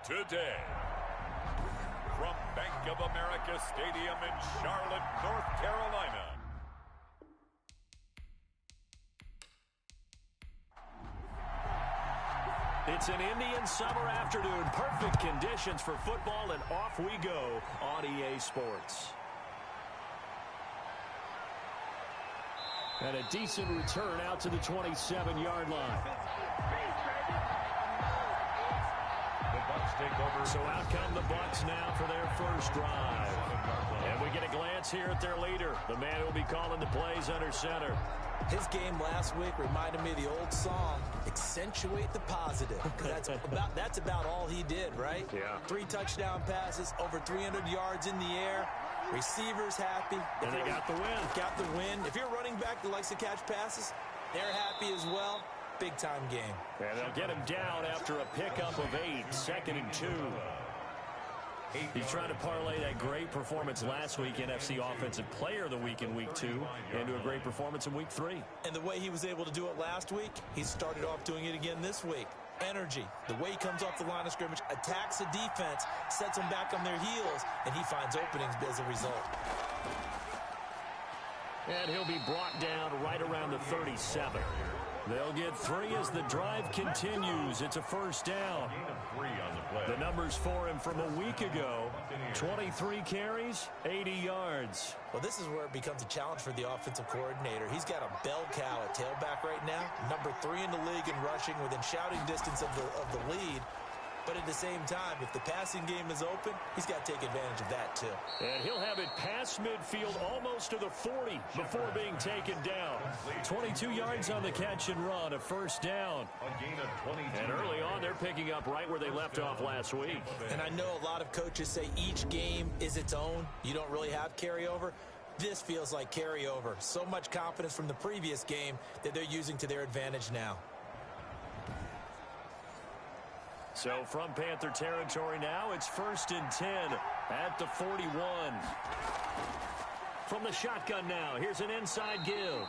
today. From Bank of America Stadium in Charlotte, North Carolina. It's an Indian summer afternoon. Perfect conditions for football, and off we go on EA Sports. And a decent return out to the 27-yard line. Take over. So out come the Bucs now for their first drive. And we get a glance here at their leader, the man who will be calling the plays under center. His game last week reminded me of the old song, accentuate the positive. That's about all he did, right? Yeah. 3 touchdown passes, over 300 yards in the air. Receivers happy. And they got the win. Got the win. If you're a running back that likes to catch passes, they're happy as well. Big-time game. And they'll get him down after a pickup of 8, 2nd and 2. He's trying to parlay that great performance last week, NFC Offensive Player of the Week in Week 2, into a great performance in Week 3. And the way he was able to do it last week, he started off doing it again this week. Energy, the way he comes off the line of scrimmage, attacks the defense, sets them back on their heels, and he finds openings as a result. And he'll be brought down right around the 37. They'll get 3 as the drive continues. It's a first down. The numbers for him from a week ago, 23 carries, 80 yards. Well, this is where it becomes a challenge for the offensive coordinator. He's got a bell cow at tailback right now, number 3 in the league in rushing, within shouting distance of the lead. But at the same time, if the passing game is open, he's got to take advantage of that too. And he'll have it past midfield almost to the 40 before being taken down. 22 yards on the catch and run, a first down. And early on, they're picking up right where they left off last week. And I know a lot of coaches say each game is its own. You don't really have carryover. This feels like carryover. So much confidence from the previous game that they're using to their advantage now. So from Panther territory now, it's 1st and 10 at the 41. From the shotgun now, here's an inside give.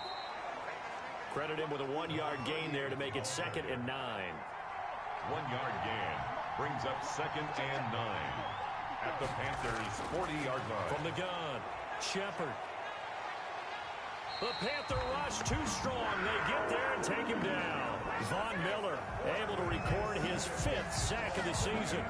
Credit him with a 1-yard gain there to make it 2nd and 9. 1-yard gain brings up 2nd and 9 at the Panthers' 40-yard line. From the gun, Shepard. The Panther rush too strong. They get there and take him down. Von Miller able to record his 5th sack of the season.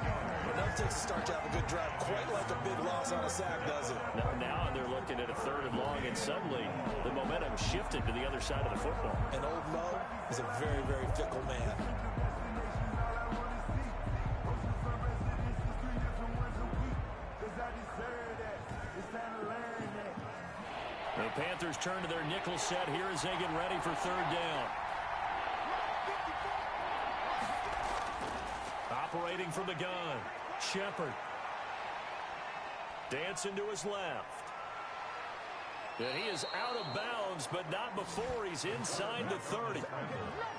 Enough takes to start to have a good drive. Quite like a big loss on a sack, does it? Now they're looking at a 3rd and long, and suddenly the momentum shifted to the other side of the football. And old Mo is a very, very fickle man. The Panthers turn to their nickel set here as they get ready for 3rd down. Operating from the gun, Shepard. Dancing to his left. And he is out of bounds, but not before he's inside the 30.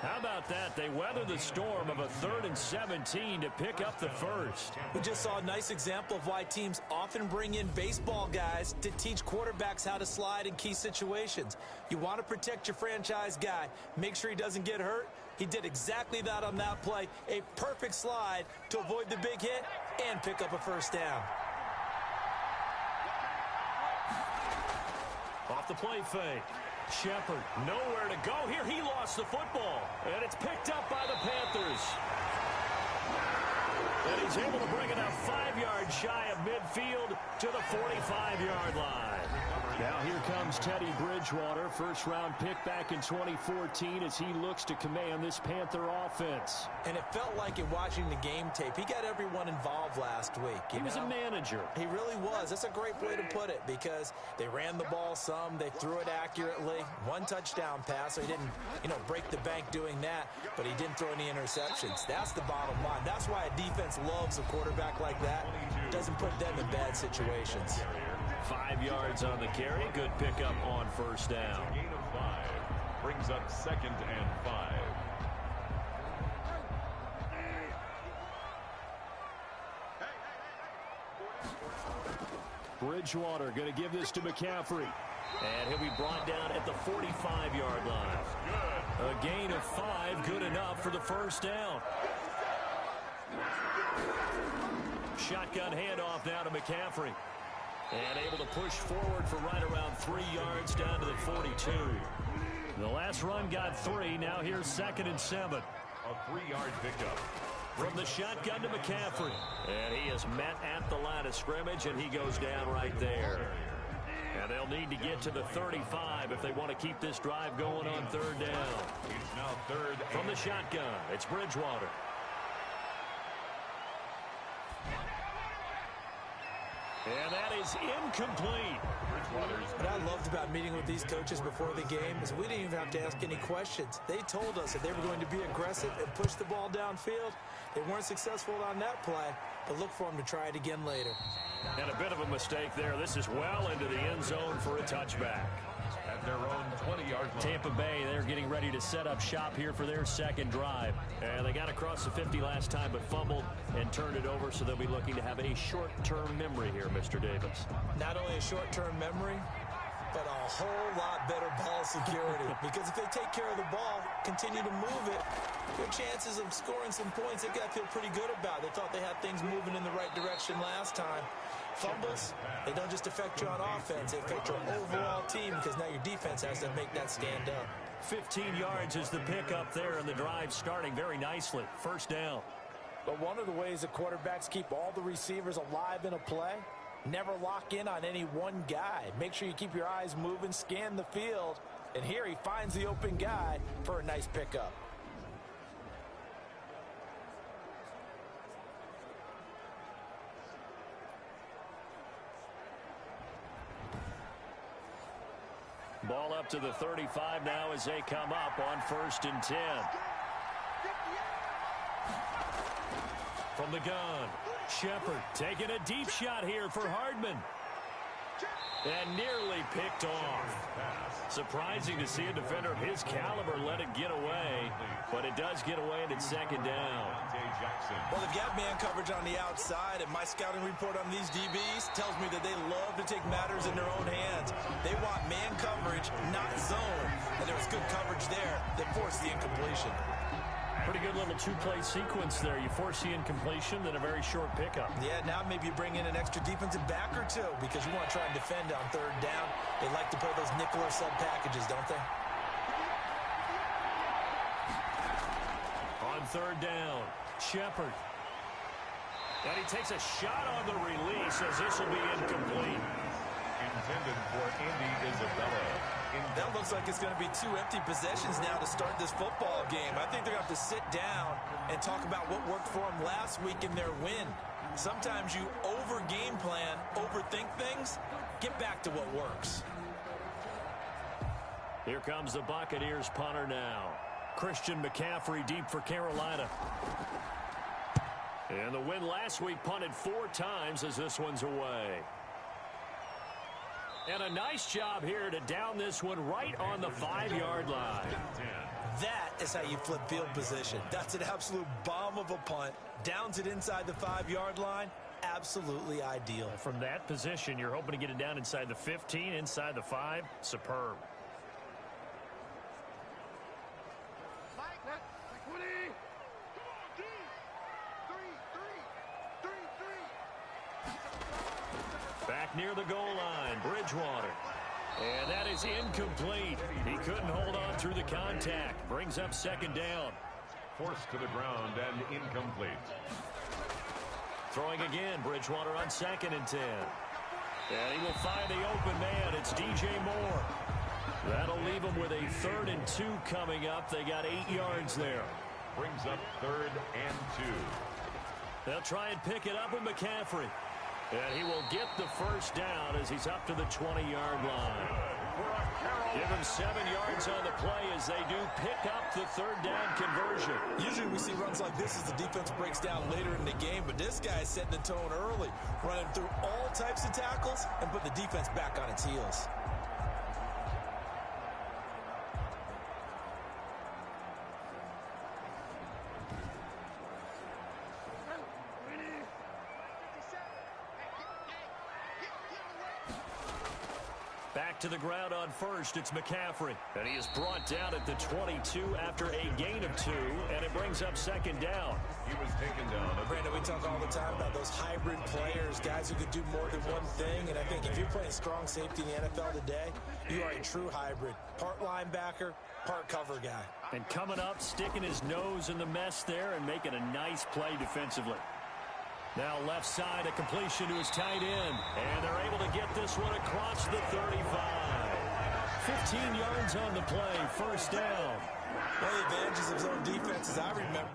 How about that? They weather the storm of a 3rd and 17 to pick up the first. We just saw a nice example of why teams often bring in baseball guys to teach quarterbacks how to slide in key situations. You want to protect your franchise guy. Make sure he doesn't get hurt. He did exactly that on that play. A perfect slide to avoid the big hit and pick up a first down. Off the play fake. Shepard, nowhere to go here. He lost the football, and it's picked up by the Panthers. And he's able to bring it up 5 yards shy of midfield to the 45-yard line. Now here comes Teddy Bridgewater, first-round pick back in 2014 as he looks to command this Panther offense. And it felt like in watching the game tape, he got everyone involved last week. He was a manager. He really was. That's a great way to put it because they ran the ball some, they threw it accurately. 1 touchdown pass, so he didn't, break the bank doing that, but he didn't throw any interceptions. That's the bottom line. That's why a defense loves a quarterback like that. Doesn't put them in bad situations. 5 yards on the carry. Good pickup on first down. Gain of 5 brings up 2nd and 5. Bridgewater going to give this to McCaffrey. And he'll be brought down at the 45-yard line. A gain of 5, good enough for the first down. Shotgun handoff now to McCaffrey. And able to push forward for right around 3 yards down to the 42. The last run got 3. Now here's 2nd and 7. A 3-yard pickup. From the shotgun to McCaffrey. And he is met at the line of scrimmage, and he goes down right there. And they'll need to get to the 35 if they want to keep this drive going on 3rd down. It's now 3rd. From the shotgun, it's Bridgewater. And that is incomplete. What I loved about meeting with these coaches before the game is we didn't even have to ask any questions. They told us that they were going to be aggressive and push the ball downfield. They weren't successful on that play, but look for them to try it again later. And a bit of a mistake there. This is well into the end zone for a touchback. At their own 20-yard line. Tampa Bay, they're getting ready to set up shop here for their 2nd drive. And they got across the 50 last time, but fumbled and turned it over, so they'll be looking to have a short-term memory here, Mr. Davis. Not only a short-term memory, but a whole lot better ball security. Because if they take care of the ball, continue to move it, their chances of scoring some points, they got to feel pretty good about. They thought they had things moving in the right direction last time. Fumbles, they don't just affect you on offense, they affect your overall team because now your defense has to make that stand up. 15 yards is the pickup there, and the drive starting very nicely. 1st down. But one of the ways the quarterbacks keep all the receivers alive in a play, never lock in on any one guy. Make sure you keep your eyes moving, scan the field, and here he finds the open guy for a nice pickup. Ball up to the 35 now as they come up on 1st and 10. From the gun, Shepard taking a deep shot here for Hardman. And nearly picked off. Surprising to see a defender of his caliber let it get away, but it does get away and it's 2nd down. Well, they've got man coverage on the outside, and my scouting report on these DBs tells me that they love to take matters in their own hands. They want man coverage, not zone. And there was good coverage there that forced the incompletion. Pretty good little 2-play sequence there. You force the incompletion, then a very short pickup. Yeah, now maybe you bring in an extra defensive back or two because you want to try and defend on 3rd down. They like to play those nickel or sub packages, don't they? On 3rd down, Shepard. And he takes a shot on the release as this will be incomplete. Intended for Andy Isabella. That looks like it's going to be 2 empty possessions now to start this football game. I think they're going to have to sit down and talk about what worked for them last week in their win. Sometimes you over-game plan, overthink things. Get back to what works. Here comes the Buccaneers punter now. Christian McCaffrey deep for Carolina. And the win last week punted 4 times as this one's away. And a nice job here to down this one right on the 5-yard line. That is how you flip field position. That's an absolute bomb of a punt. Downs it inside the 5-yard line. Absolutely ideal. From that position, you're hoping to get it down inside the 15, inside the 5. Superb. Back near the goal line, Bridgewater. And that is incomplete. He couldn't hold on through the contact. Brings up 2nd down. Forced to the ground and incomplete. Throwing again, Bridgewater on 2nd and 10. And he will find the open man. It's DJ Moore. That'll leave him with a 3rd and 2 coming up. They got 8 yards there. Brings up 3rd and 2. They'll try and pick it up with McCaffrey. And he will get the 1st down as he's up to the 20-yard line. Give him 7 yards on the play as they do pick up the 3rd down conversion. Usually we see runs like this as the defense breaks down later in the game, but this guy is setting the tone early, running through all types of tackles and put the defense back on its heels. Back to the ground on first. It's McCaffrey. And he is brought down at the 22 after a gain of 2, and it brings up second down. He was taken down. Brandon, we talk all the time about those hybrid players, guys who could do more than one thing. And I think if you're playing strong safety in the NFL today, you are a true hybrid. Part linebacker, part cover guy. And coming up, sticking his nose in the mess there and making a nice play defensively. Now left side, a completion to his tight end. And they're able to get this one across the 35. 15 yards on the play, first down. One of the advantages of zone defenses I remember.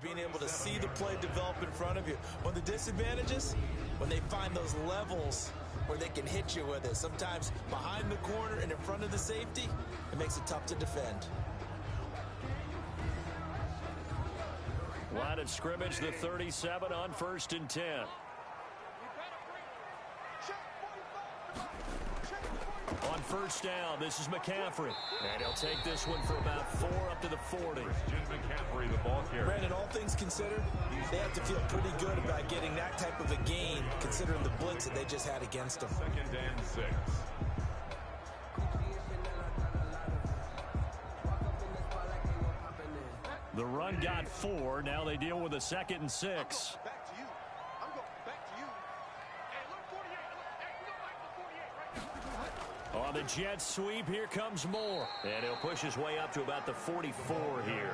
Being able to see the play develop in front of you. One of the disadvantages, when they find those levels where they can hit you with it. Sometimes behind the corner and in front of the safety, it makes it tough to defend. Line of scrimmage, the 37 on 1st and 10. On first down, this is McCaffrey. And he'll take this one for about 4 up to the 40. Christian McCaffrey, the ball carrier. Brandon, all things considered, they have to feel pretty good about getting that type of a gain, considering the blitz that they just had against them. 2nd and 6. The run got 4. Now they deal with a 2nd and 6. On the jet sweep, here comes Moore. And he'll push his way up to about the 44 here.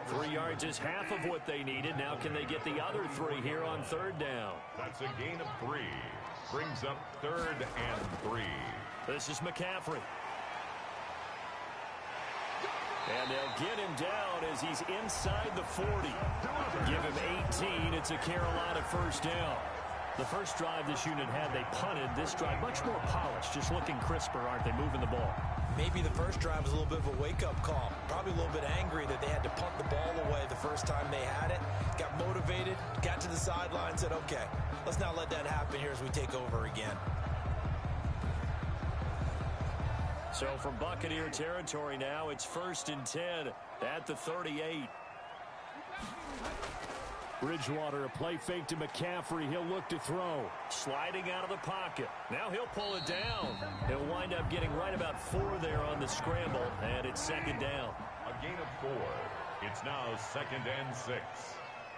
3 yards is half of what they needed. Now can they get the other 3 here on 3rd down? That's a gain of 3. Brings up 3rd and 3. This is McCaffrey. And they'll get him down as he's inside the 40. Give him 18. It's a Carolina first down. The first drive this unit had, they punted. This drive, much more polished, just looking crisper, aren't they, moving the ball? Maybe the first drive was a little bit of a wake-up call. Probably a little bit angry that they had to punt the ball away the first time they had it. Got motivated, got to the sideline, said, okay, let's not let that happen here as we take over again. So from Buccaneer territory now, it's 1st and 10 at the 38. Bridgewater, a play fake to McCaffrey. He'll look to throw. Sliding out of the pocket. Now he'll pull it down. He'll wind up getting right about 4 there on the scramble, and it's 2nd down. A gain of 4. It's now 2nd and 6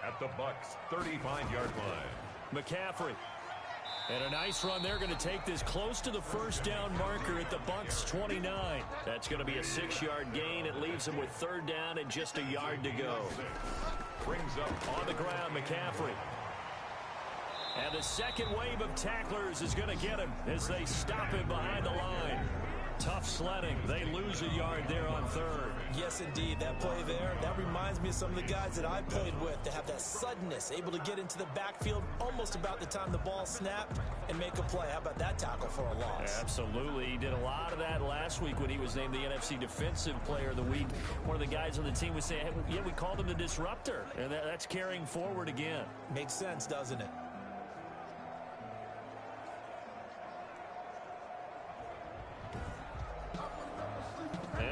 at the Bucs' 35-yard line. McCaffrey. And a nice run. They're going to take this close to the first down marker at the Bucs' 29. That's going to be a 6-yard gain. It leaves them with 3rd down and just a yard to go. Brings up on the ground, McCaffrey. And the second wave of tacklers is going to get him as they stop him behind the line. Tough sledding. They lose a yard there on 3rd. Yes, indeed. That play there, that reminds me of some of the guys that I played with. They have that suddenness, able to get into the backfield almost about the time the ball snapped and make a play. How about that tackle for a loss? Absolutely. He did a lot of that last week when he was named the NFC Defensive Player of the Week. One of the guys on the team was saying, hey, yeah, we called him the disruptor. And that's carrying forward again. Makes sense, doesn't it?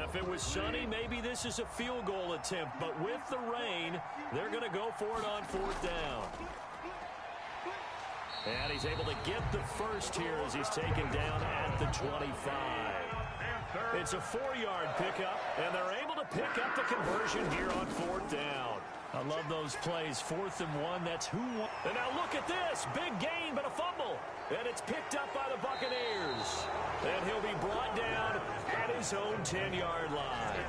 If it was sunny, maybe this is a field goal attempt. But with the rain, they're going to go for it on 4th down. And he's able to get the first here as he's taken down at the 25. It's a 4-yard pickup, and they're able to pick up the conversion here on 4th down. I love those plays. 4th and 1, that's who won. And now look at this. Big gain, but a fumble. And it's picked up by the Buccaneers. And he'll be brought down at his own 10-yard line.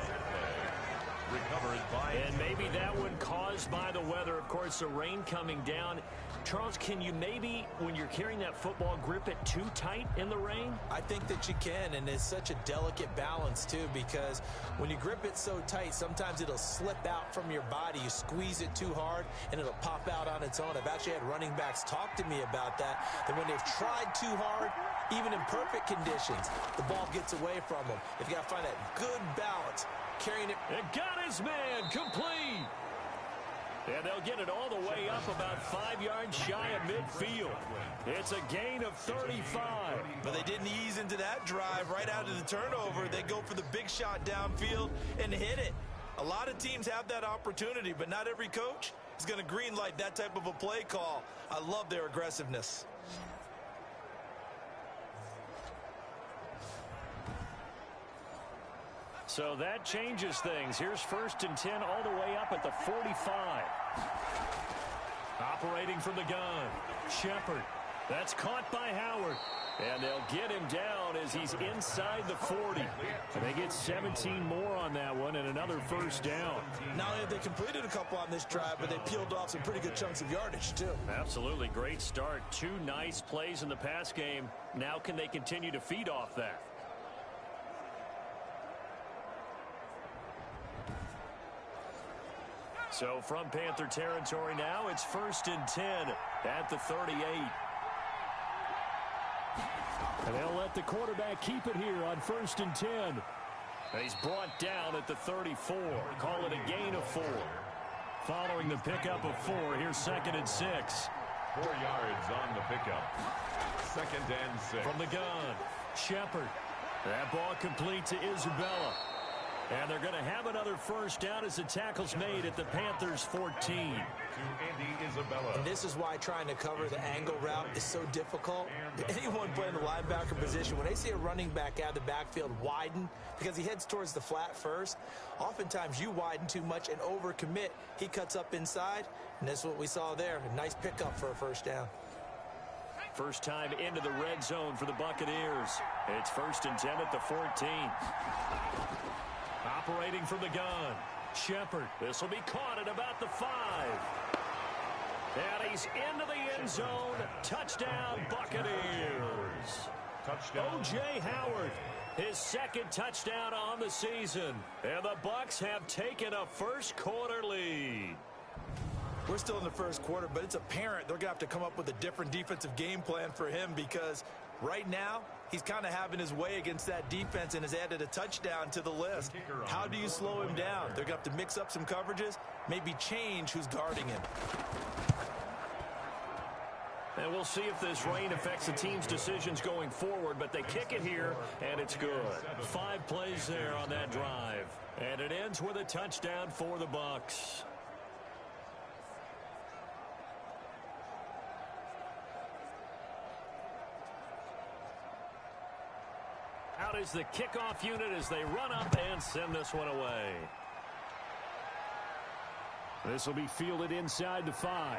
Recovered by... And maybe that one caused by the weather. Of course, the rain coming down. Charles, can you maybe, when you're carrying that football, grip it too tight in the rain? I think that you can, and it's such a delicate balance, too, because when you grip it so tight, sometimes it'll slip out from your body. You squeeze it too hard, and it'll pop out on its own. I've actually had running backs talk to me about that when they've tried too hard, even in perfect conditions, the ball gets away from them. If you got to find that good balance, carrying it. It got his man complete. And they'll get it all the way up about 5 yards shy of midfield. It's a gain of 35. But they didn't ease into that drive right out of the turnover. They go for the big shot downfield and hit it. A lot of teams have that opportunity, but not every coach is going to greenlight that type of a play call. I love their aggressiveness. So that changes things. Here's 1st and 10 all the way up at the 45. Operating from the gun, Shepard. That's caught by Howard. And they'll get him down as he's inside the 40. And they get 17 more on that one and another 1st down. Not only have they completed a couple on this drive, but they peeled off some pretty good chunks of yardage, too. Absolutely. Great start. 2 nice plays in the pass game. Now can they continue to feed off that? So from Panther territory now, it's 1st and 10 at the 38. And they'll let the quarterback keep it here on 1st and 10. And he's brought down at the 34. Call it a gain of 4. Following the pickup of 4, here's 2nd and 6. 4 yards on the pickup. 2nd and 6. From the gun, Shepard. That ball complete to Isabella. And they're going to have another 1st down as the tackle's made at the Panthers' 14. To Andy Isabella. And this is why trying to cover the angle route is so difficult. Anyone playing the linebacker position, when they see a running back out of the backfield widen, because he heads towards the flat first, oftentimes you widen too much and overcommit. He cuts up inside, and that's what we saw there. A nice pickup for a 1st down. First time into the red zone for the Buccaneers. It's 1st and 10 at the 14. Operating from the gun, Shepard. This will be caught at about the 5. And he's into the end zone. Touchdown, Buccaneers. Touchdown. O.J. Howard, his 2nd touchdown on the season. And the Bucs have taken a first-quarter lead. We're still in the 1st quarter, but it's apparent they're going to have to come up with a different defensive game plan for him because right now he's kind of having his way against that defense and has added a touchdown to the list. How do you slow him down? They're going to have to mix up some coverages, maybe change who's guarding him. And we'll see if this rain affects the team's decisions going forward, but they kick it here, and it's good. 5 plays there on that drive. And it ends with a touchdown for the Bucs. Out is the kickoff unit as they run up and send this one away. This will be fielded inside the 5.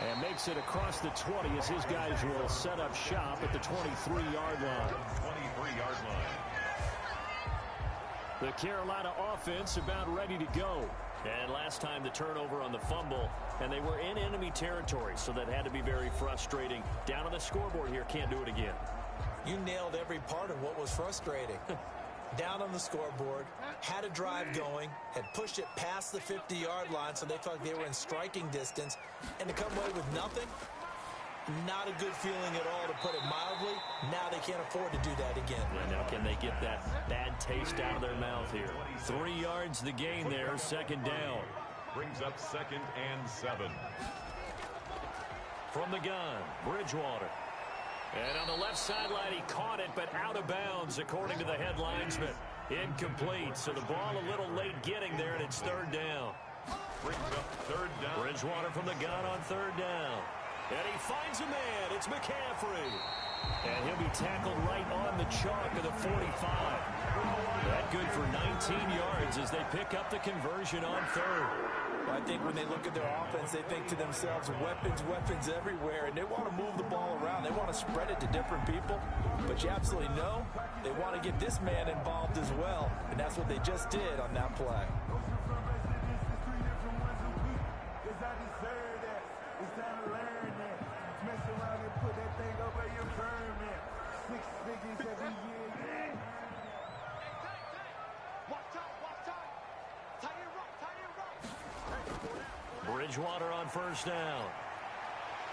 And makes it across the 20 as his guys will set up shop at the 23-yard line. 23-yard line. The Carolina offense about ready to go. And last time the turnover on the fumble, and they were in enemy territory, so that had to be very frustrating. Down on the scoreboard here, can't do it again. You nailed every part of what was frustrating. Down on the scoreboard, had a drive going, had pushed it past the 50-yard line so they felt like they were in striking distance, and to come away with nothing, not a good feeling at all, to put it mildly. Now they can't afford to do that again. Yeah, now can they get that bad taste out of their mouth here? 3 yards the gain there, 2nd down. Brings up 2nd and 7. From the gun, Bridgewater. And on the left sideline, he caught it, but out of bounds, according to the head linesman. Incomplete, so the ball a little late getting there, and it's 3rd down. Brings up 3rd down. Bridgewater from the gun on 3rd down. And he finds a man. It's McCaffrey. And he'll be tackled right on the chalk of the 45. That good for 19 yards as they pick up the conversion on 3rd. Well, I think when they look at their offense, they think to themselves, weapons, weapons everywhere, and they want to move the ball around. They want to spread it to different people, but you absolutely know they want to get this man involved as well, and that's what they just did on that play. Bridgewater on first down.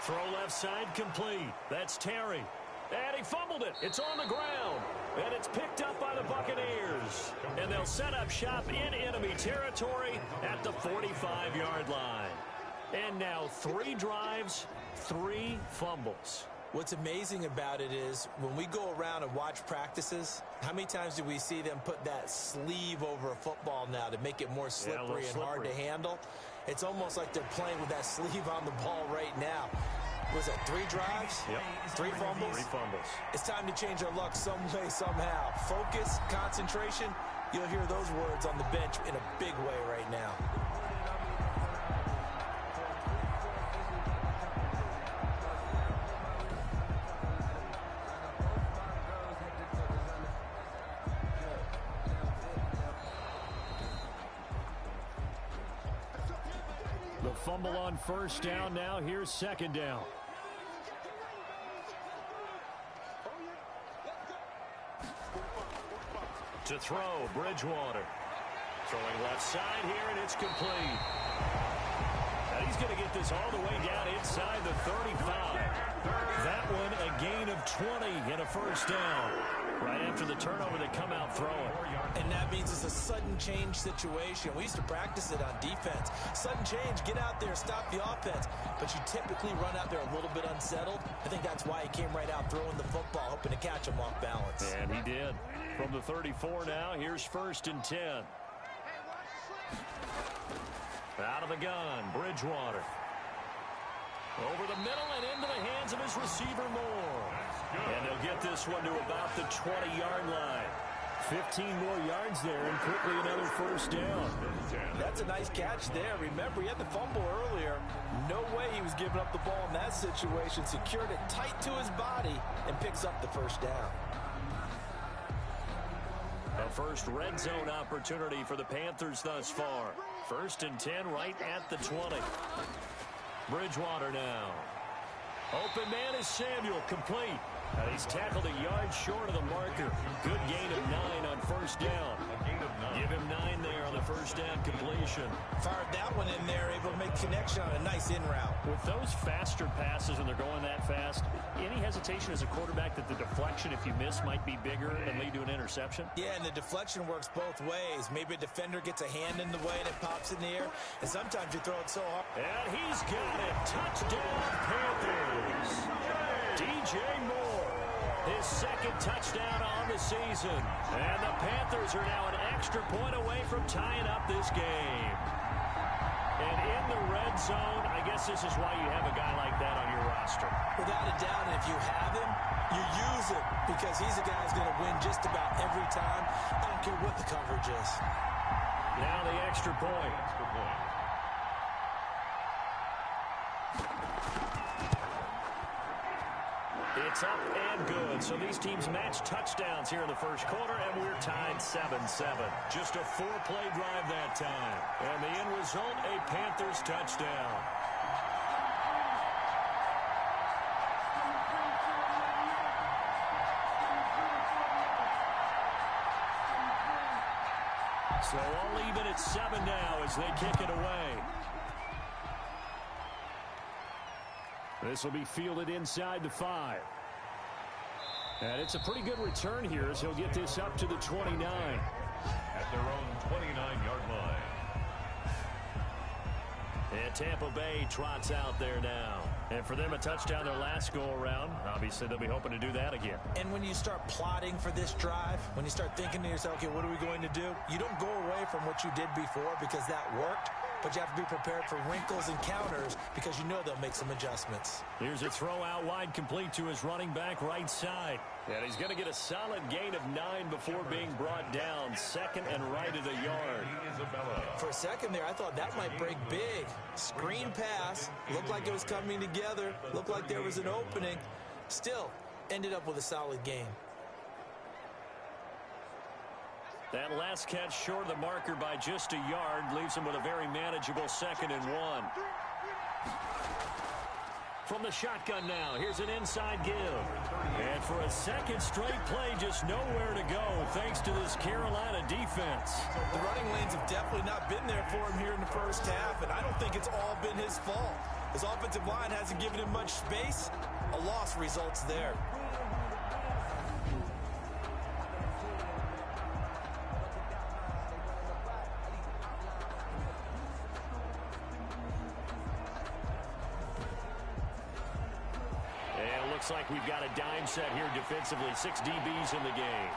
Throw left side complete. That's Terry. And he fumbled it. It's on the ground. And it's picked up by the Buccaneers. And they'll set up shop in enemy territory at the 45-yard line. And now 3 drives, 3 fumbles. What's amazing about it is when we go around and watch practices, how many times do we see them put that sleeve over a football now to make it more slippery and hard to handle? It's almost like they're playing with that sleeve on the ball right now. Was it 3 drives? Yep. 3 fumbles? 3 fumbles. It's time to change our luck some way, somehow. Focus, concentration. You'll hear those words on the bench in a big way right now. The fumble on first down. Now here's second down. To throw, Bridgewater. Throwing left side here, and it's complete. Now he's going to get this all the way down inside the 35. That one a gain of 20 and a first down. Right after the turnover, they come out throwing. And that means it's a sudden change situation. We used to practice it on defense. Sudden change, get out there, stop the offense. But you typically run out there a little bit unsettled. I think that's why he came right out throwing the football, hoping to catch him off balance. And he did. From the 34 now, here's 1st and 10. Out of the gun, Bridgewater. Over the middle and into the hands of his receiver Moore. And they'll get this one to about the 20-yard line. 15 more yards there and quickly another first down. That's a nice catch there. Remember, he had the fumble earlier. No way he was giving up the ball in that situation. Secured it tight to his body and picks up the first down. A first red zone opportunity for the Panthers thus far. 1st and 10 right at the 20. Bridgewater now. Open man is Samuel, complete. He's tackled a yard short of the marker. Good gain of 9 on first down. Give him 9 there on the first down completion. Fired that one in there, able to make connection on a nice in route. With those faster passes and they're going that fast, any hesitation as a quarterback that the deflection, if you miss, might be bigger and lead to an interception? Yeah, and the deflection works both ways. Maybe a defender gets a hand in the way and it pops in the air, and sometimes you throw it so hard. And he's got it. Touchdown, Panthers. DJ Moore, his 2nd touchdown on the season. And the Panthers are now an extra point away from tying up this game. And in the red zone, I guess this is why you have a guy like that on your roster. Without a doubt, and if you have him, you use him because he's a guy who's going to win just about every time. I don't care what the coverage is. Now the extra point. It's up and good. So these teams match touchdowns here in the first quarter, and we're tied 7-7. Just a 4-play drive that time. And the end result, a Panthers touchdown. So all even at 7 now as they kick it away. This will be fielded inside the 5. And it's a pretty good return here as he'll get this up to the 29. At their own 29-yard line. And Tampa Bay trots out there now. And for them, a touchdown their last go-around. Obviously, they'll be hoping to do that again. And when you start plotting for this drive, when you start thinking to yourself, okay, what are we going to do? You don't go away from what you did before because that worked. but you have to be prepared for wrinkles and counters because you know they'll make some adjustments. Here's a throw out wide, complete to his running back right side. And he's going to get a solid gain of 9 before being brought down. Second and right at a yard. For a second there, I thought that might break big. Screen pass. Looked like it was coming together. Looked like there was an opening. Still, ended up with a solid gain. That last catch short of the marker by just a yard leaves him with a very manageable 2nd and 1. From the shotgun now, here's an inside give. And for a second straight play, just nowhere to go thanks to this Carolina defense. The running lanes have definitely not been there for him here in the first half, and I don't think it's all been his fault. His offensive line hasn't given him much space. A loss results there. Looks like we've got a dime set here defensively. 6 DBs in the game.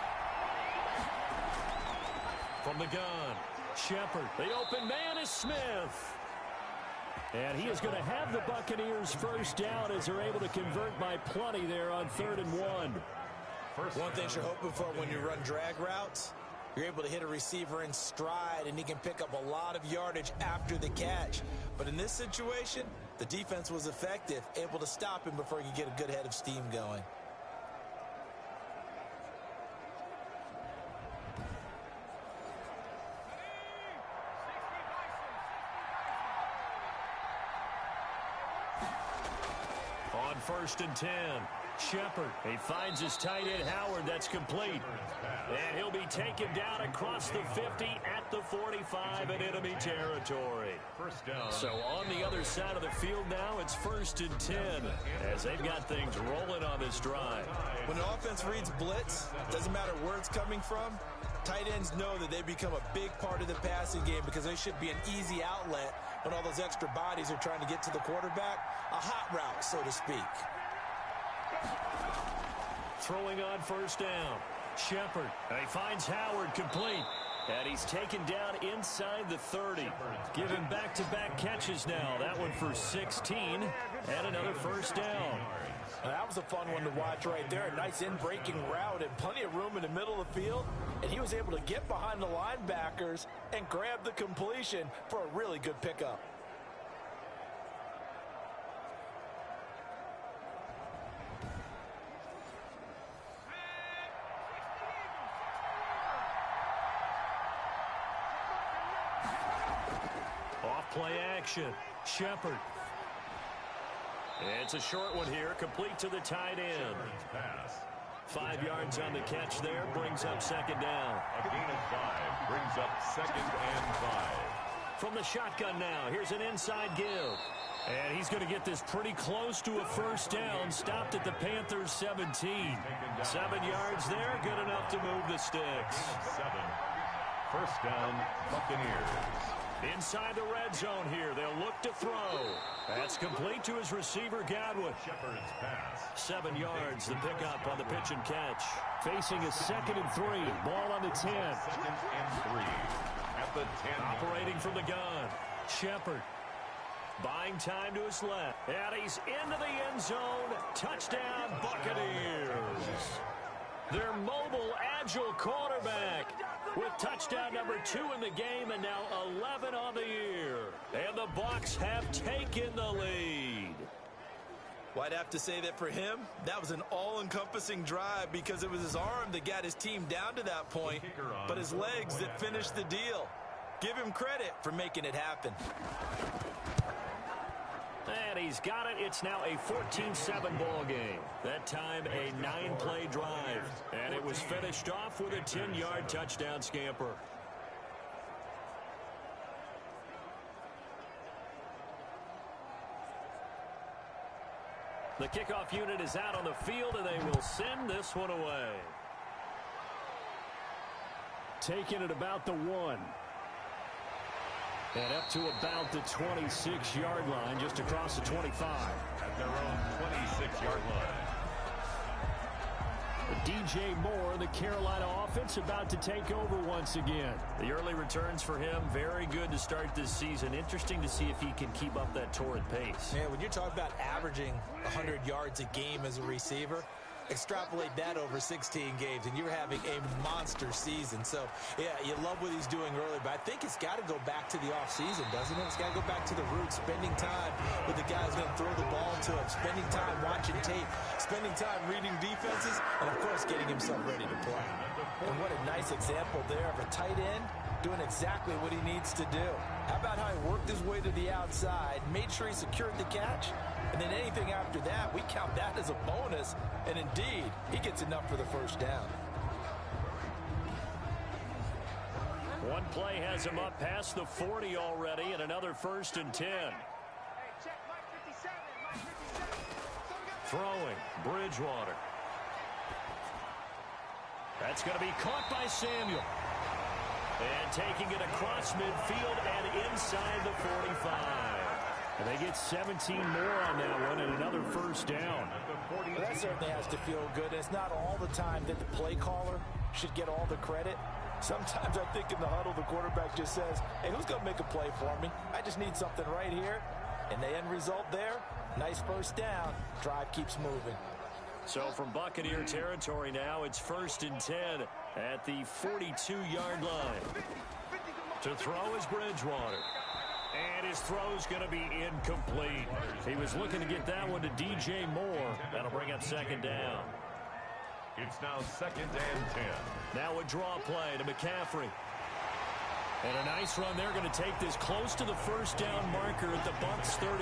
From the gun, Shepard. The open man is Smith. And he is going to have the Buccaneers first down as they're able to convert by plenty there on 3rd and 1. One thing you're hoping for when you run drag routes, you're able to hit a receiver in stride, and he can pick up a lot of yardage after the catch. But in this situation, the defense was effective, able to stop him before he could get a good head of steam going. On 1st and 10, Shepard. He finds his tight end, Howard. That's complete. And he'll be taken down across the 50 at the 45 in enemy territory. First down. So on the other side of the field now, it's 1st and 10 as they've got things rolling on this drive. When the offense reads blitz, doesn't matter where it's coming from, tight ends know that they become a big part of the passing game because they should be an easy outlet when all those extra bodies are trying to get to the quarterback. A hot route, so to speak. Throwing on 1st down. Shepard. He finds Howard complete. And he's taken down inside the 30. Giving back-to-back catches now. That one for 16. And another 1st down. That was a fun one to watch right there. A nice in-breaking route and plenty of room in the middle of the field. And he was able to get behind the linebackers and grab the completion for a really good pickup. Play action. Shepard. It's a short one here, complete to the tight end. 5 yards on the catch there, brings up 2nd down. A gain of 5 brings up 2nd and 5. From the shotgun now, here's an inside give. And he's going to get this pretty close to a 1st down, stopped at the Panthers 17. 7 yards there, good enough to move the sticks. 7. 1st down, Buccaneers. Inside the red zone here. They'll look to throw. That's complete to his receiver, Godwin. Shepard's pass. 7 yards, the pickup on the pitch and catch. Facing a 2nd and 3. Ball on the 10. 2nd and 3. At the 10. Operating from the gun. Shepard. Buying time to his left. And he's into the end zone. Touchdown, Buccaneers. Their mobile, agile quarterback with touchdown number 2 in the game and now 11 on the year. And the Bucs have taken the lead. Well, I'd have to say that for him, that was an all-encompassing drive because it was his arm that got his team down to that point, but his legs that finished the deal. Give him credit for making it happen. And he's got it. It's now a 14-7 ball game. That time a 9-play drive. And it was finished off with a 10-yard touchdown scamper. The kickoff unit is out on the field, and they will send this one away. Taking it about the 1. And up to about the 26-yard line, just across the 25. At their own 26-yard line. The DJ Moore, the Carolina offense, about to take over once again. The early returns for him, very good to start this season. Interesting to see if he can keep up that torrid pace. Man, when you're talking about averaging 100 yards a game as a receiver, extrapolate that over 16 games, and you're having a monster season. So, yeah, you love what he's doing early, but I think it's got to go back to the offseason, doesn't it? It's got to go back to the roots, spending time with the guys going to throw the ball to him, spending time watching tape, spending time reading defenses, and, of course, getting himself ready to play. And what a nice example there of a tight end doing exactly what he needs to do. How about how he worked his way to the outside, made sure he secured the catch, and then anything after that, we count that as a bonus. And indeed, he gets enough for the first down. One play has him up past the 40 already, and another 1st and 10. Throwing, Bridgewater. That's going to be caught by Samuel. And taking it across midfield and inside the 45. And they get 17 more on that one and another 1st down. Well, that certainly has to feel good. It's not all the time that the play caller should get all the credit. Sometimes I think in the huddle, the quarterback just says, hey, who's going to make a play for me? I just need something right here. And the end result there, nice 1st down. Drive keeps moving. So from Buccaneer territory now, it's 1st and 10 at the 42-yard line. To throw is Bridgewater. And his throw's going to be incomplete. He was looking to get that one to DJ Moore. That'll bring up 2nd down. It's now 2nd and 10. Now a draw play to McCaffrey. And a nice run. They're going to take this close to the 1st down marker at the Bucs 33.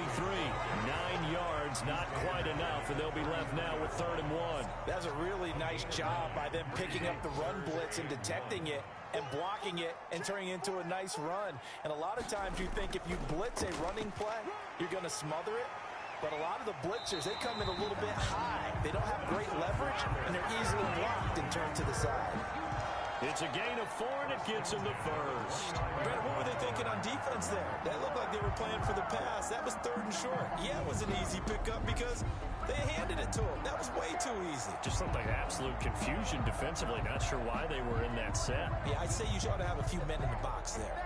9 yards, not quite enough, and they'll be left now with 3rd and 1. That's a really nice job by them picking up the run blitz and detecting it and blocking it and turning it into a nice run. And a lot of times you think if you blitz a running play, you're going to smother it. But a lot of the blitzers, they come in a little bit high. They don't have great leverage, and they're easily blocked and turned to the side. It's a gain of 4, and it gets him the 1st. Brad, what were they thinking on defense there? That looked like they were playing for the pass. That was 3rd and short. Yeah, it was an easy pickup because they handed it to him. That was way too easy. Just looked like absolute confusion defensively. Not sure why they were in that set. Yeah, I'd say you ought to have a few men in the box there.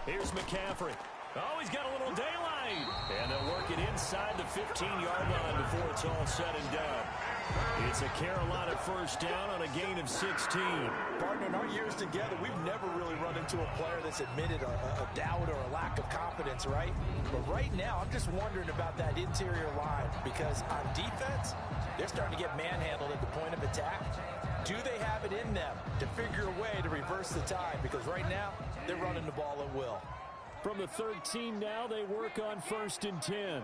Here's McCaffrey. Oh, he's got a little daylight. And they'll work it inside the 15-yard line before it's all said and done. It's a Carolina 1st down on a gain of 16. Partner, in our years together, we've never really run into a player that's admitted a doubt or a lack of confidence, right? But right now, I'm just wondering about that interior line because on defense, they're starting to get manhandled at the point of attack. Do they have it in them to figure a way to reverse the tide? Because right now, they're running the ball at will. From the 13 now, they work on 1st and 10.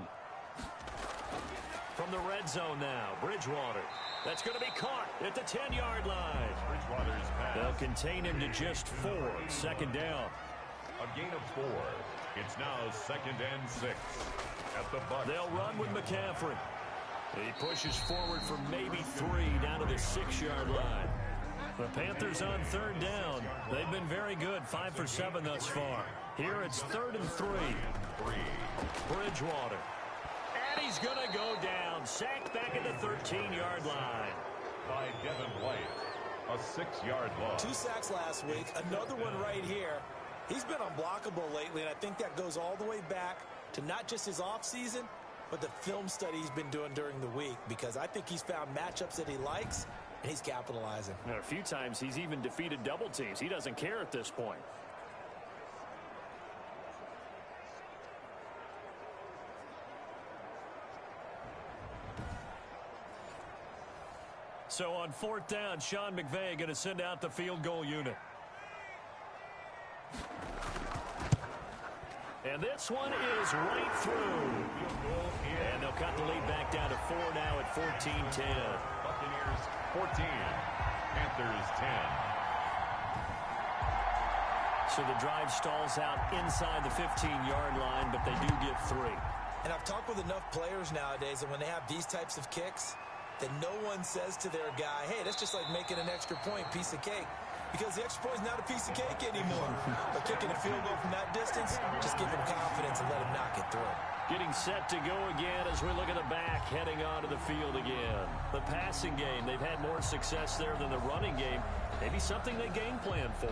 From the red zone now, Bridgewater. That's going to be caught at the 10-yard line. Bridgewater's pass. They'll contain him to just 4. 2nd down. A gain of 4. It's now 2nd and 6 at the Bucs. They'll run with McCaffrey. He pushes forward for maybe 3 down to the 6-yard line. The Panthers on 3rd down. They've been very good, 5 for 7 thus far. Here it's 3rd and 3. Bridgewater. And he's going to go down. Sacked back at the 13-yard line. By Devin White. A 6-yard loss. 2 sacks last week. Another one right here. He's been unblockable lately, and I think that goes all the way back to not just his offseason, but the film study he's been doing during the week, because I think he's found matchups that he likes, and he's capitalizing. And a few times he's even defeated double teams. He doesn't care at this point. So on 4th down, Sean McVay going to send out the field goal unit. And this one is right through. And they'll cut the lead back down to 4 now at 14-10. Buccaneers 14. Panthers 10. So the drive stalls out inside the 15-yard line, but they do get 3. And I've talked with enough players nowadays that when they have these types of kicks, that no one says to their guy, hey, that's just like making an extra point, piece of cake. because the extra point is not a piece of cake anymore. But kicking a field goal from that distance, just give him confidence and let him knock it through. Getting set to go again as we look at the back, heading onto the field again. The passing game, they've had more success there than the running game. Maybe something they game plan for.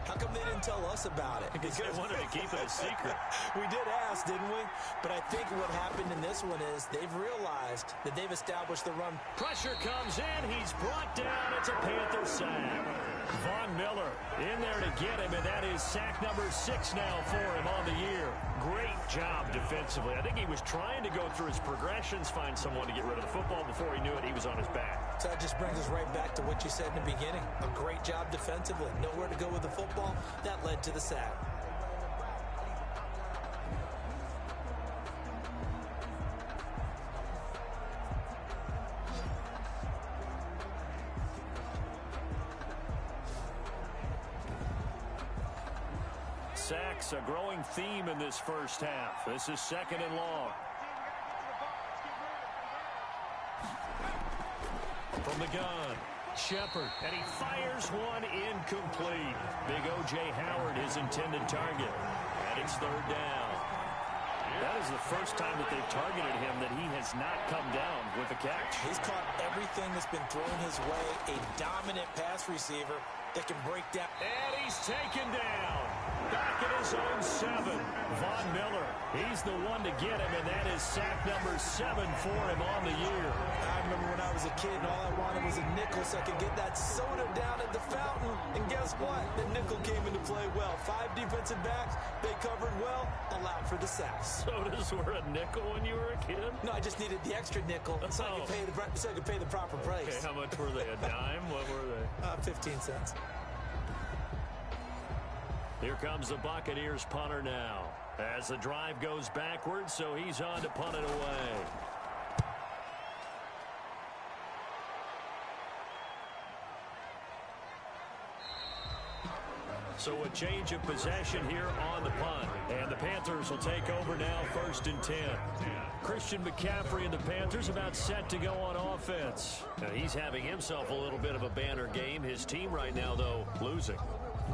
How come they didn't tell us about it? Because they wanted to keep it a secret. We did ask, didn't we? But I think what happened in this one is they've realized that they've established the run. Pressure comes in. He's brought down. It's a Panther sack. Von Miller in there to get him, and that is sack number 6 now for him on the year. Great job defensively. I think he was trying to go through his progressions, find someone to get rid of the football. Before he knew it, he was on his back. So that just brings us right back to what you said in the beginning. A great job defensively. Nowhere to go with the football. That led to the sack. Sacks, a growing theme in this first half. This is 2nd and long. From the gun, Shepard, and he fires one incomplete. Big O.J. Howard, his intended target. And it's 3rd down. That is the first time that they've targeted him that he has not come down with a catch. He's caught everything that's been thrown his way. A dominant pass receiver that can break down. And he's taken down. Back at his own 7. Von Miller, he's the one to get him, and that is sack number 7 for him on the year. I remember when I was a kid and all I wanted was a nickel so I could get that soda down at the fountain. And guess what? The nickel came into play well. 5 defensive backs, they covered well, allowed for the sacks. Sodas were a nickel when you were a kid? No, I just needed the extra nickel so I could pay the proper price. Okay, how much were they? A dime? What were they? 15 cents. Here comes the Buccaneers punter now. As the drive goes backwards, so he's on to punt it away. So a change of possession here on the punt. And the Panthers will take over now, 1st and 10. Christian McCaffrey and the Panthers about set to go on offense. Now he's having himself a little bit of a banner game. His team right now, though, losing.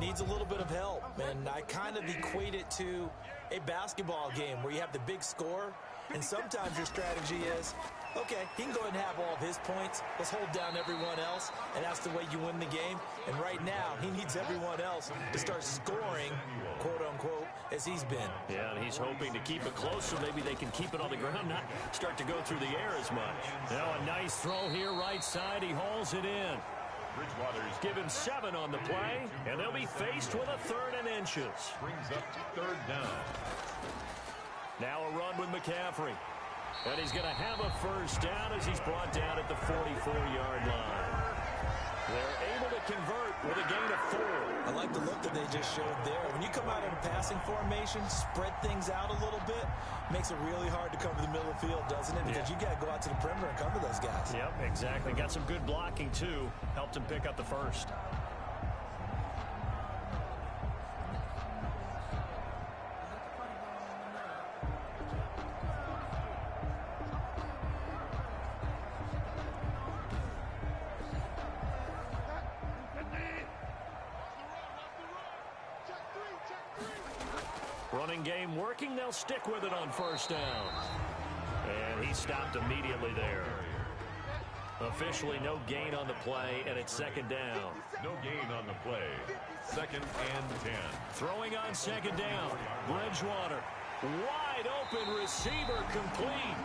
Needs a little bit of help, and I kind of equate it to a basketball game where you have the big score, and sometimes your strategy is, okay, he can go ahead and have all of his points. Let's hold down everyone else, and that's the way you win the game. And right now, he needs everyone else to start scoring, quote-unquote, as he's been. Yeah, and he's hoping to keep it close so maybe they can keep it on the ground, not start to go through the air as much. Now a nice throw here, right side. He hauls it in. Bridgewater's Give him 7 on the play, and they'll be faced with a 3rd and inches. brings up 3rd down. Now a run with McCaffrey. And he's going to have a 1st down as he's brought down at the 44-yard line. They're able to convert with a gain of 4. I like the look that they just showed there. When you come out in a passing formation, spread things out a little bit, makes it really hard to cover the middle of the field, doesn't it? Because you got to go out to the perimeter and cover those guys. Yep, exactly. Got some good blocking, too. Helped him pick up the 1st. Running game working. They'll stick with it on 1st down. And he stopped immediately there. Officially no gain on the play, and it's 2nd down. No gain on the play. 2nd and 10. Throwing on 2nd down. Bridgewater. Wide open receiver complete.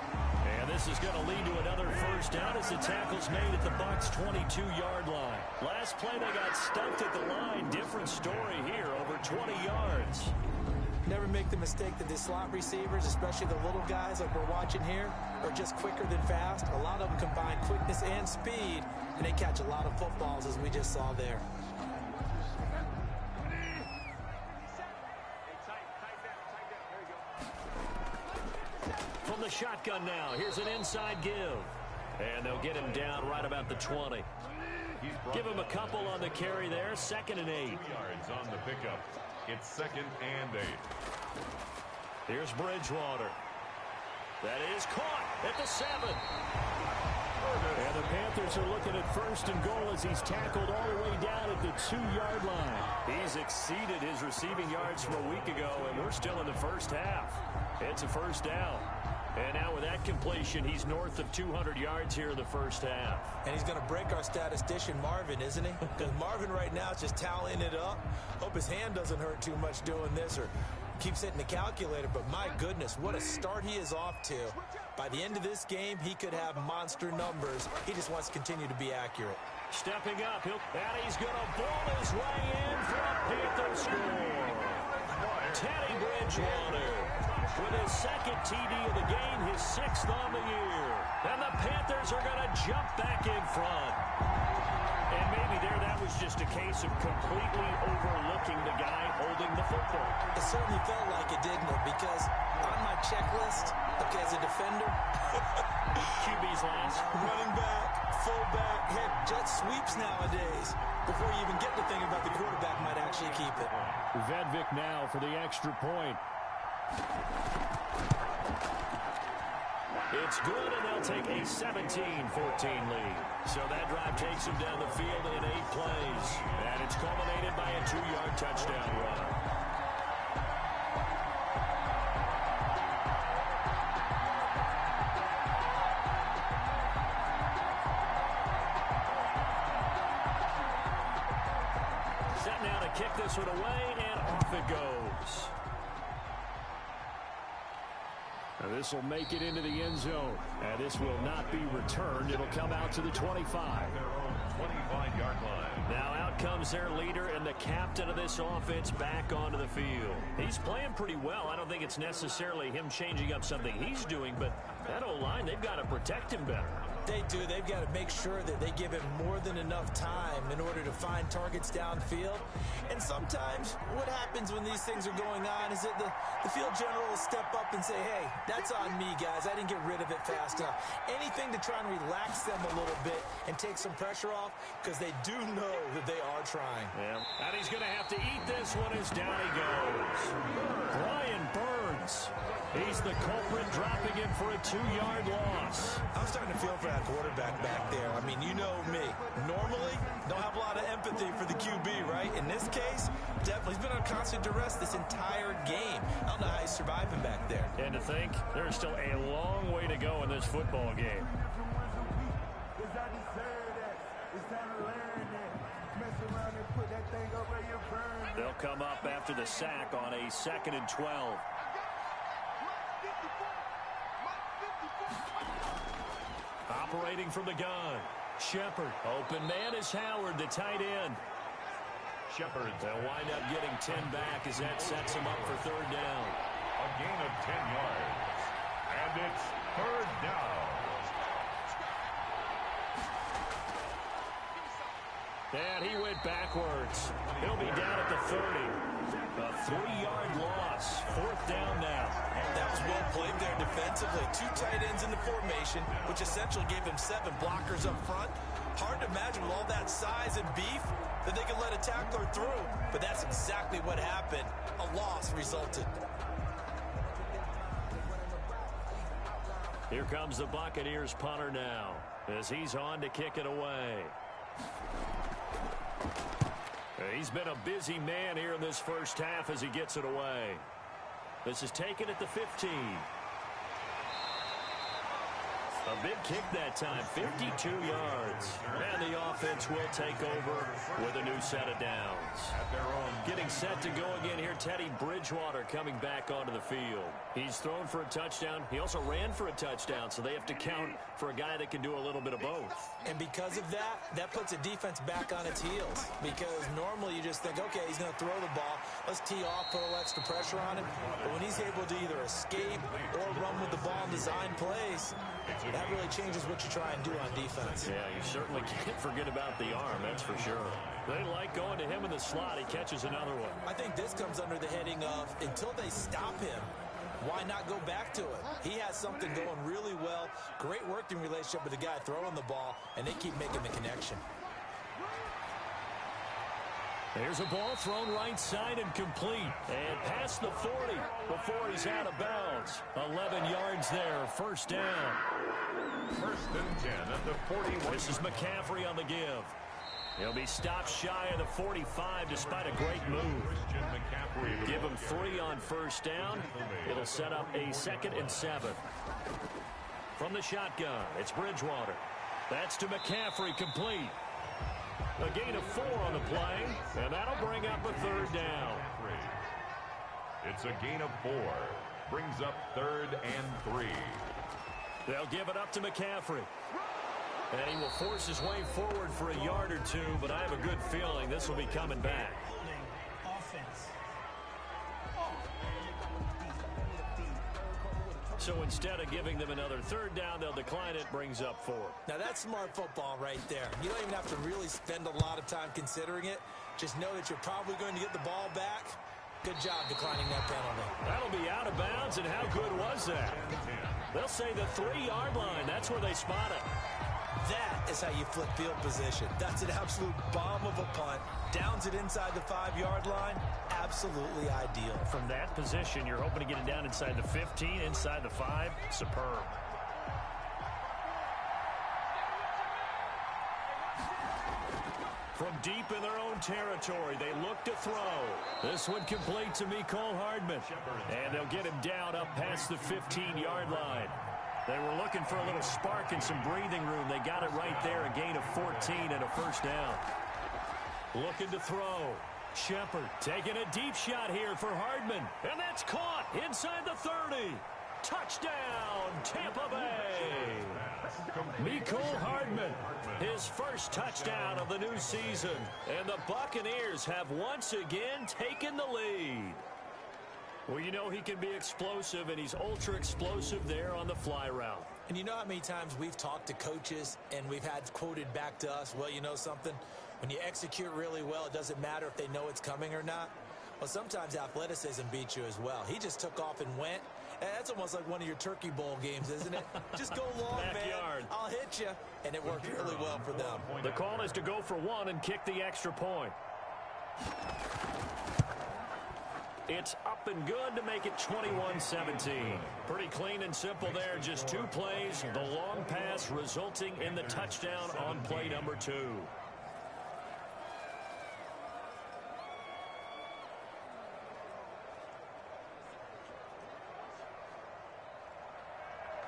And this is going to lead to another 1st down as the tackle's made at the Bucs' 22-yard line. Last play they got stumped at the line. Different story here, over 20 yards. Never make the mistake that the slot receivers, especially the little guys like we're watching here, are just quicker than fast. A lot of them combine quickness and speed, and they catch a lot of footballs, as we just saw there. From the shotgun now, here's an inside give. And they'll get him down right about the 20. Give him a couple on the carry there, 2nd and 8. 2 yards on the pickup. It's 2nd and 8. Here's Bridgewater. That is caught at the 7. And the Panthers are looking at first and goal as he's tackled all the way down at the 2-yard line. He's exceeded his receiving yards from a week ago, and we're still in the first half. It's a first down. And now with that completion, he's north of 200 yards here in the first half. And he's going to break our statistician, Marvin, isn't he? Because Marvin right now is just tallying it up. Hope his hand doesn't hurt too much doing this or keeps hitting the calculator. But my goodness, what a start he is off to. By the end of this game, he could have monster numbers. He just wants to continue to be accurate. Stepping up, and he's going to ball his way in for a Panther score. Teddy Bridgewater with his second TD of the game, his 6th on the year. And the Panthers are going to jump back in front. And maybe that was just a case of completely overlooking the guy holding the football. It certainly felt like it, didn't it? Because on my checklist, okay, as a defender, QB's last. Running back, fullback, head jet sweeps nowadays. Before you even get to thinking about the quarterback might actually keep it. Vedvik now for the extra point. It's good, and they'll take a 17-14 lead. So that drive takes them down the field in 8 plays. And it's culminated by a 2-yard touchdown run. Set now to kick this one away, and off it goes. And this will make it into the end zone. And this will not be returned. It'll come out to the 25. Their own 25-yard line. Now out comes their leader and the captain of this offense back onto the field. He's playing pretty well. I don't think it's necessarily him changing up something he's doing, but that O-line, they've got to protect him better. They do. They've got to make sure that they give him more than enough time in order to find targets downfield. And sometimes what happens when these things are going on is that the field general will step up and say, hey, that's on me, guys. I didn't get rid of it fast enough. Anything to try and relax them a little bit and take some pressure off because they do know that they are trying. Yeah. And he's going to have to eat this one as down he goes. Brian Burns. He's the culprit, dropping him for a 2-yard loss. I'm starting to feel for that quarterback back there. I mean, you know me. Normally, don't have a lot of empathy for the QB, right? In this case, definitely. He's been on constant duress this entire game. I don't know how he's surviving back there. And to think, there's still a long way to go in this football game. They'll come up after the sack on a 2nd and 12. Operating from the gun. Shepard. Open man is Howard, the tight end. Shepard. They'll wind up getting 10 back as that sets them up for 3rd down. A gain of 10 yards. And it's 3rd down. And he went backwards. He'll be down at the 30. A 3-yard loss. 4th down now. That was well played there defensively. 2 tight ends in the formation, which essentially gave him 7 blockers up front. Hard to imagine with all that size and beef that they could let a tackler through. But that's exactly what happened. A loss resulted. Here comes the Buccaneers punter now as he's on to kick it away. He's been a busy man here in this first half as he gets it away. This is taken at the 15. A big kick that time, 52 yards. And the offense will take over with a new set of downs. At their own. Getting set to go again here, Teddy Bridgewater coming back onto the field. He's thrown for a touchdown. He also ran for a touchdown, so they have to count for a guy that can do a little bit of both. And because of that, that puts a defense back on its heels. Because normally you just think, okay, he's going to throw the ball. Let's tee off, put a little extra pressure on him. But when he's able to either escape or run with the ball and design plays, that really changes what you try and do on defense. Yeah, you certainly can't forget about the arm, that's for sure. They like going to him in the slot. He catches another one. I think this comes under the heading of until they stop him, why not go back to it? He has something going really well. Great working relationship with the guy throwing the ball, and they keep making the connection. There's a ball thrown right side and complete. And past the 40 before he's out of bounds. 11 yards there, 1st down. First and 10 at the 41. This is McCaffrey on the give. He'll be stopped shy of the 45 despite a great move. Give him 3 on first down. It'll set up a 2nd and 7. From the shotgun, it's Bridgewater. That's to McCaffrey, complete. A gain of 4 on the play, and that'll bring up a 3rd down. It's a gain of 4. Brings up 3rd and 3. They'll give it up to McCaffrey. And he will force his way forward for a yard or 2, but I have a good feeling this will be coming back. So instead of giving them another 3rd down, they'll decline it, brings up 4. Now that's smart football right there. You don't even have to really spend a lot of time considering it. Just know that you're probably going to get the ball back. Good job declining that penalty. That'll be out of bounds, and how good was that? They'll say the 3-yard line. That's where they spot it. That is how you flip field position. That's an absolute bomb of a punt. Downs it inside the 5-yard line. Absolutely ideal. From that position, you're hoping to get it down inside the 15, inside the 5. Superb. From deep in their own territory, they look to throw. This one complete to Mecole Hardman. And they'll get him down up past the 15-yard line. They were looking for a little spark and some breathing room. They got it right there, a gain of 14 and a 1st down. Looking to throw. Shepard taking a deep shot here for Hardman. And that's caught inside the 30. Touchdown, Tampa Bay. Mecole Hardman, his first touchdown of the new season. And the Buccaneers have once again taken the lead. Well, you know he can be explosive, and he's ultra-explosive there on the fly route. And you know how many times we've talked to coaches, and we've had quoted back to us, well, you know something? When you execute really well, it doesn't matter if they know it's coming or not. Well, sometimes athleticism beats you as well. He just took off and went. And that's almost like one of your Turkey Bowl games, isn't it? Just go long, man. I'll hit you. And it worked really well for them. The call is to go for 1 and kick the extra point. It's up and good to make it 21-17. Pretty clean and simple there. Just 2 plays. The long pass resulting in the touchdown on play number 2.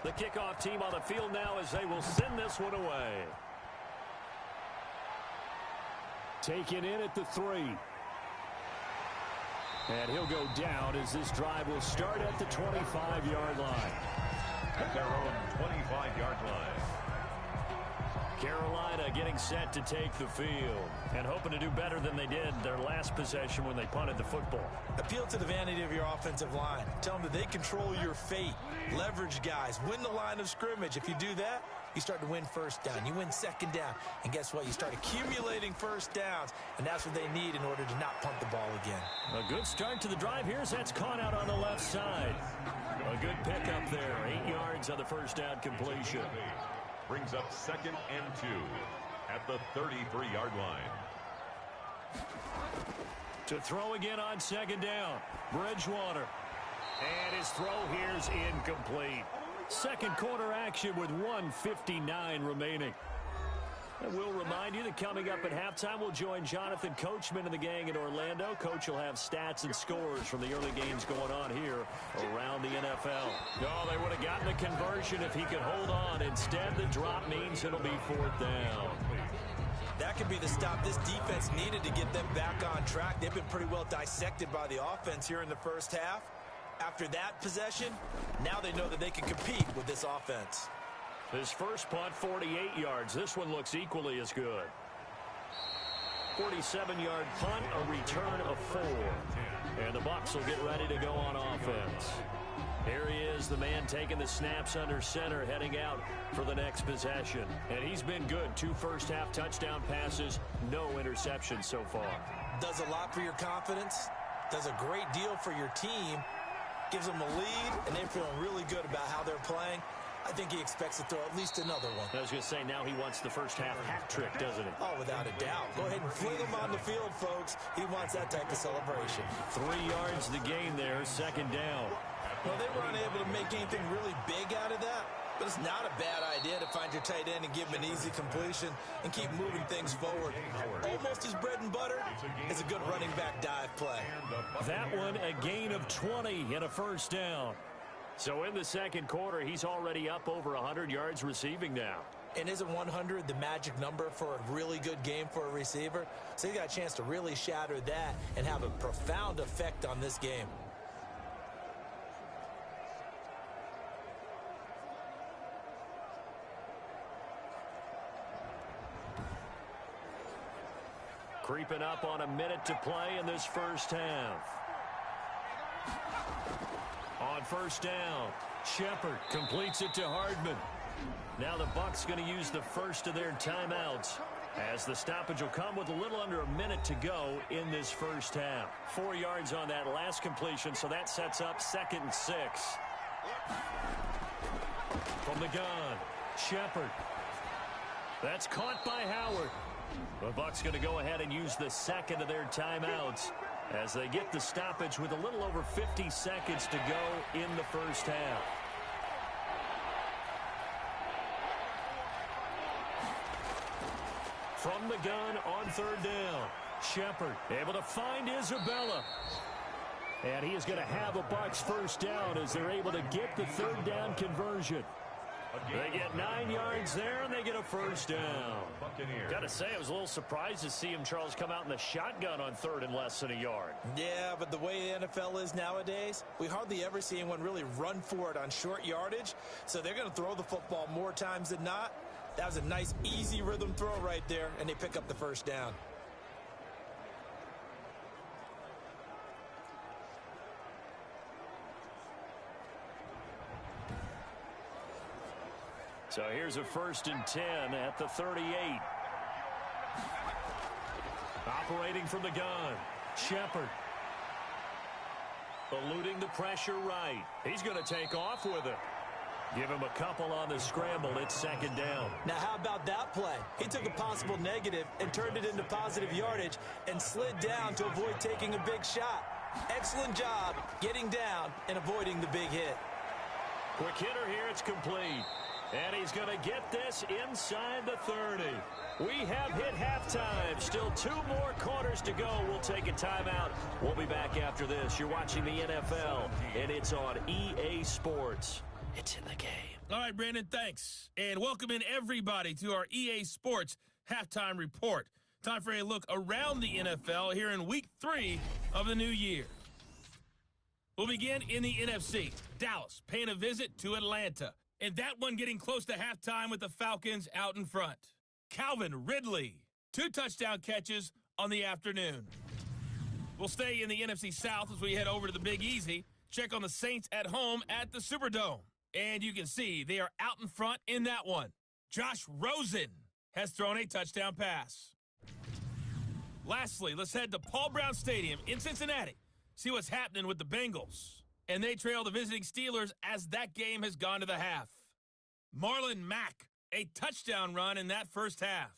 The kickoff team on the field now as they will send this one away. Taken in at the 3. And he'll go down as this drive will start at the 25-yard line. At their own 25-yard line. Carolina getting set to take the field and hoping to do better than they did their last possession when they punted the football. Appeal to the vanity of your offensive line. Tell them that they control your fate. Leverage guys. Win the line of scrimmage. If you do that, you start to win 1st down. You win 2nd down. And guess what? You start accumulating 1st downs. And that's what they need in order to not punt the ball again. A good start to the drive here as that's caught out on the left side. A good pickup there. 8 yards on the 1st down completion. Brings up 2nd and 2 at the 33-yard line. To throw again on 2nd down. Bridgewater. And his throw here's incomplete. 2nd quarter action with 1:59 remaining. And we'll remind you that coming up at halftime, we'll join Jonathan Coachman and the gang in Orlando. Coach will have stats and scores from the early games going on here around the NFL. Oh, they would have gotten the conversion if he could hold on. Instead, the drop means it'll be 4th down. That could be the stop this defense needed to get them back on track. They've been pretty well dissected by the offense here in the 1st half. After that possession, now they know that they can compete with this offense. His first punt, 48 yards. This one looks equally as good. 47-yard punt, a return of 4. And the Bucs will get ready to go on offense. Here he is, the man taking the snaps under center, heading out for the next possession. And he's been good. 2 first-half touchdown passes, no interceptions so far. Does a lot for your confidence. Does a great deal for your team. Gives them a lead, and they're feeling really good about how they're playing. I think he expects to throw at least another one. I was going to say, now he wants the first-half hat trick, doesn't he? Oh, without a doubt. Go ahead and fling him on the field, folks. He wants that type of celebration. 3 yards the gain there, 2nd down. Well, they were unable to make anything really big out of that. But it's not a bad idea to find your tight end and give him an easy completion and keep moving things forward. Almost his bread and butter is a good running back dive play. That one, a gain of 20 and a first down. So in the second quarter, he's already up over 100 yards receiving now. And isn't 100 the magic number for a really good game for a receiver? So he got a chance to really shatter that and have a profound effect on this game. Creeping up on a minute to play in this first half. On first down, Shepard completes it to Hardman. Now the Bucs going to use the first of their timeouts, as the stoppage will come with a little under a minute to go in this first half. 4 yards on that last completion, so that sets up 2nd and 6. From the gun, Shepard. That's caught by Howard. The Bucs going to go ahead and use the second of their timeouts as they get the stoppage with a little over 50 seconds to go in the first half. From the gun on third down, Shepard able to find Isabella. And he is going to have a Bucs first down as they're able to get the third down conversion. They get 9 yards there, and they get a first down. Got to say, I was a little surprised to see him, Charles, come out in the shotgun on third and less than a yard. Yeah, but the way the NFL is nowadays, we hardly ever see anyone really run for it on short yardage. So they're going to throw the football more times than not. That was a nice, easy rhythm throw right there, and they pick up the first down. So here's a 1st and 10 at the 38. Operating from the gun, Shepard. Eluding the pressure right. He's going to take off with it. Give him a couple on the scramble. It's 2nd down. Now, how about that play? He took a possible negative and turned it into positive yardage and slid down to avoid taking a big shot. Excellent job getting down and avoiding the big hit. Quick hitter here. It's complete. And he's going to get this inside the 30. We have hit halftime. Still 2 more quarters to go. We'll take a timeout. We'll be back after this. You're watching the NFL, and it's on EA Sports. It's in the game. All right, Brandon, thanks. And welcome in everybody to our EA Sports Halftime Report. Time for a look around the NFL here in Week 3 of the new year. We'll begin in the NFC. Dallas paying a visit to Atlanta. And that one getting close to halftime with the Falcons out in front. Calvin Ridley, 2 touchdown catches on the afternoon. We'll stay in the NFC South as we head over to the Big Easy. Check on the Saints at home at the Superdome. And you can see they are out in front in that one. Josh Rosen has thrown a touchdown pass. Lastly, let's head to Paul Brown Stadium in Cincinnati. See what's happening with the Bengals. And they trail the visiting Steelers as that game has gone to the half. Marlon Mack, a touchdown run in that first half.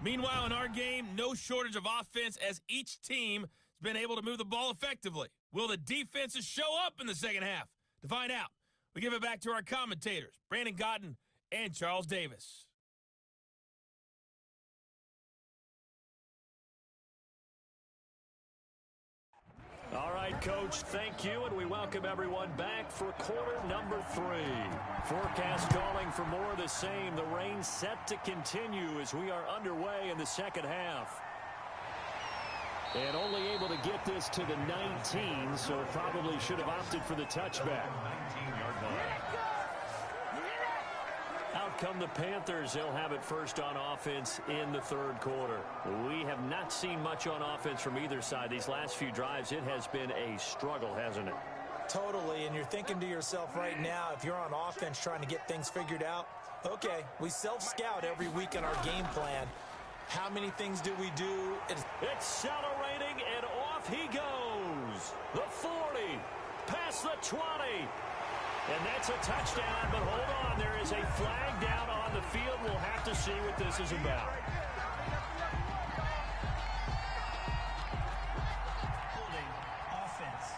Meanwhile, in our game, no shortage of offense as each team has been able to move the ball effectively. Will the defenses show up in the second half? To find out, we give it back to our commentators, Brandon Godden and Charles Davis. All right, Coach, thank you, and we welcome everyone back for quarter number 3. Forecast calling for more of the same. The rain set to continue as we are underway in the second half. And only able to get this to the 19, so probably should have opted for the touchback. 19-yard line. Out come the Panthers. They'll have it first on offense in the third quarter. We have not seen much on offense from either side. These last few drives, it has been a struggle, hasn't it? Totally, and you're thinking to yourself right now, if you're on offense trying to get things figured out, okay, we self-scout every week in our game plan. How many things do we do? Accelerating, and off he goes. The 40, past the 20. And that's a touchdown, but hold on. There is a flag down on the field. We'll have to see what this is about. Holding offense.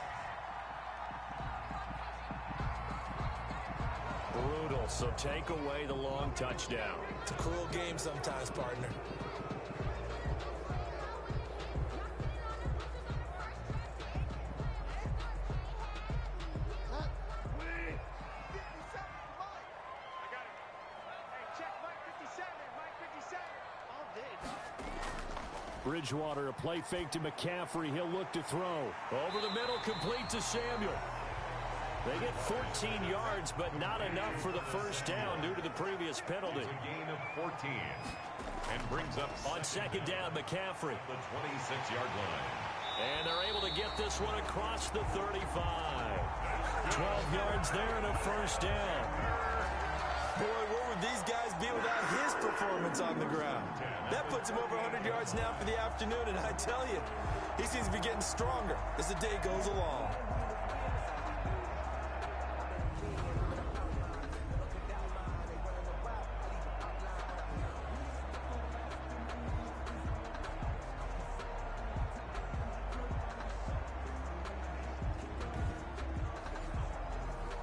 So take away the long touchdown. It's a cruel game sometimes, partner. Bridgewater, a play fake to McCaffrey. He'll look to throw. Over the middle, complete to Samuel. They get 14 yards, but not enough for the first down due to the previous penalty. It's a gain of 14 and brings up on second down, McCaffrey. The 26-yard line. And they're able to get this one across the 35. 12 yards there and a first down. Boy, where would these guys be without his performance on the ground? That puts him over 100 yards now for the afternoon, and I tell you, he seems to be getting stronger as the day goes along.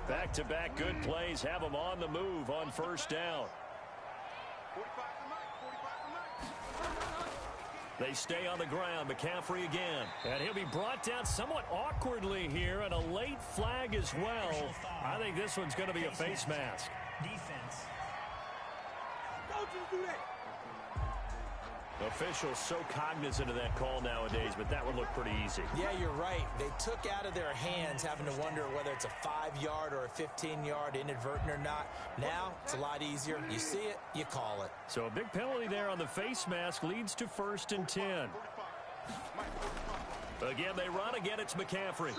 Back-to-back good plays have them on the move on first down. They stay on the ground. McCaffrey again. And he'll be brought down somewhat awkwardly here, and a late flag as well. I think this one's going to be a face mask. Defense. Don't you do that. Officials so cognizant of that call nowadays, but that would look pretty easy. Yeah, you're right. They took out of their hands having to wonder whether it's a 5-yard or a 15-yard inadvertent or not. Now, it's a lot easier. You see it, you call it. So a big penalty there on the face mask leads to 1st and 10. Again, they run. Again, it's McCaffrey.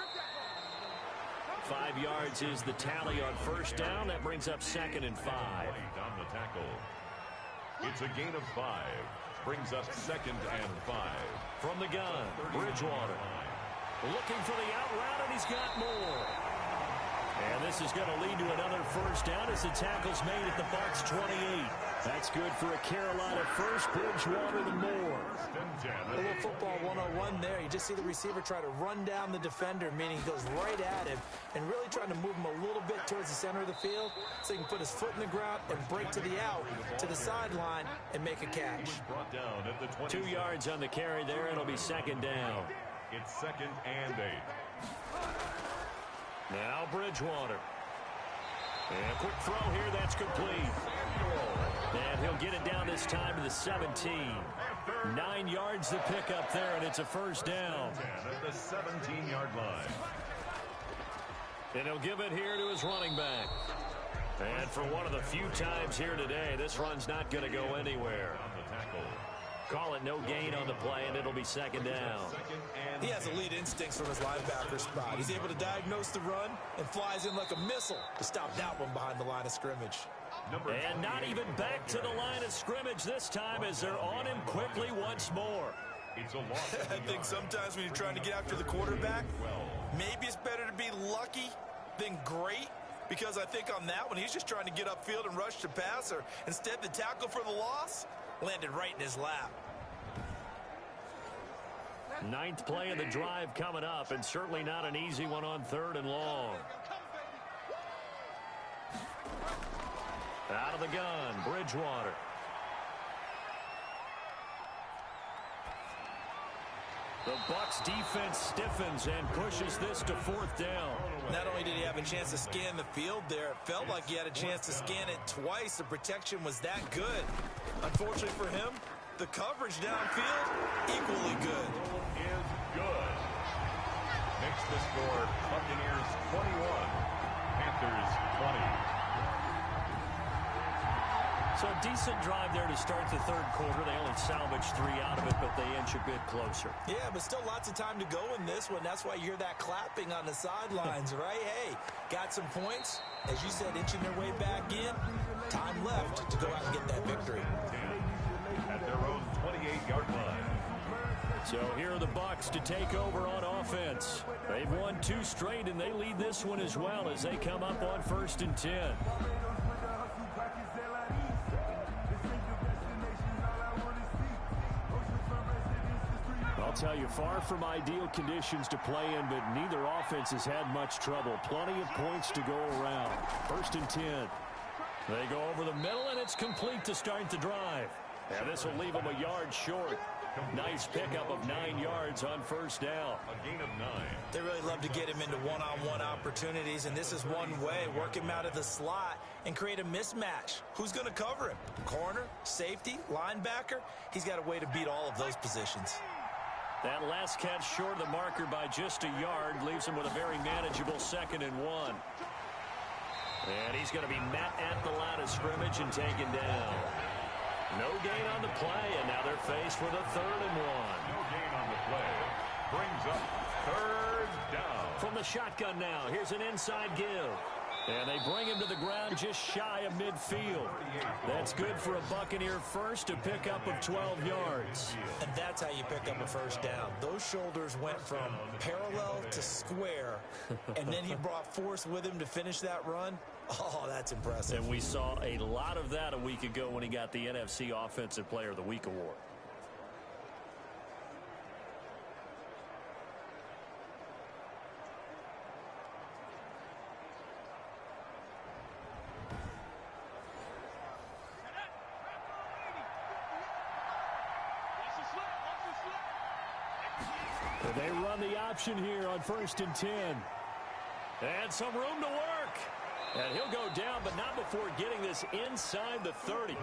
5 yards is the tally on first down. That brings up 2nd and 5. On the tackle. It's a gain of 5. Brings up 2nd and 5. From the gun, Bridgewater. Looking for the out route, and he's got more. And this is going to lead to another first down as the tackle's made at the Bucs 28. That's good for a Carolina first. Bridgewater the more. A little football 101 there. You just see the receiver try to run down the defender, meaning he goes right at him and really trying to move him a little bit towards the center of the field so he can put his foot in the ground and break to the out, to the sideline, and make a catch. 2 yards on the carry there. It'll be 2nd down. It's 2nd and 8. Now Bridgewater. And a quick throw here. That's complete. And he'll get it down this time to the 17. 9 yards to pick up there, and it's a first down. At the 17-yard line. And he'll give it here to his running back. And for one of the few times here today, this run's not going to go anywhere. On the tackle. Call it no gain on the play, and it'll be 2nd down. He has elite instincts from his linebacker spot. He's able to diagnose the run and flies in like a missile to stop that one behind the line of scrimmage. And not even back to the line of scrimmage this time as they're on him quickly once more. It's a loss. I think sometimes when you're trying to get after the quarterback, maybe it's better to be lucky than great, because I think on that one, he's just trying to get upfield and rush the passer. Instead, the tackle for the loss landed right in his lap. 9th play of the drive coming up, and certainly not an easy one on 3rd and long. Out of the gun, Bridgewater. The Bucs defense stiffens and pushes this to 4th down. Not only did he have a chance to scan the field there, it felt like he had a chance to scan it twice. The protection was that good. Unfortunately for him, the coverage downfield, equally good. Is good. Makes the score Buccaneers 21, Panthers 20. So a decent drive there to start the 3rd quarter. They only salvaged 3 out of it, but they inch a bit closer. Yeah, but still lots of time to go in this one. That's why you hear that clapping on the sidelines, right? Hey, got some points. As you said, inching their way back in. Time left to go out and get that victory. At their own 28-yard line. So here are the Bucs to take over on offense. They've won 2 straight, and they lead this one as well as they come up on 1st and 10. I'll tell you, far from ideal conditions to play in, but neither offense has had much trouble. Plenty of points to go around. 1st and 10. They go over the middle, and it's complete to start the drive. And this will leave them a yard short. Nice pickup of 9 yards on first down. A gain of 9. They really love to get him into one-on-one opportunities, and this is one way. Work him out of the slot and create a mismatch. Who's going to cover him? Corner, safety, linebacker? He's got a way to beat all of those positions. That last catch short of the marker by just a yard leaves him with a very manageable 2nd and 1. And he's going to be met at the line of scrimmage and taken down. No gain on the play, and now they're faced with a 3rd and 1. No gain on the play. Brings up 3rd down. From the shotgun now, here's an inside give. And they bring him to the ground just shy of midfield. That's good for a Buccaneer first, to pick up of 12 yards. And that's how you pick up a first down. Those shoulders went from parallel to square, and then he brought force with him to finish that run. Oh, that's impressive. And we saw a lot of that a week ago when he got the NFC Offensive Player of the Week award. They run the option here on 1st and 10. And some room to work. And he'll go down, but not before getting this inside the 30.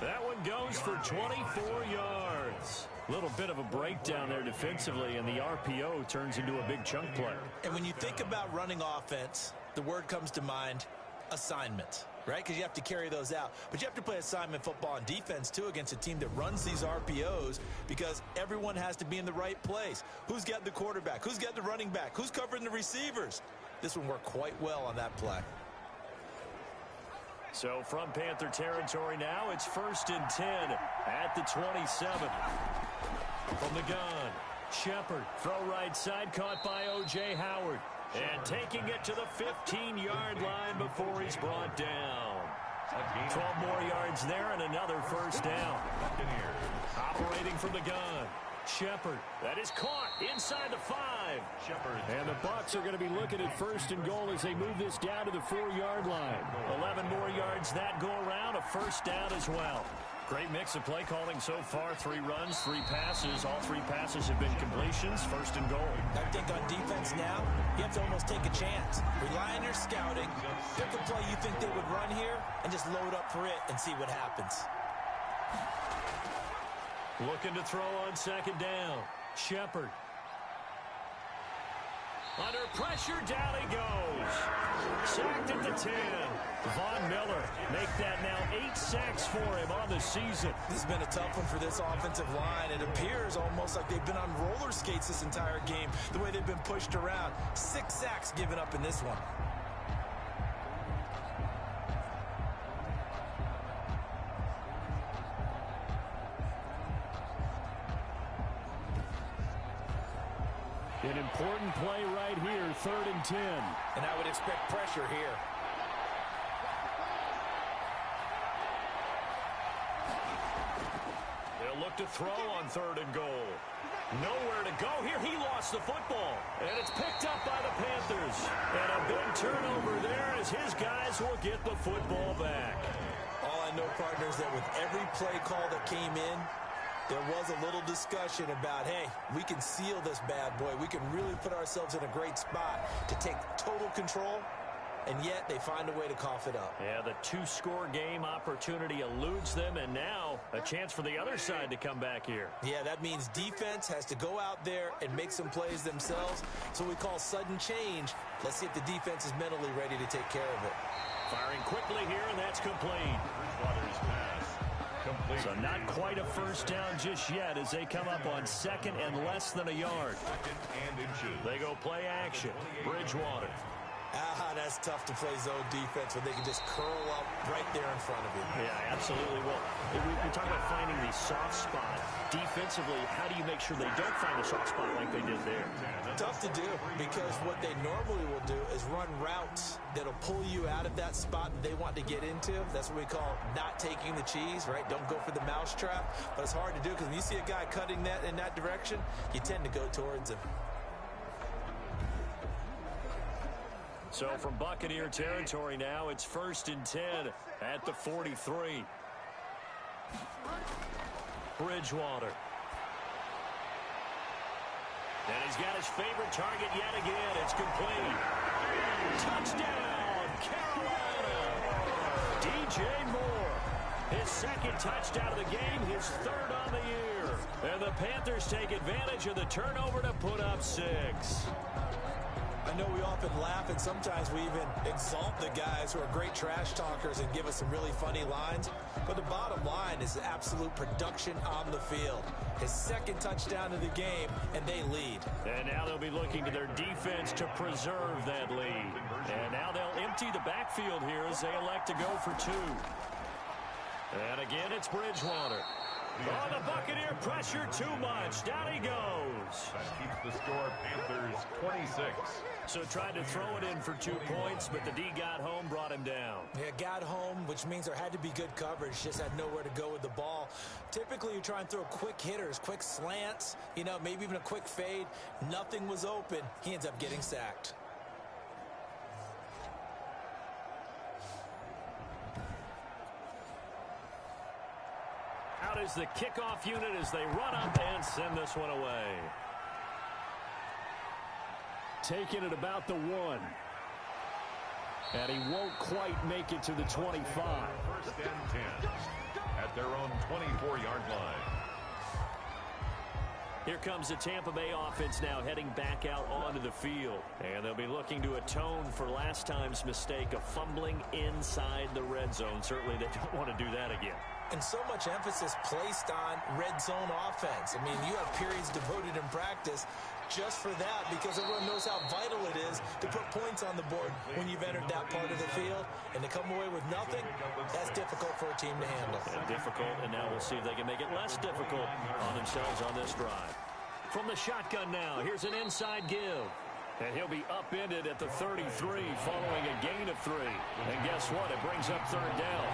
That one goes for 24 yards. A little bit of a breakdown there defensively, and the RPO turns into a big chunk play. And when you think about running offense, the word comes to mind, assignment, right? Because you have to carry those out. But you have to play assignment football on defense, too, against a team that runs these RPOs, because everyone has to be in the right place. Who's got the quarterback? Who's got the running back? Who's covering the receivers? This one worked quite well on that play. So from Panther territory now, it's 1st and 10 at the 27. From the gun, Shepard, throw right side, caught by O.J. Howard. And taking it to the 15-yard line before he's brought down. 12 more yards there and another first down. Operating from the gun, Shepard. That is caught inside the 5. And the Bucs are going to be looking at 1st and goal as they move this down to the 4-yard line. 11 more yards that go around, a first down as well. Great mix of play calling so far. 3 runs, 3 passes. All 3 passes have been completions. 1st and goal. I think on defense now, you have to almost take a chance. Rely on your scouting. Pick a play you think they would run here and just load up for it and see what happens. Looking to throw on 2nd down. Shepard. Under pressure, down he goes. Sacked at the 10. Von Miller make that now 8 sacks for him on the season. This has been a tough one for this offensive line. It appears almost like they've been on roller skates this entire game, the way they've been pushed around. 6 sacks given up in this one. An important play right here, 3rd and 10. And I would expect pressure here. They'll look to throw on 3rd and goal. Nowhere to go here. He lost the football. And it's picked up by the Panthers. And a big turnover there as his guys will get the football back. All I know, partners, that with every play call that came in, there was a little discussion about, hey, we can seal this bad boy. We can really put ourselves in a great spot to take total control, and yet they find a way to cough it up. Yeah, the 2-score game opportunity eludes them, and now a chance for the other side to come back here. Yeah, that means defense has to go out there and make some plays themselves. So we call sudden change. Let's see if the defense is mentally ready to take care of it. Firing quickly here, and that's complete. Bridgewater's pass. Complete. So not quite a first down just yet as they come up on 2nd and less than a yard. 2nd and inches. They go play action. Bridgewater. That's tough to play zone defense when they can just curl up right there in front of you. Yeah, absolutely. Well, we talk about finding the soft spot. Defensively, how do you make sure they don't find a soft spot like they did there? Tough to do, because what they normally will do is run routes that'll pull you out of that spot that they want to get into. That's what we call not taking the cheese, right? Don't go for the mousetrap. But it's hard to do because when you see a guy cutting that in that direction, you tend to go towards him. So from Buccaneer territory now, it's 1st and 10 at the 43. Bridgewater. And he's got his favorite target yet again. It's complete. Touchdown, Carolina. DJ Moore. His second touchdown of the game, his third on the year. And the Panthers take advantage of the turnover to put up 6. I know we often laugh and sometimes we even exalt the guys who are great trash talkers and give us some really funny lines. But the bottom line is absolute production on the field. His second touchdown of the game, and they lead. And now they'll be looking to their defense to preserve that lead. And now they'll empty the backfield here as they elect to go for 2. And again, it's Bridgewater. Oh, the Buccaneer pressure too much. Down he goes. That keeps the score Panthers 26. So tried to throw it in for 2 points, but the D got home, brought him down. Yeah, got home, which means there had to be good coverage. Just had nowhere to go with the ball. Typically, you try and throw quick hitters, quick slants, maybe even a quick fade. Nothing was open. He ends up getting sacked. Out is the kickoff unit as they run up and send this one away. Taking it about the 1. And he won't quite make it to the 25. 1st and 10 at their own 24-yard line. Here comes the Tampa Bay offense now heading back out onto the field. And they'll be looking to atone for last time's mistake of fumbling inside the red zone. Certainly they don't want to do that again. And so much emphasis placed on red zone offense. I mean, you have periods devoted in practice just for that because everyone knows how vital it is to put points on the board when you've entered that part of the field. And to come away with nothing, that's difficult for a team to handle. And difficult, and now we'll see if they can make it less difficult on themselves on this drive. From the shotgun now, here's an inside give. And he'll be upended at the 33 following a gain of 3. And guess what? It brings up 3rd down.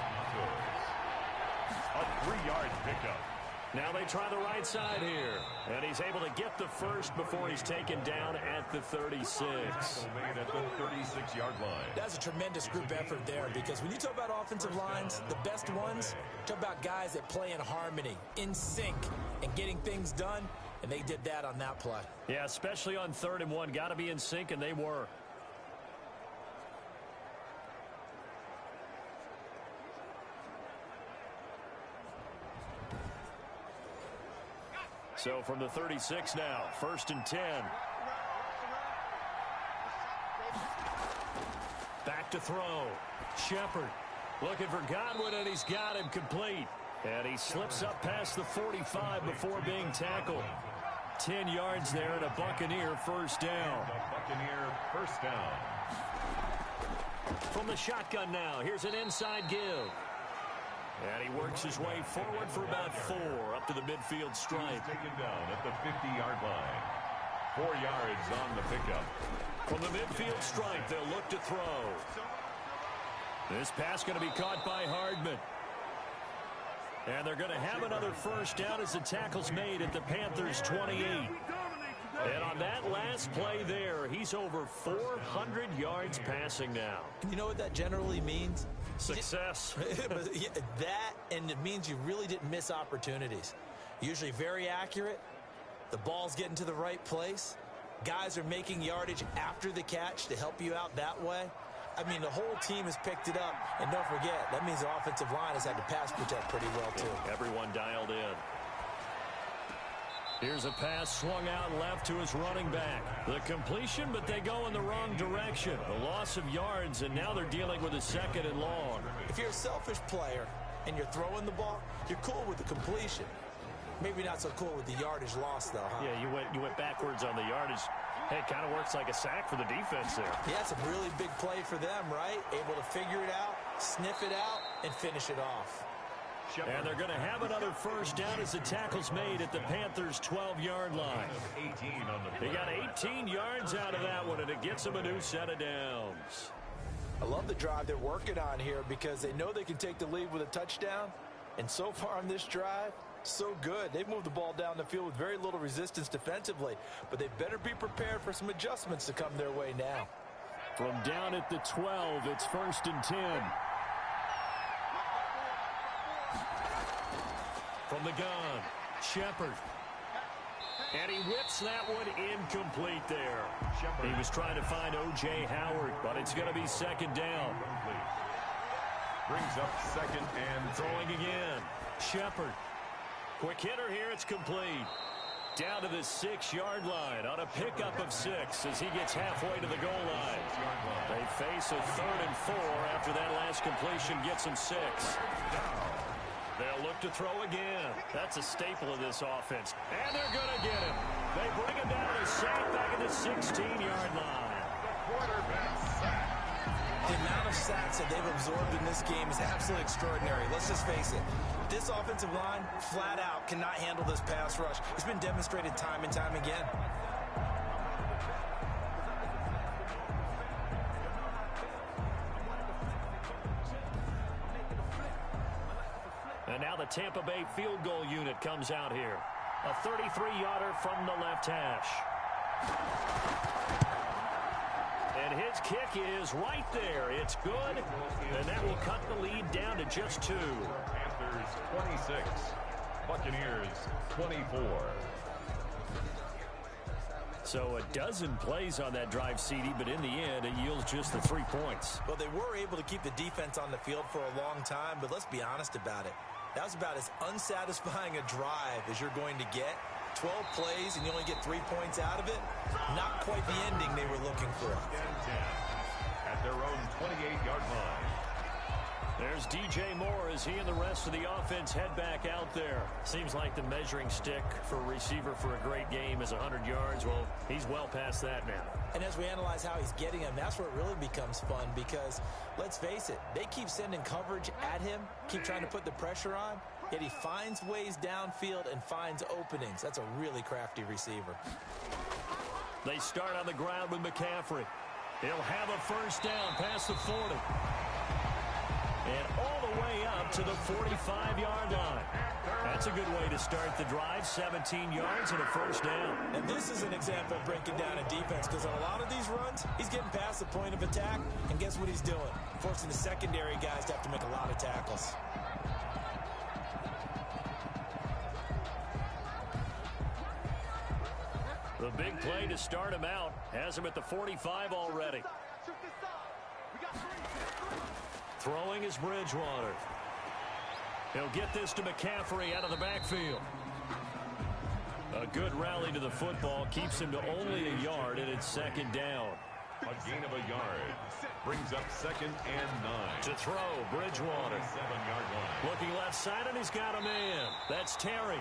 A 3-yard pickup. Now they try the right side here. And he's able to get the first before he's taken down at the 36. Made at the 36-yard line. That's a tremendous group effort there because when you talk about offensive lines, the best ones, talk about guys that play in harmony, in sync, and getting things done. And they did that on that play. Yeah, especially on 3rd and 1. Got to be in sync, and they were. So from the 36 now, 1st and 10. Back to throw. Shepard looking for Godwin, and he's got him complete. And he slips up past the 45 before being tackled. 10 yards there and a Buccaneer 1st down. Buccaneer 1st down. From the shotgun now, here's an inside give. And he works his way forward for about 4 up to the midfield stripe. He's taken down at the 50-yard line. 4 yards on the pickup. From the midfield stripe, they'll look to throw. This pass going to be caught by Hardman. And they're going to have another 1st down as the tackle's made at the Panthers' 28. And on that last play there, he's over 400 yards passing now. You know what that generally means? Success. That, and it means you really didn't miss opportunities. Usually very accurate. The ball's getting to the right place. Guys are making yardage after the catch to help you out that way. I mean, the whole team has picked it up. And don't forget, that means the offensive line has had to pass protect pretty well, too. Everyone dialed in. Here's a pass swung out left to his running back. The completion, but they go in the wrong direction. A loss of yards, and now they're dealing with a 2nd and long. If you're a selfish player and you're throwing the ball, you're cool with the completion. Maybe not so cool with the yardage loss, though, huh? Yeah, you went backwards on the yardage. Hey, it kind of works like a sack for the defense there. Yeah, it's a really big play for them, right? Able to figure it out, sniff it out, and finish it off. And they're going to have another 1st down as the tackle's made at the Panthers' 12-yard line. 18 on the play. They got 18 yards out of that one, and it gets them a new set of downs. I love the drive they're working on here because they know they can take the lead with a touchdown. And so far on this drive, so good. They've moved the ball down the field with very little resistance defensively, but they better be prepared for some adjustments to come their way now. From down at the 12, it's 1st and 10. From the gun, Shepard. And he whips that one incomplete there. He was trying to find O.J. Howard, but it's going to be 2nd down. Brings up 2nd and throwing again. Shepard. Quick hitter here. It's complete. Down to the 6-yard line on a pickup of 6 as he gets halfway to the goal line. They face a 3rd and 4 after that last completion gets him 6. They'll look to throw again. That's a staple of this offense. And they're going to get him. They bring him down to sack back at the 16-yard line. the quarterback sack. The amount of sacks that they've absorbed in this game is absolutely extraordinary. Let's just face it. This offensive line, flat out, cannot handle this pass rush. It's been demonstrated time and time again. And now the Tampa Bay field goal unit comes out here. A 33-yarder from the left hash. And his kick is right there. It's good. And that will cut the lead down to just 2. Panthers 26. Buccaneers 24. So a dozen plays on that drive, CD, but in the end, it yields just the 3 points. Well, they were able to keep the defense on the field for a long time, but let's be honest about it. That was about as unsatisfying a drive as you're going to get. 12 plays and you only get 3 points out of it. Not quite the ending they were looking for. At their own 28-yard line. There's DJ Moore as he and the rest of the offense head back out there. Seems like the measuring stick for a receiver for a great game is 100 yards. Well, he's well past that now. And as we analyze how he's getting them, that's where it really becomes fun because, let's face it, they keep sending coverage at him, keep trying to put the pressure on, yet he finds ways downfield and finds openings. That's a really crafty receiver. They start on the ground with McCaffrey. He'll have a first down past the 40. And all the way up to the 45-yard line. That's a good way to start the drive. 17 yards and a first down. And this is an example of breaking down a defense because on a lot of these runs, he's getting past the point of attack. And guess what he's doing? Forcing the secondary guys to have to make a lot of tackles. The big play to start him out has him at the 45 already. Throwing is Bridgewater. He'll get this to McCaffrey out of the backfield. A good rally to the football keeps him to only a yard, and it's second down. A gain of a yard. Brings up 2nd and 9. To throw, Bridgewater. 7-yard line. Looking left side, and he's got a man. That's Terry.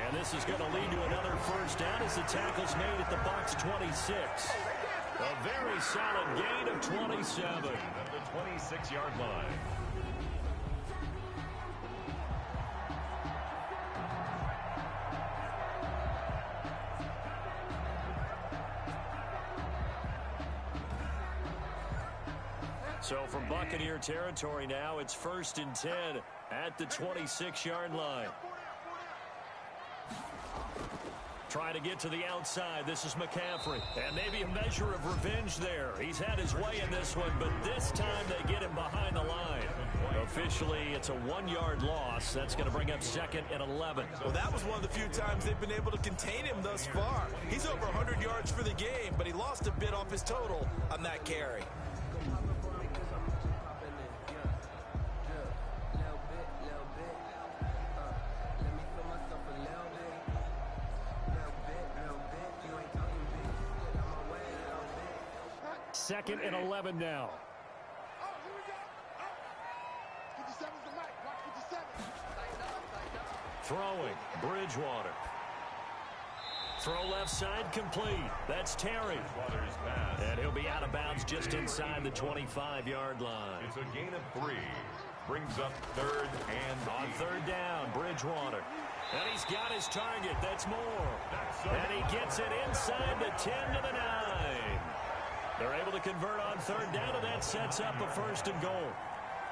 And this is going to lead to another first down as the tackle's made at the box 26. A very solid gain of 27. At the 26-yard line. So from Buccaneer territory now, it's 1st and 10 at the 26-yard line. Trying to get to the outside. This is McCaffrey. And maybe a measure of revenge there. He's had his way in this one, but this time they get him behind the line. Officially, it's a 1-yard loss. That's going to bring up 2nd and 11. Well, that was one of the few times they've been able to contain him thus far. He's over 100 yards for the game, but he lost a bit off his total on that carry. Second and 11 now. Throwing, Bridgewater. Throw left side complete. That's Terry. And he'll be out of bounds just inside the 25-yard line. It's a gain of 3. Brings up 3rd and on 3rd down, Bridgewater. And he's got his target. That's Moore. And he gets it inside the 10 to the 9. They're able to convert on 3rd down, and that sets up a 1st and goal.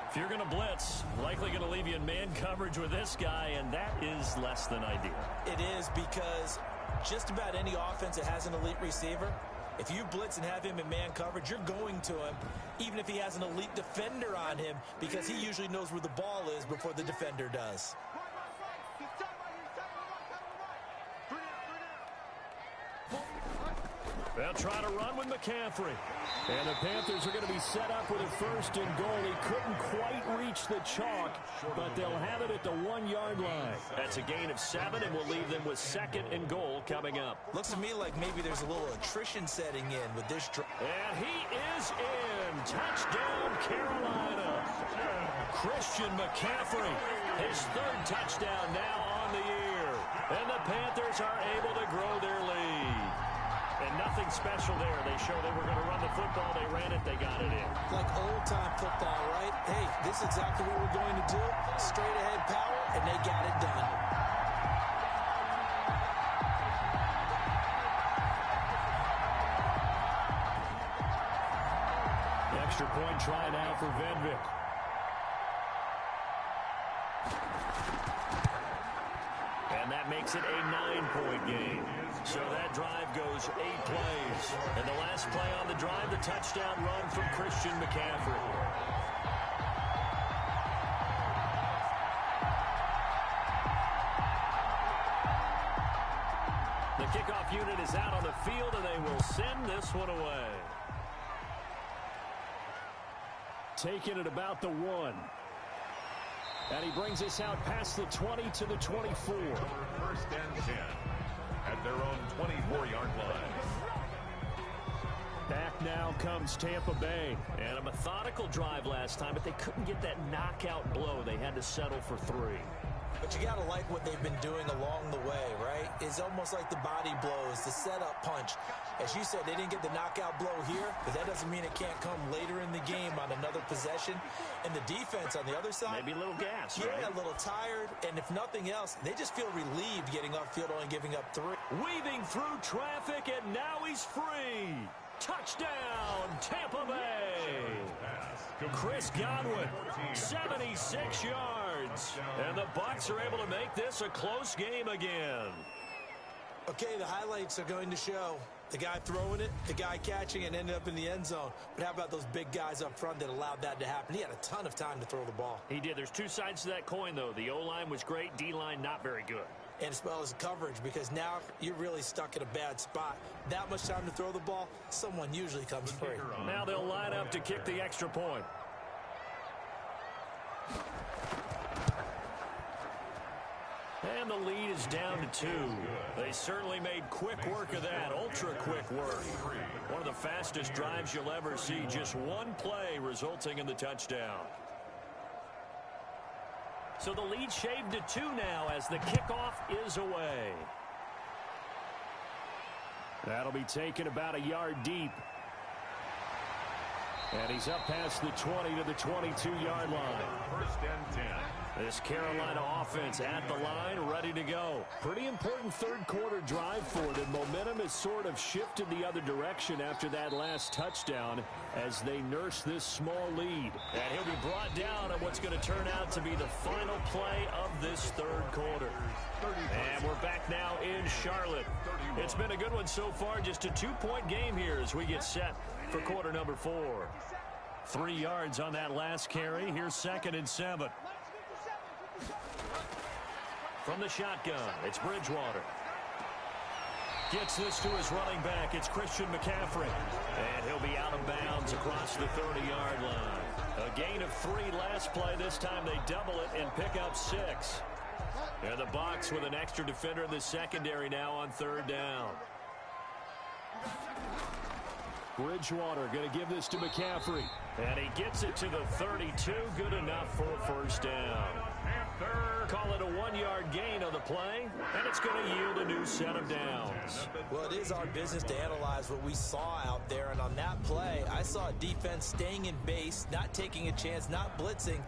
If you're going to blitz, likely going to leave you in man coverage with this guy, and that is less than ideal. It is because just about any offense that has an elite receiver, If you blitz and have him in man coverage, you're going to him, even if he has an elite defender on him, because he usually knows where the ball is before the defender does. They'll try to run with McCaffrey. And the Panthers are going to be set up with a 1st and goal. He couldn't quite reach the chalk, but they'll have it at the 1-yard line. That's a gain of 7, and we'll leave them with 2nd and goal coming up. Looks to me like maybe there's a little attrition setting in with this drive. And he is in. Touchdown, Carolina. Christian McCaffrey, his 3rd touchdown now on the year. And the Panthers are able to grow their lead. And nothing special there. They showed they were going to run the football. They ran it. They got it in. Like old-time football, right? Hey, this is exactly what we're going to do. Straight-ahead power, and they got it done. Extra point try now for Vedvik. And that makes it a 9-point game. So that drive goes 8 plays. And the last play on the drive, the touchdown run from Christian McCaffrey. The kickoff unit is out on the field, and they will send this one away. Taking it about the 1. And he brings us out past the 20 to the 24. 1st and 10 at their own 24-yard line. Back now comes Tampa Bay. And a methodical drive last time, but they couldn't get that knockout blow. They had to settle for 3. But you got to like what they've been doing along the way, right? It's almost like the body blows, the setup punch. As you said, they didn't get the knockout blow here, but that doesn't mean it can't come later in the game on another possession. And the defense on the other side, maybe a little gas, yeah, right? A little tired. And if nothing else, they just feel relieved getting upfield, only giving up 3. Weaving through traffic, and now he's free. Touchdown, Tampa Bay. Chris Godwin, 76 yards. And the Bucs are able to make this a close game again. Okay, the highlights are going to show the guy throwing it, the guy catching it, and ended up in the end zone. But how about those big guys up front that allowed that to happen? He had a ton of time to throw the ball. He did. There's 2 sides to that coin, though. The O-line was great. D-line not very good. And as well as coverage, because now you're really stuck in a bad spot. That much time to throw the ball, someone usually comes free. Now they'll line up to kick the extra point. And the lead is down to 2. They certainly made quick work of that, ultra-quick work. One of the fastest drives you'll ever see, just 1 play resulting in the touchdown. So the lead shaved to 2 now as the kickoff is away. That'll be taken about a yard deep. And he's up past the 20 to the 22-yard line. 1st and 10. This Carolina offense at the line, ready to go. Pretty important 3rd quarter drive for them. Momentum has sort of shifted the other direction after that last touchdown as they nurse this small lead. And he'll be brought down on what's going to turn out to be the final play of this 3rd quarter. And we're back now in Charlotte. It's been a good one so far. Just a 2-point game here as we get set for quarter number 4. 3 yards on that last carry. Here's 2nd and 7. From the shotgun, it's Bridgewater. Gets this to his running back. It's Christian McCaffrey. And he'll be out of bounds across the 30-yard line. A gain of 3 last play. This time they double it and pick up 6. And the Bucs with an extra defender in the secondary now on 3rd down. Bridgewater going to give this to McCaffrey. And he gets it to the 32. Good enough for a 1st down. Call it a 1-yard gain on the play, and it's going to yield a new set of downs. Well, it is our business to analyze what we saw out there, and on that play, I saw a defense staying in base, not taking a chance, not blitzing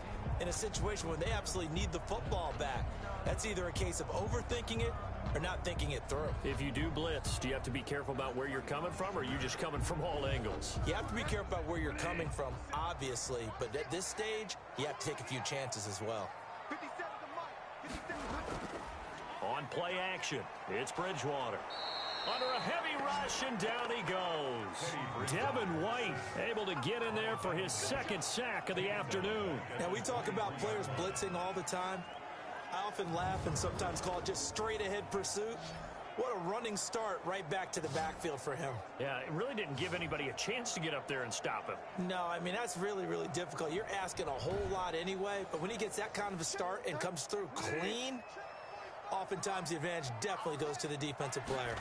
in a situation where they absolutely need the football back. That's either a case of overthinking it or not thinking it through. If you do blitz, do you have to be careful about where you're coming from, or are you just coming from all angles? You have to be careful about where you're coming from, obviously, but at this stage, you have to take a few chances as well. On play action, it's Bridgewater. Under a heavy rush, possession. Down he goes. Devin White able to get in there for his second sack of the afternoon. Now, we talk about players blitzing all the time. I often laugh and sometimes call it just straight-ahead pursuit. What a running start right back to the backfield for him. Yeah, it really didn't give anybody a chance to get up there and stop him. No, I mean, that's really, really difficult. You're asking a whole lot anyway, but when he gets that kind of a start and comes through clean, oftentimes the advantage definitely goes to the defensive player.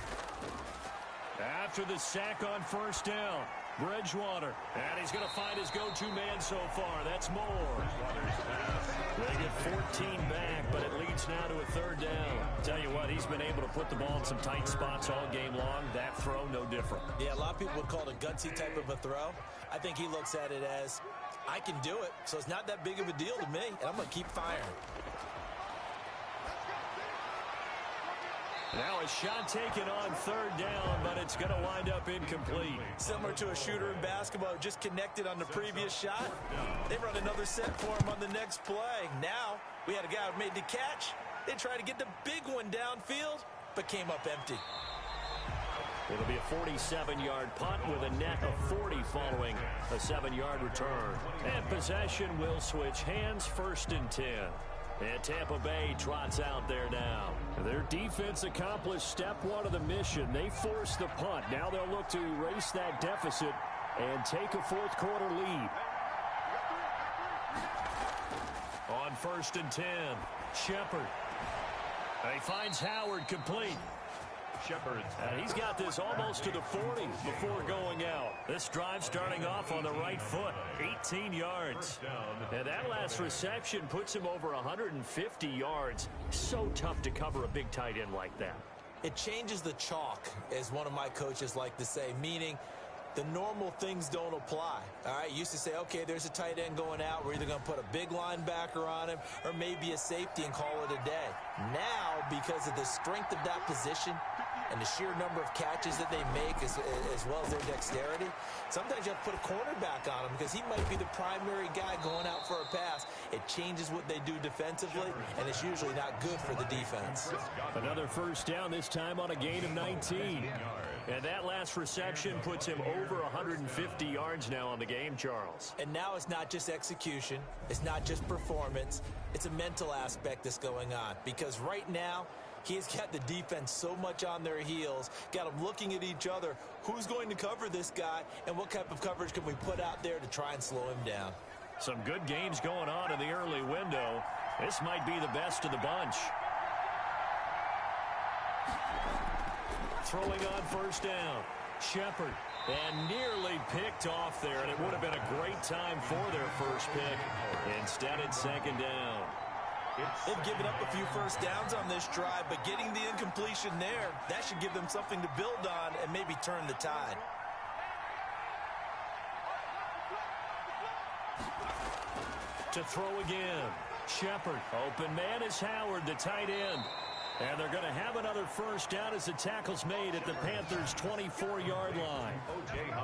After the sack on first down, Bridgewater. And he's going to find his go-to man so far. That's Moore. They get 14 back, but it leads now to a third down. Tell you what, he's been able to put the ball in some tight spots all game long. That throw, no different. Yeah, a lot of people would call it a gutsy type of a throw. I think he looks at it as, I can do it, so it's not that big of a deal to me, and I'm going to keep firing. Now a shot taken on third down, but it's going to wind up incomplete. Similar to a shooter in basketball who just connected on the previous shot. They run another set for him on the next play. Now we had a guy who made the catch. They tried to get the big one downfield, but came up empty. It'll be a 47-yard punt with a net of 40 following a 7-yard return. And possession will switch hands, 1st and 10. And Tampa Bay trots out there now. Their defense accomplished step one of the mission. They forced the punt. Now they'll look to erase that deficit and take a fourth-quarter lead. On 1st and 10, Shepard. He finds Howard complete. Shepard. And he's got this almost to the 40 before going out. This drive starting off on the right foot, 18 yards. And that last reception puts him over 150 yards. So tough to cover a big tight end like that. It changes the chalk, as one of my coaches like to say, meaning the normal things don't apply. All right, used to say, okay, there's a tight end going out. We're either going to put a big linebacker on him or maybe a safety and call it a day. Now, because of the strength of that position and the sheer number of catches that they make as well as their dexterity, sometimes you have to put a cornerback on him because he might be the primary guy going out for a pass. It changes what they do defensively, and it's usually not good for the defense. Another first down, this time on a gain of 19. And that last reception puts him over 150 yards now on the game, Charles. And now it's not just execution. It's not just performance. It's a mental aspect that's going on. Because right now, he's got the defense so much on their heels, got them looking at each other. Who's going to cover this guy, and what type of coverage can we put out there to try and slow him down? Some good games going on in the early window. This might be the best of the bunch. Throwing on first down, Shepard, and nearly picked off there, and it would have been a great time for their first pick. Instead, it's second down. They've given up a few first downs on this drive, but getting the incompletion there, that should give them something to build on and maybe turn the tide. To throw again, Shepard. Open man is Howard, the tight end. And they're going to have another first down as the tackle's made at the Panthers' 24-yard line.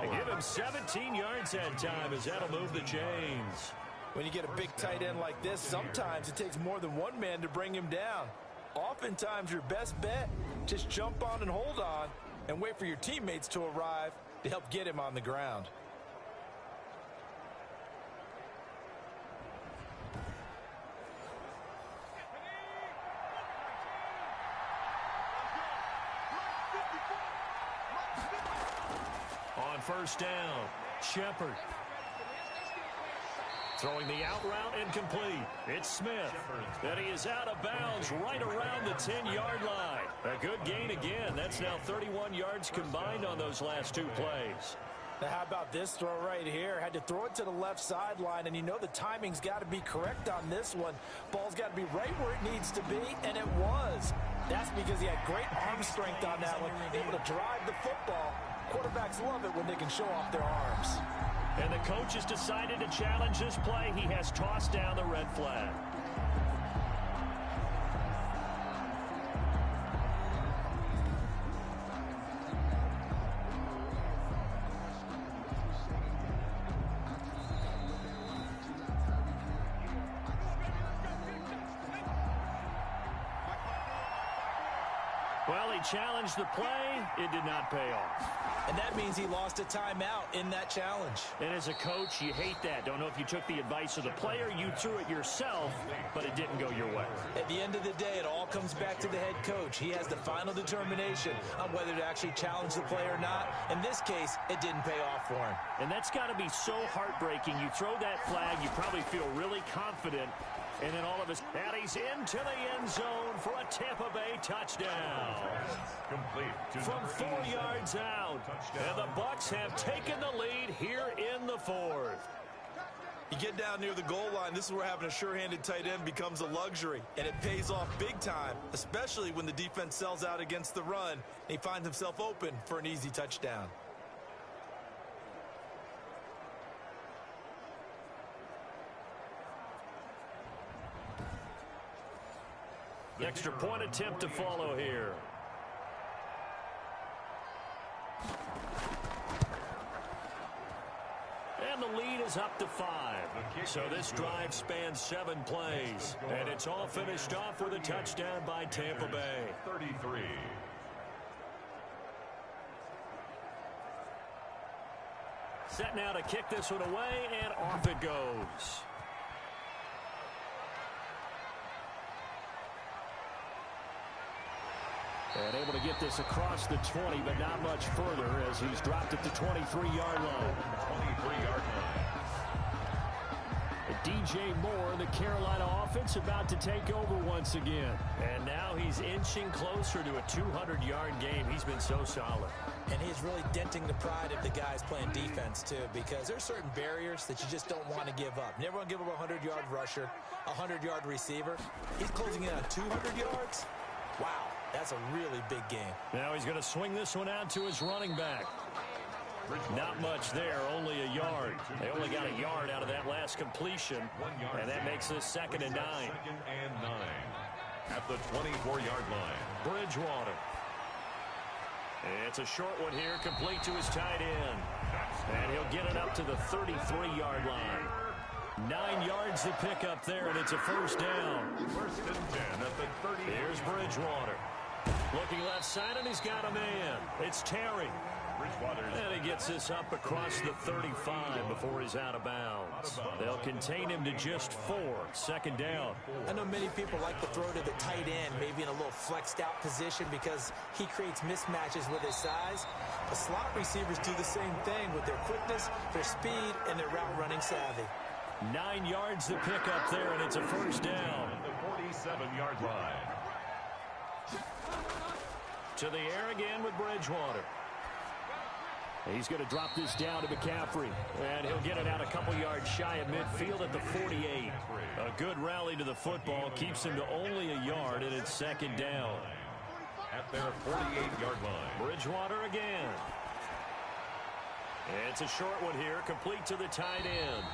They give him 17 yards that time as that'll move the chains. When you get a big tight end like this, sometimes it takes more than one man to bring him down. Oftentimes, your best bet, just jump on and hold on and wait for your teammates to arrive to help get him on the ground. On first down, Shepard. Throwing the out route incomplete. It's Smith. And he is out of bounds right around the 10-yard line. A good gain again. That's now 31 yards combined on those last two plays. Now, how about this throw right here? Had to throw it to the left sideline, and you know the timing's got to be correct on this one. Ball's got to be right where it needs to be, and it was. That's because he had great arm strength on that one, able to drive the football. Quarterbacks love it when they can show off their arms. And the coach has decided to challenge this play. He has tossed down the red flag. Well, he challenged the play. It did not pay off. And that means he lost a timeout in that challenge. And as a coach, you hate that. Don't know if you took the advice of the player, you threw it yourself, but it didn't go your way. At the end of the day, it all comes back to the head coach. He has the final determination on whether to actually challenge the play or not. In this case, it didn't pay off for him. And that's got to be so heartbreaking. You throw that flag, you probably feel really confident, and then all of his, and he's into the end zone for a Tampa Bay touchdown. Complete From 4 yards out, and the Bucs have taken the lead here in the fourth. You get down near the goal line, this is where having a sure-handed tight end becomes a luxury, and it pays off big time, especially when the defense sells out against the run, and he finds himself open for an easy touchdown. Extra point attempt to follow here. And the lead is up to 5. So this drive spans 7 plays. And it's all finished off with a touchdown by Tampa Bay. 33. Set now to kick this one away, and off it goes. And able to get this across the 20, but not much further as he's dropped at the 23-yard line. 23-yard line. DJ Moore, the Carolina offense, about to take over once again. And now he's inching closer to a 200-yard game. He's been so solid. And he's really denting the pride of the guys playing defense, too, because there's certain barriers that you just don't want to give up. Never want to give up a 100-yard rusher, a 100-yard receiver. He's closing in on 200 yards. Wow, that's a really big game. Now he's going to swing this one out to his running back. Not much there, only a yard. They only got a yard out of that last completion, and that makes this 2nd and 9. 2nd and 9 at the 24-yard line. Bridgewater. It's a short one here, complete to his tight end. And he'll get it up to the 33-yard line. 9 yards to pick up there, and it's a first down. 1st and 10 at the 30. Here's Bridgewater. Looking left side, and he's got a man. It's Terry. And he gets this up across the 35 before he's out of bounds. They'll contain him to just 4. 2nd down. I know many people like to throw to the tight end, maybe in a little flexed out position because he creates mismatches with his size. The slot receivers do the same thing with their quickness, their speed, and their route running savvy. 9 yards to pick up there, and it's a first down. At the 47-yard line. To the air again with Bridgewater. He's going to drop this down to McCaffrey, and he'll get it out a couple yards shy of midfield at the 48. A good rally to the football keeps him to only a yard, and it's 2nd down. At their 48-yard line. Bridgewater again. It's a short one here, complete to the tight end.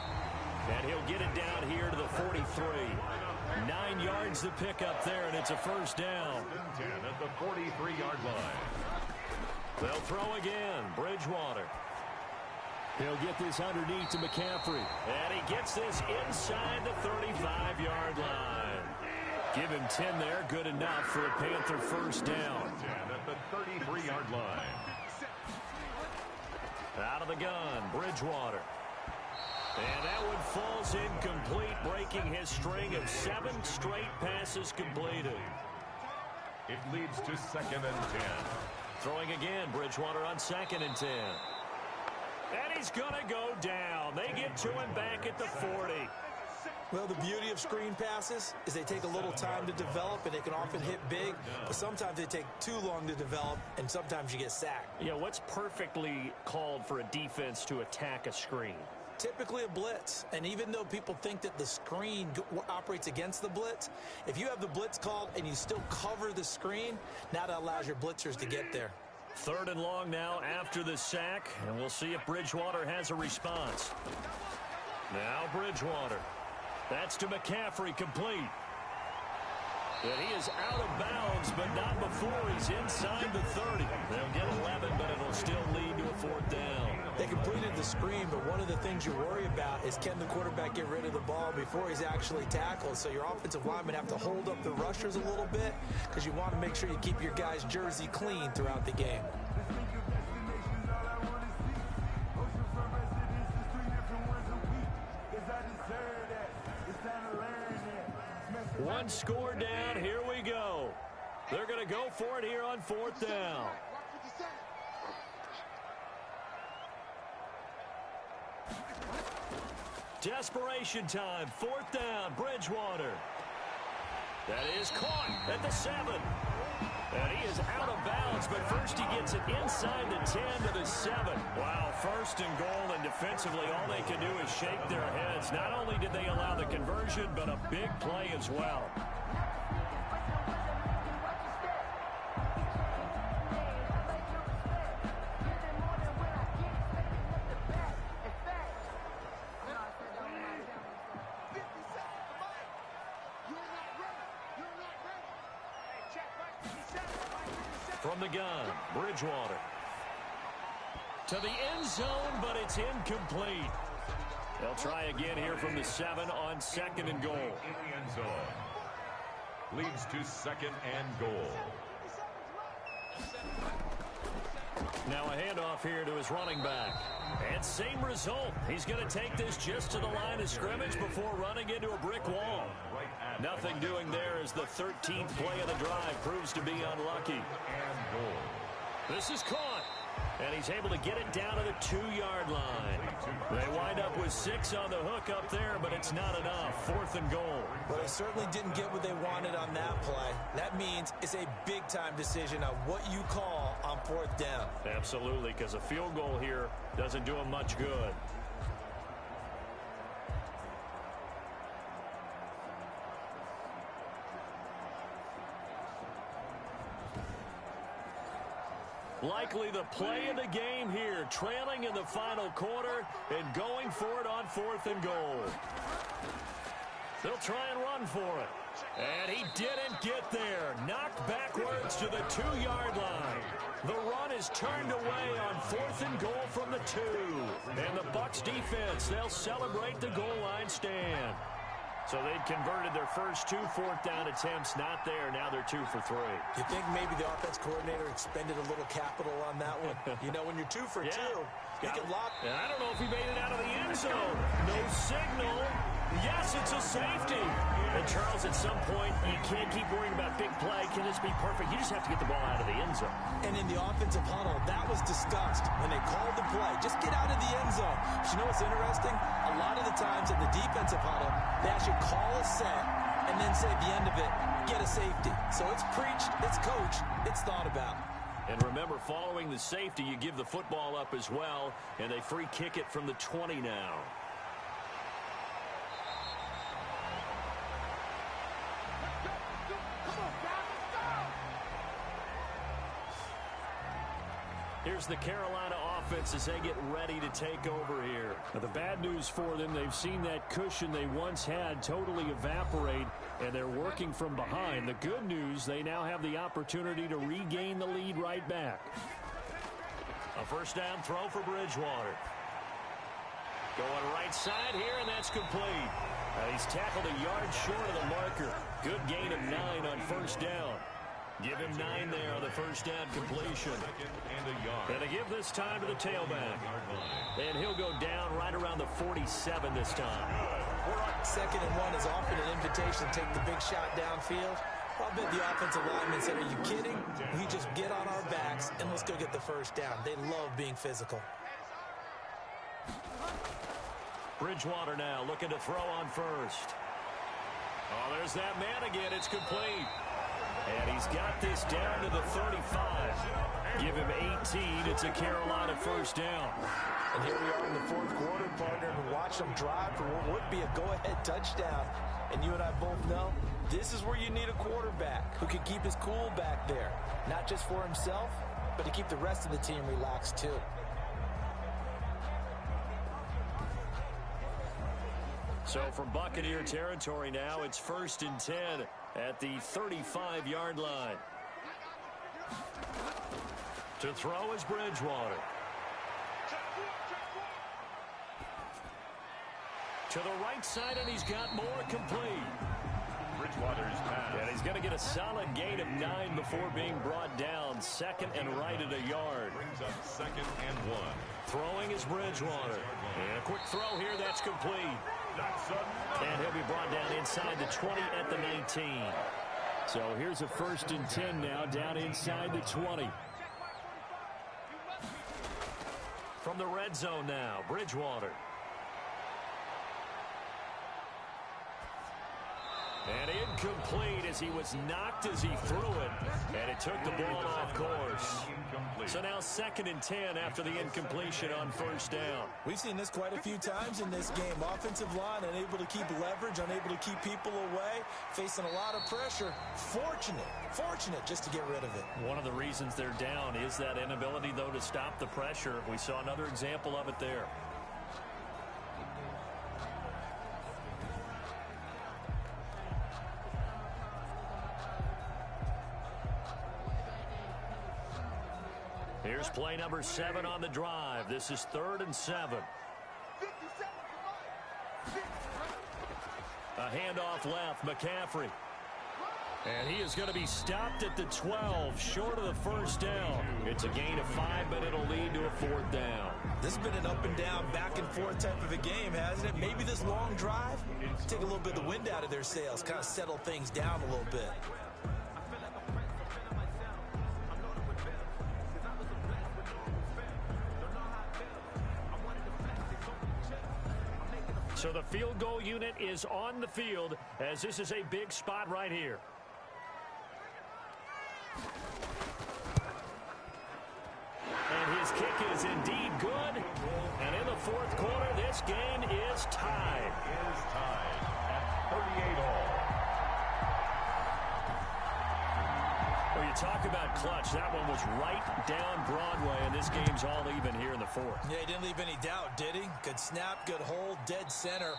And he'll get it down here to the 43. 9 yards to pick up there, and it's a first down. 10 at the 43-yard line. They'll throw again. Bridgewater. He'll get this underneath to McCaffrey. And he gets this inside the 35-yard line. Give him 10 there. Good enough for a Panther first down. 10 at the 33-yard line. Out of the gun, Bridgewater. And that one falls incomplete, breaking his string of 7 straight passes completed. It leads to 2nd and 10. Throwing again, Bridgewater on 2nd and 10. And he's going to go down. They get to him back at the 40. Well, the beauty of screen passes is they take a little time to develop, and they can often hit big, but sometimes they take too long to develop, and sometimes you get sacked. Yeah, what's perfectly called for a defense to attack a screen? Typically a blitz, and even though people think that the screen operates against the blitz, if you have the blitz called and you still cover the screen, now that allows your blitzers to get there. 3rd and long now after the sack, and we'll see if Bridgewater has a response. Now Bridgewater. That's to McCaffrey, complete. And he is out of bounds, but not before he's inside the 30. They'll get 11, but it'll still lead to a 4th down. They completed the screen, but one of the things you worry about is can the quarterback get rid of the ball before he's actually tackled? So your offensive linemen have to hold up the rushers a little bit because you want to make sure you keep your guys' jersey clean throughout the game. One score down. Here we go. They're going to go for it here on 4th down. Desperation time. 4th down. Bridgewater. That is caught at the 7. And he is out of bounds, but first he gets it inside the 10 to the 7. Wow, 1st and goal, and defensively all they can do is shake their heads. Not only did they allow the conversion, but a big play as well. From the gun, Bridgewater. To the end zone, but it's incomplete. They'll try again here from the 7 on 2nd and goal. In the end zone. Leads to 2nd and goal. Now a handoff here to his running back. And same result. He's going to take this just to the line of scrimmage before running into a brick wall. Nothing doing there as the 13th play of the drive proves to be unlucky. This is caught. And he's able to get it down to the 2-yard line. They wind up with 6 on the hook up there, but it's not enough. 4th and goal. Well, they certainly didn't get what they wanted on that play. That means it's a big-time decision on what you call on 4th down. Absolutely, because a field goal here doesn't do him much good. Likely the play of the game here, trailing in the final quarter and going for it on 4th and goal. They'll try and run for it. And he didn't get there. Knocked backwards to the 2-yard line. The run is turned away on 4th and goal from the 2. And the Bucs defense, they'll celebrate the goal line stand. So they'd converted their first 2 4th down attempts. Not there. Now they're 2 for 3. You think maybe the offense coordinator expended a little capital on that one? You know, when you're 2 for 2, you can lock. And I don't know if he made it out of the end zone. No signal. Yes, it's a safety. And Charles, at some point, you can't keep worrying about big play. Can this be perfect? You just have to get the ball out of the end zone. And in the offensive huddle, that was discussed when they called the play. Just get out of the end zone. But you know what's interesting? A lot of the times in the defensive huddle, they actually call a set and then say at the end of it, get a safety. So it's preached, it's coached, it's thought about. And remember, following the safety, you give the football up as well, and they free kick it from the 20 now. Here's the Carolina offense as they get ready to take over here. Now, the bad news for them, they've seen that cushion they once had totally evaporate, and they're working from behind. The good news, they now have the opportunity to regain the lead right back. A first down throw for Bridgewater. Going right side here, and that's complete. He's tackled a yard short of the marker. Good gain of 9 on first down. Give him 9 there on the first down completion. And they give this time to the tailback. And he'll go down right around the 47 this time. 2nd and 1 is often an invitation to take the big shot downfield. I'll bet the offensive linemen said, are you kidding? We just get on our backs and let's go get the first down. They love being physical. Bridgewater now looking to throw on first. Oh, there's that man again. It's complete. And he's got this down to the 35. Give him 18. It's a Carolina first down. And here we are in the 4th quarter, partner, and watch them drive for what would be a go-ahead touchdown. And you and I both know this is where you need a quarterback who can keep his cool back there. Not just for himself, but to keep the rest of the team relaxed too. So from Buccaneer territory now, it's 1st and 10 at the 35-yard line. To throw is Bridgewater. To the right side, and he's got more complete. Bridgewater's pass. And he's going to get a solid gain of 9 before being brought down. Second and right at a yard. Brings up 2nd and 1. Throwing is Bridgewater. And a quick throw here, that's complete. And he'll be brought down inside the 20 at the 19. So here's a 1st and 10 now, down inside the 20. From the red zone now, Bridgewater. And incomplete as he was knocked as he threw it. And it took the ball off course. So now 2nd and 10 after the incompletion on 1st down. We've seen this quite a few times in this game. Offensive line unable to keep leverage, unable to keep people away, facing a lot of pressure. Fortunate just to get rid of it. One of the reasons they're down is that inability, though, to stop the pressure. We saw another example of it there. Here's play number 7 on the drive. This is 3rd and 7. A handoff left, McCaffrey. And he is going to be stopped at the 12, short of the 1st down. It's a gain of 5, but it'll lead to a 4th down. This has been an up and down, back and forth type of a game, hasn't it? Maybe this long drive, take a little bit of the wind out of their sails, kind of settle things down a little bit. So the field goal unit is on the field as this is a big spot right here. And his kick is indeed good. And in the 4th quarter, this game is tied. It is tied at 38 all. Well, you talk about clutch. That one was right down Broadway, and this game's all even here in the 4th. Yeah, he didn't leave any doubt, did he? Good snap, good hold, dead center.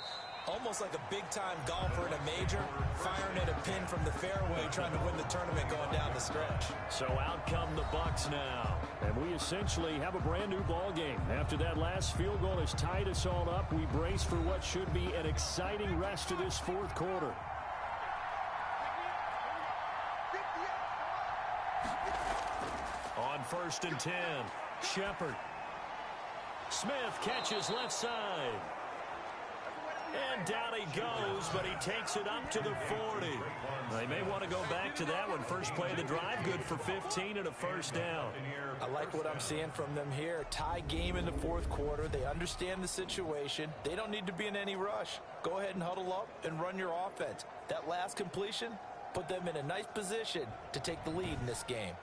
Almost like a big-time golfer in a major, firing at a pin from the fairway, trying to win the tournament going down the stretch. So out come the Bucs now. And we essentially have a brand-new ball game. After that last field goal has tied us all up, we brace for what should be an exciting rest of this 4th quarter. On 1st and 10, Shepard. Smith catches left side. And down he goes, but he takes it up to the 40. They may want to go back to that one. First play of the drive, good for 15 and a 1st down. I like what I'm seeing from them here. Tie game in the 4th quarter. They understand the situation. They don't need to be in any rush. Go ahead and huddle up and run your offense. That last completion put them in a nice position to take the lead in this game.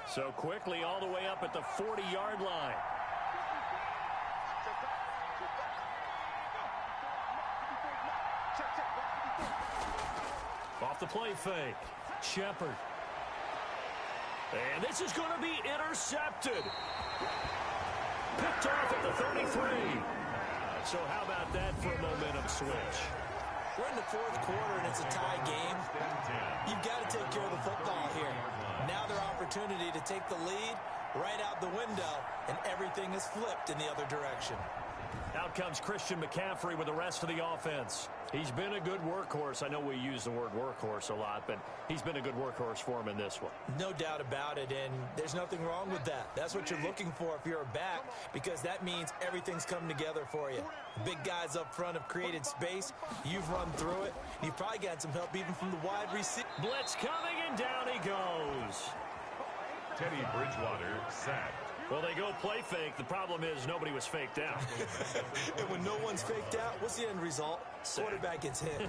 So quickly all the way up at the 40-yard line. Off the play fake. Shepard. And this is going to be intercepted. Picked off at the 33. So how about that for a momentum switch? We're in the 4th quarter and it's a tie game. You've got to take care of the football here. Now their opportunity to take the lead right out the window, and everything is flipped in the other direction. Out comes Christian McCaffrey with the rest of the offense. He's been a good workhorse. I know we use the word workhorse a lot, but he's been a good workhorse for him in this one. No doubt about it, and there's nothing wrong with that. That's what you're looking for if you're a back, because that means everything's coming together for you. Big guys up front have created space. You've run through it. You've probably got some help even from the wide receiver. Blitz coming, and down he goes. Teddy Bridgewater sacked. Well, they go play fake. The problem is nobody was faked out. And when no one's faked out, what's the end result? Quarterback gets hit.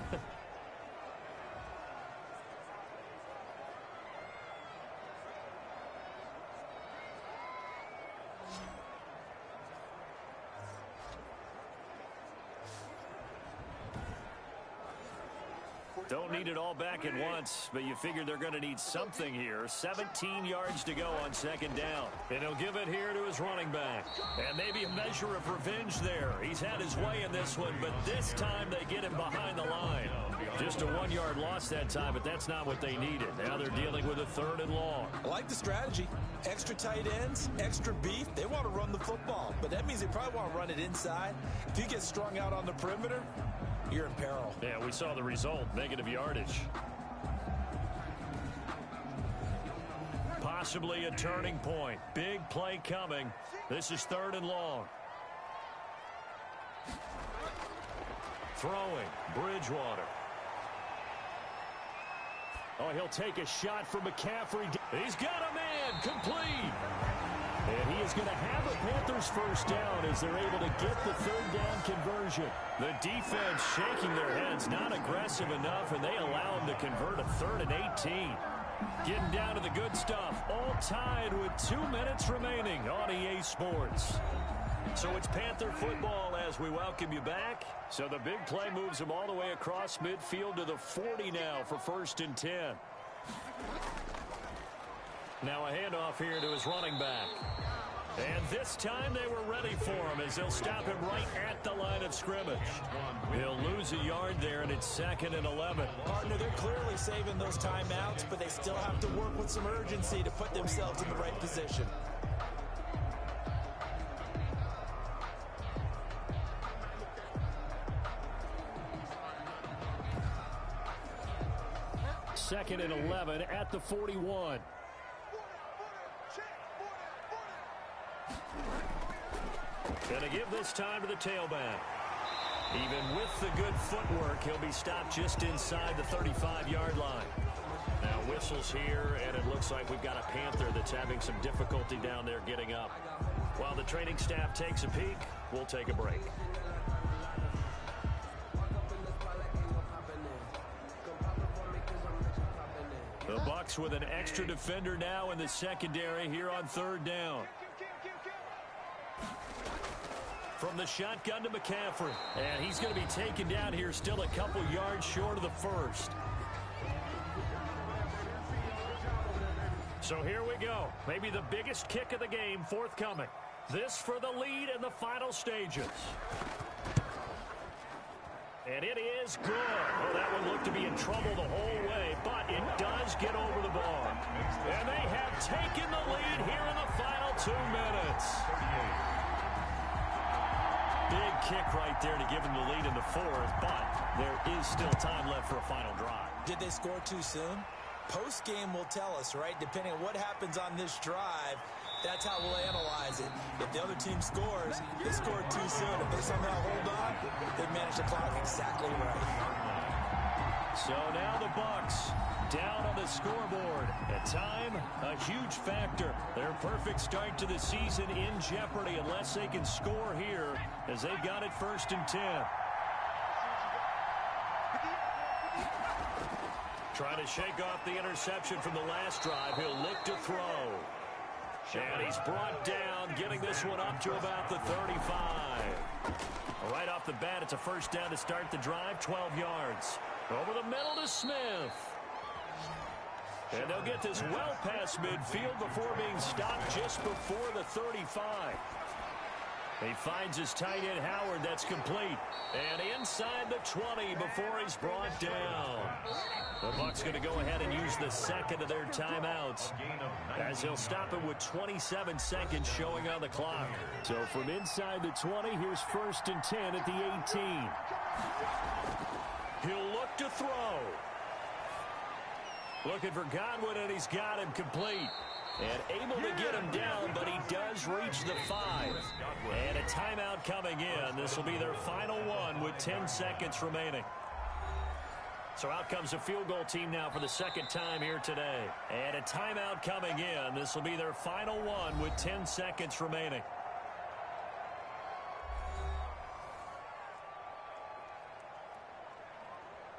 Don't need it all back at once, but you figure they're going to need something here. 17 yards to go on 2nd down. And he'll give it here to his running back. And maybe a measure of revenge there. He's had his way in this one, but this time they get him behind the line. Just a 1-yard loss that time, but that's not what they needed. Now they're dealing with a 3rd and long. I like the strategy. Extra tight ends, extra beef. They want to run the football, but that means they probably want to run it inside. If you get strung out on the perimeter, you're in peril. Yeah, we saw the result, negative yardage. Possibly a turning point. Big play coming. This is 3rd and long. Throwing, Bridgewater. Oh, he'll take a shot from McCaffrey. He's got a man, complete. And he is going to have a Panthers first down as they're able to get the 3rd down conversion. The defense shaking their heads, not aggressive enough, and they allow him to convert a 3rd and 18. Getting down to the good stuff, all tied with 2 minutes remaining on EA Sports. So it's Panther football as we welcome you back. So the big play moves them all the way across midfield to the 40 now for 1st and 10. Now a handoff here to his running back. And this time they were ready for him as they'll stop him right at the line of scrimmage. He'll lose a yard there, and it's 2nd and 11. Partner, they're clearly saving those timeouts, but they still have to work with some urgency to put themselves in the right position. Second and 11 at the 41. Gonna give this time to the tailback. Even with the good footwork, he'll be stopped just inside the 35-yard line. Now whistles here, and it looks like we've got a Panther that's having some difficulty down there getting up. While the training staff takes a peek, we'll take a break. The Bucs with an extra defender now in the secondary here on 3rd down. From the shotgun to McCaffrey. And he's going to be taken down here still a couple yards short of the 1st. So here we go. Maybe the biggest kick of the game forthcoming. This for the lead in the final stages. And it is good. Oh, that one looked to be in trouble the whole way, but it does get over the bar. And they have taken the lead here in the final 2 minutes. Big kick right there to give them the lead in the 4th, but there is still time left for a final drive. Did they score too soon? Post-game will tell us, right? Depending on what happens on this drive, that's how we'll analyze it. If the other team scores, they scored too soon. If they somehow hold on, they manage the clock exactly right. So now the Bucs down on the scoreboard. At time, a huge factor. Their perfect start to the season in jeopardy unless they can score here as they've got it 1st and 10. Trying to shake off the interception from the last drive. He'll look to throw. And he's brought down, getting this one up to about the 35. Right off the bat, it's a 1st down to start the drive, 12 yards. Over the middle to Smith. And they'll get this well past midfield before being stopped just before the 35. He finds his tight end Howard. That's complete. And inside the 20 before he's brought down. The Bucs going to go ahead and use the 2nd of their timeouts as they'll stop it with 27 seconds showing on the clock. So from inside the 20, here's 1st and 10 at the 18. He'll look to throw. Looking for Godwin, and he's got him complete. And able to get him down, but he does reach the 5. And a timeout coming in. This will be their final one with 10 seconds remaining. So out comes the field goal team now for the 2nd time here today. And a timeout coming in. This will be their final one with 10 seconds remaining.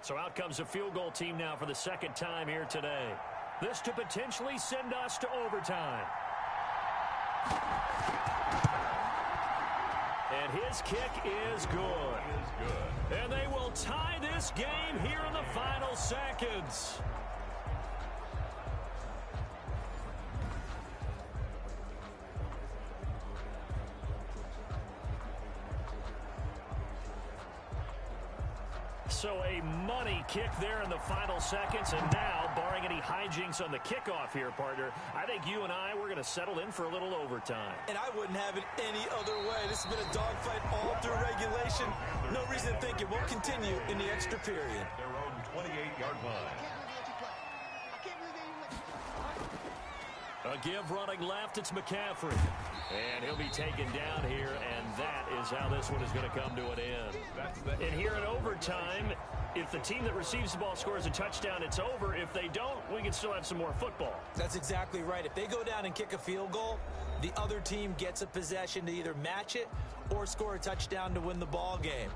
So out comes the field goal team now for the 2nd time here today. This to potentially send us to overtime. And his kick is good. And they will tie this game here in the final seconds. So a money kick there in the final seconds. And now, barring any hijinks on the kickoff here, partner, I think you and we're going to settle in for a little overtime. And I wouldn't have it any other way. This has been a dogfight all through regulation. No reason to think it won't continue in the extra period. Their own 28-yard line. A give running left, it's McCaffrey. And he'll be taken down here, and that is how this one is going to come to an end. And here in overtime, if the team that receives the ball scores a touchdown, it's over. If they don't, we can still have some more football. That's exactly right. If they go down and kick a field goal, the other team gets a possession to either match it or score a touchdown to win the ball game.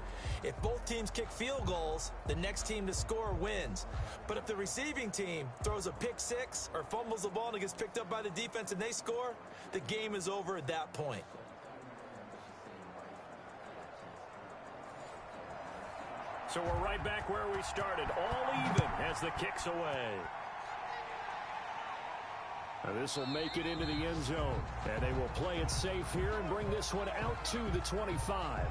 If both teams kick field goals, the next team to score wins. But if the receiving team throws a pick six or fumbles the ball and it gets picked up by the defense and they score, the game is over at that point. So we're right back where we started, all even as the kick's away. Now this will make it into the end zone, and they will play it safe here and bring this one out to the 25.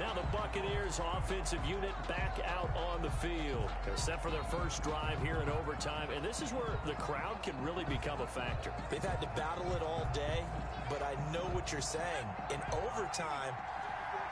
Now the Buccaneers offensive unit back out on the field. They're set for their first drive here in overtime, and this is where the crowd can really become a factor. They've had to battle it all day, but I know what you're saying. In overtime,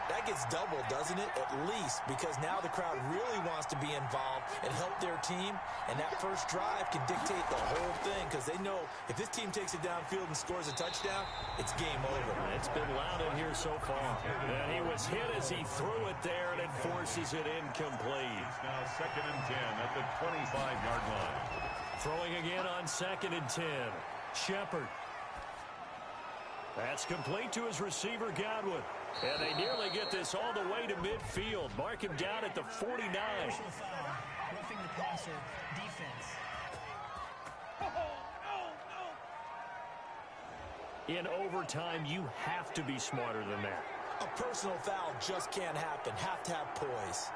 that gets doubled, doesn't it? At least, because now the crowd really wants to be involved and help their team, and that first drive can dictate the whole thing because they know if this team takes it downfield and scores a touchdown, it's game over. It's been loud in here so far. And he was hit as he threw it there, and it forces it incomplete. It's now 2nd and 10 at the 25-yard line. Throwing again on 2nd and 10. Shepard. That's complete to his receiver, Godwin. And they nearly get this all the way to midfield. Mark him down at the 49. Roughing the passer, defense. In overtime, you have to be smarter than that. A personal foul just can't happen. Have to have poise.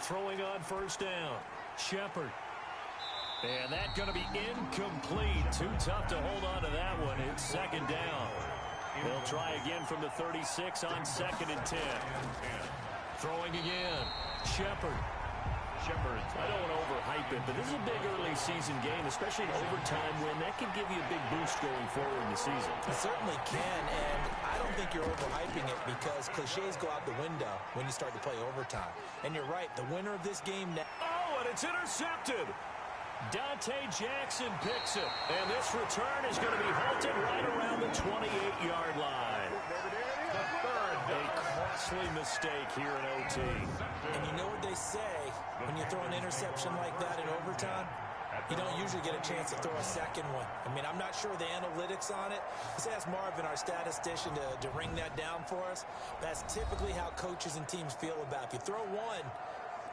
Throwing on first down. Shepard. And that's going to be incomplete. Too tough to hold on to that one. It's 2nd down. They'll try again from the 36 on 2nd and 10. Throwing again. Shepard. I don't want to overhype it, but this is a big early season game, especially an overtime win. That can give you a big boost going forward in the season. It certainly can, and I don't think you're overhyping it because cliches go out the window when you start to play overtime. And you're right, the winner of this game now. Oh, and it's intercepted. Dante Jackson picks it, and this return is going to be halted right around the 28-yard line. A costly mistake here in OT. And you know what they say, when you throw an interception like that in overtime, you don't usually get a chance to throw a second one. I mean, I'm not sure the analytics on it. Let's ask Marvin, our statistician, to ring that down for us. That's typically how coaches and teams feel about it. If you throw one,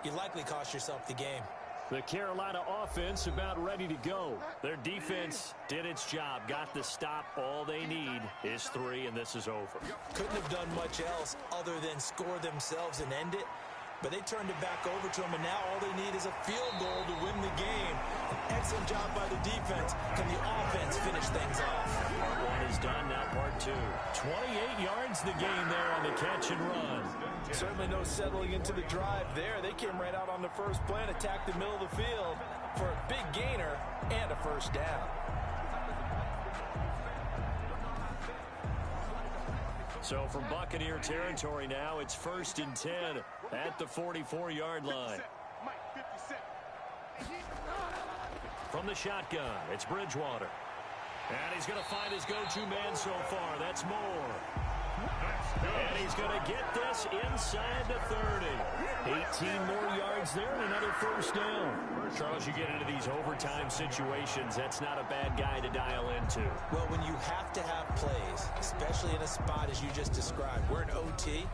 you likely cost yourself the game. The Carolina offense about ready to go. Their defense did its job, got the stop. All they need is 3, and this is over. Couldn't have done much else other than score themselves and end it. But they turned it back over to them, and now all they need is a field goal to win the game. An excellent job by the defense. Can the offense finish things off? Part 1 is done, now part 2. 28 yards the gain there on the catch and run. Certainly no settling into the drive there. They came right out on the first play and attacked the middle of the field for a big gainer and a first down. So from Buccaneer territory now, it's 1st and 10 at the 44-yard line. From the shotgun, it's Bridgewater. And he's going to find his go-to man so far. That's Moore. And he's going to get this inside the 30. 18 more yards there and another first down. Charles, you get into these overtime situations, that's not a bad guy to dial into. Well, when you have to have plays, especially in a spot as you just described, we're in OT,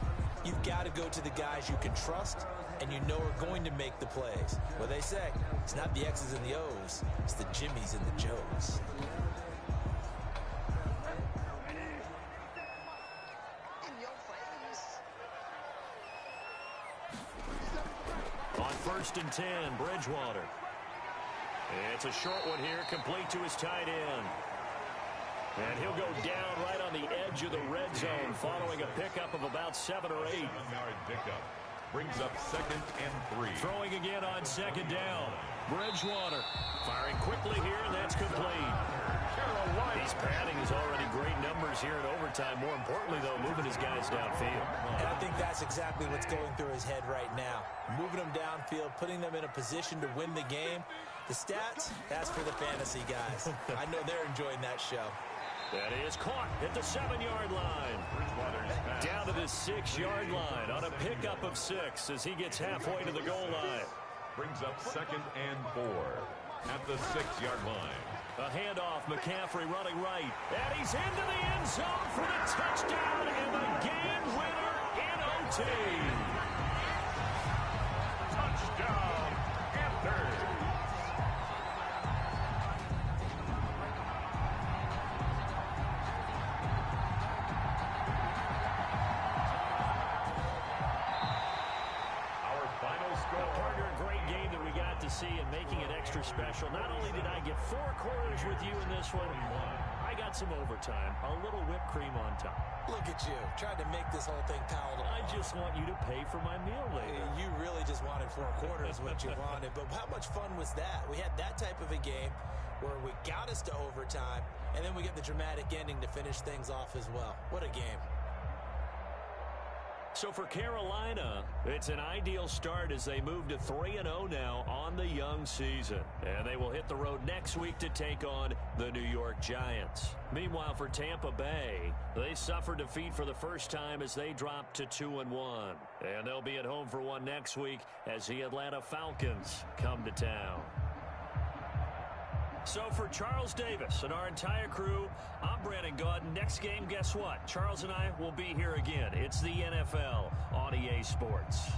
you've got to go to the guys you can trust and you know are going to make the plays. Well, they say, it's not the X's and the O's, it's the Jimmies and the Joes. On 1st and 10, Bridgewater. It's a short one here, complete to his tight end. And he'll go down right on the edge of the red zone following a pickup of about 7 or 8. 7-yard pickup brings up 2nd and 3. Throwing again on 2nd down. Bridgewater firing quickly here, and that's complete. He's padding his already great numbers here in overtime. More importantly, though, moving his guys downfield. And I think that's exactly what's going through his head right now. Moving them downfield, putting them in a position to win the game. The stats, that's for the fantasy guys. I know they're enjoying that show. That is caught at the 7-yard line. Down to the 6-yard line on a pickup of 6 as he gets halfway to the goal line. Brings up 2nd and 4 at the 6-yard line. A handoff, McCaffrey running right. And he's into the end zone for the touchdown and the game winner in OT. Touchdown, Panthers. Our final score. Partner, a great game that we got to see and making it extra special. Not only did I get 4 quarters with you in this one, I got some overtime, a little whipped cream on top. Look at you, trying to make this whole thing palatable. I just want you to pay for my meal later. You really just wanted 4 quarters, what you wanted. But how much fun was that? We had that type of a game where we got us to overtime, and then we get the dramatic ending to finish things off as well. What a game. So for Carolina, it's an ideal start as they move to 3-0 now on the young season. And they will hit the road next week to take on the New York Giants. Meanwhile, for Tampa Bay, they suffered defeat for the first time as they dropped to 2-1. And they'll be at home for one next week as the Atlanta Falcons come to town. So for Charles Davis and our entire crew, I'm Brandon Gaudin. Next game, guess what? Charles and I will be here again. It's the NFL on EA Sports.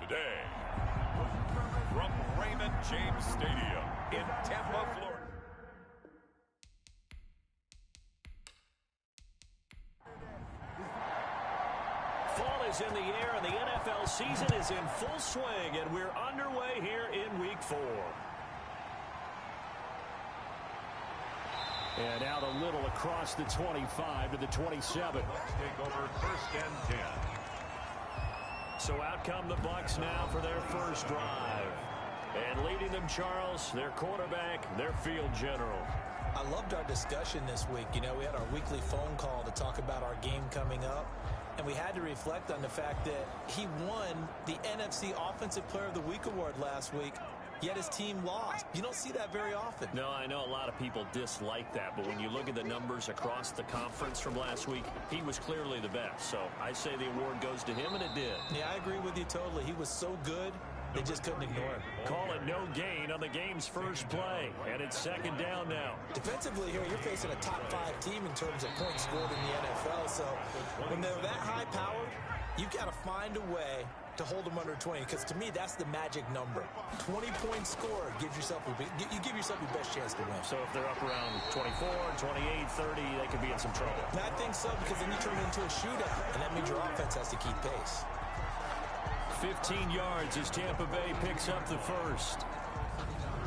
today. From Raymond James Stadium in Tampa, Florida. Fall is in the air, and the NFL season is in full swing, and we're underway here in Week 4. And out a little across the 25 to the 27. Take over 1st and 10. So out come the Bucs now for their first drive. And leading them, Charles, their quarterback, their field general. I loved our discussion this week. You know, we had our weekly phone call to talk about our game coming up. And we had to reflect on the fact that he won the NFC Offensive Player of the Week award last week, yet his team lost. You don't see that very often. No, I know a lot of people dislike that, but when you look at the numbers across the conference from last week, he was clearly the best. So I say the award goes to him, and it did. Yeah, I agree with you totally. He was so good, they just couldn't ignore him. Call it no gain on the game's first play, and it's 2nd down now. Defensively here, you're facing a top-5 team in terms of points scored in the NFL. So when they're that high-powered, you've got to find a way to hold them under 20, because to me, that's the magic number. 20 points scored gives yourself you give yourself your best chance to win. So if they're up around 24, 28, 30, they could be in some trouble. And I think so, because then you turn it into a shootout, and that means your offense has to keep pace. 15 yards as Tampa Bay picks up the first.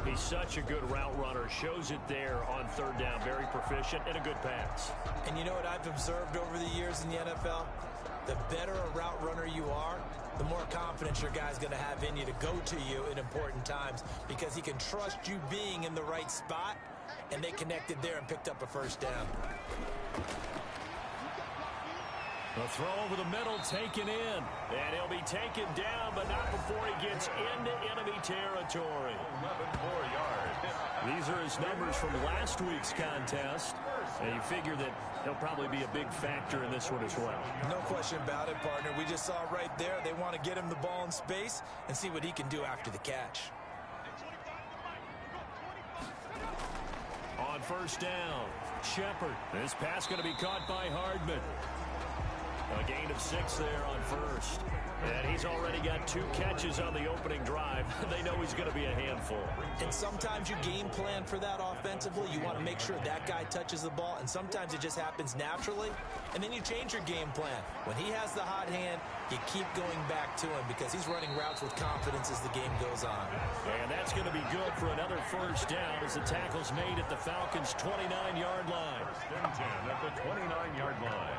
He's such a good route runner. Shows it there on 3rd down. Very proficient and a good pass. And you know what I've observed over the years in the NFL? The better a route runner you are, the more confidence your guy's going to have in you to go to you in important times, because he can trust you being in the right spot, and they connected there and picked up a first down. A throw over the middle taken in, and he'll be taken down, but not before he gets into enemy territory. 11 more yards. These are his numbers from last week's contest, and you figure that he'll probably be a big factor in this one as well. No question about it, partner. We just saw right there they want to get him the ball in space and see what he can do after the catch. On 1st down, Shepard. This pass going to be caught by Hardman. A gain of 6 there on 1st. And he's already got 2 catches on the opening drive. They know he's going to be a handful. And sometimes you game plan for that offensively. You want to make sure that guy touches the ball, and sometimes it just happens naturally. And then you change your game plan. When he has the hot hand, you keep going back to him, because he's running routes with confidence as the game goes on. And that's going to be good for another first down as the tackle's made at the Falcons' 29-yard line. 10 at the 29-yard line.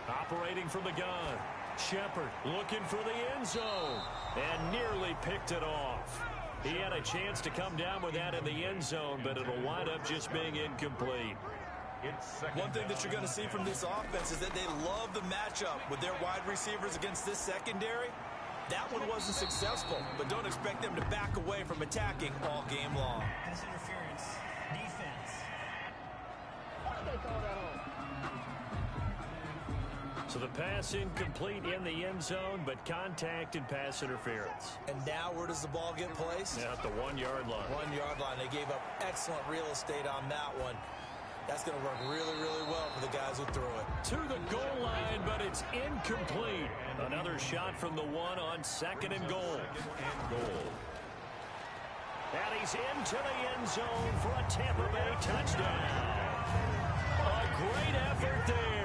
Operating from the gun, Shepard looking for the end zone and nearly picked it off. He had a chance to come down with that in the end zone, but it'll wind up just being incomplete. One thing that you're going to see from this offense is that they love the matchup with their wide receivers against this secondary. That one wasn't successful, but don't expect them to back away from attacking all game long. Pass interference. Defense. So the pass incomplete in the end zone, but contact and pass interference. And now where does the ball get placed? Yeah, at the 1-yard line. 1-yard line. They gave up excellent real estate on that one. That's going to work really, really well for the guys who threw it. To the goal line, but it's incomplete. Another shot from the 1 on 2nd and goal. And he's into the end zone for a Tampa Bay touchdown. A great effort there.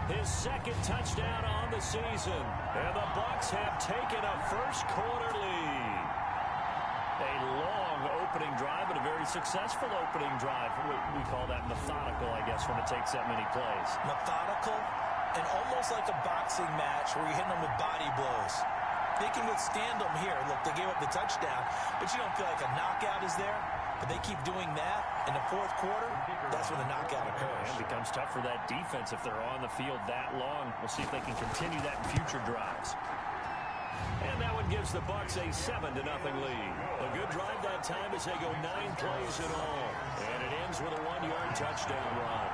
His 2nd touchdown on the season. And the Bucs have taken a first-quarter lead. A long opening drive, and a very successful opening drive. We call that methodical, I guess, when it takes that many plays. Methodical and almost like a boxing match where you're hitting them with body blows. They can withstand them here. Look, they gave up the touchdown, but you don't feel like a knockout is there. But they keep doing that in the 4th quarter. That's when the knockout occurs. It becomes tough for that defense if they're on the field that long. We'll see if they can continue that in future drives. And that one gives the Bucs a 7-0 lead. A good drive that time as they go 9 plays in all. And it ends with a 1-yard touchdown run.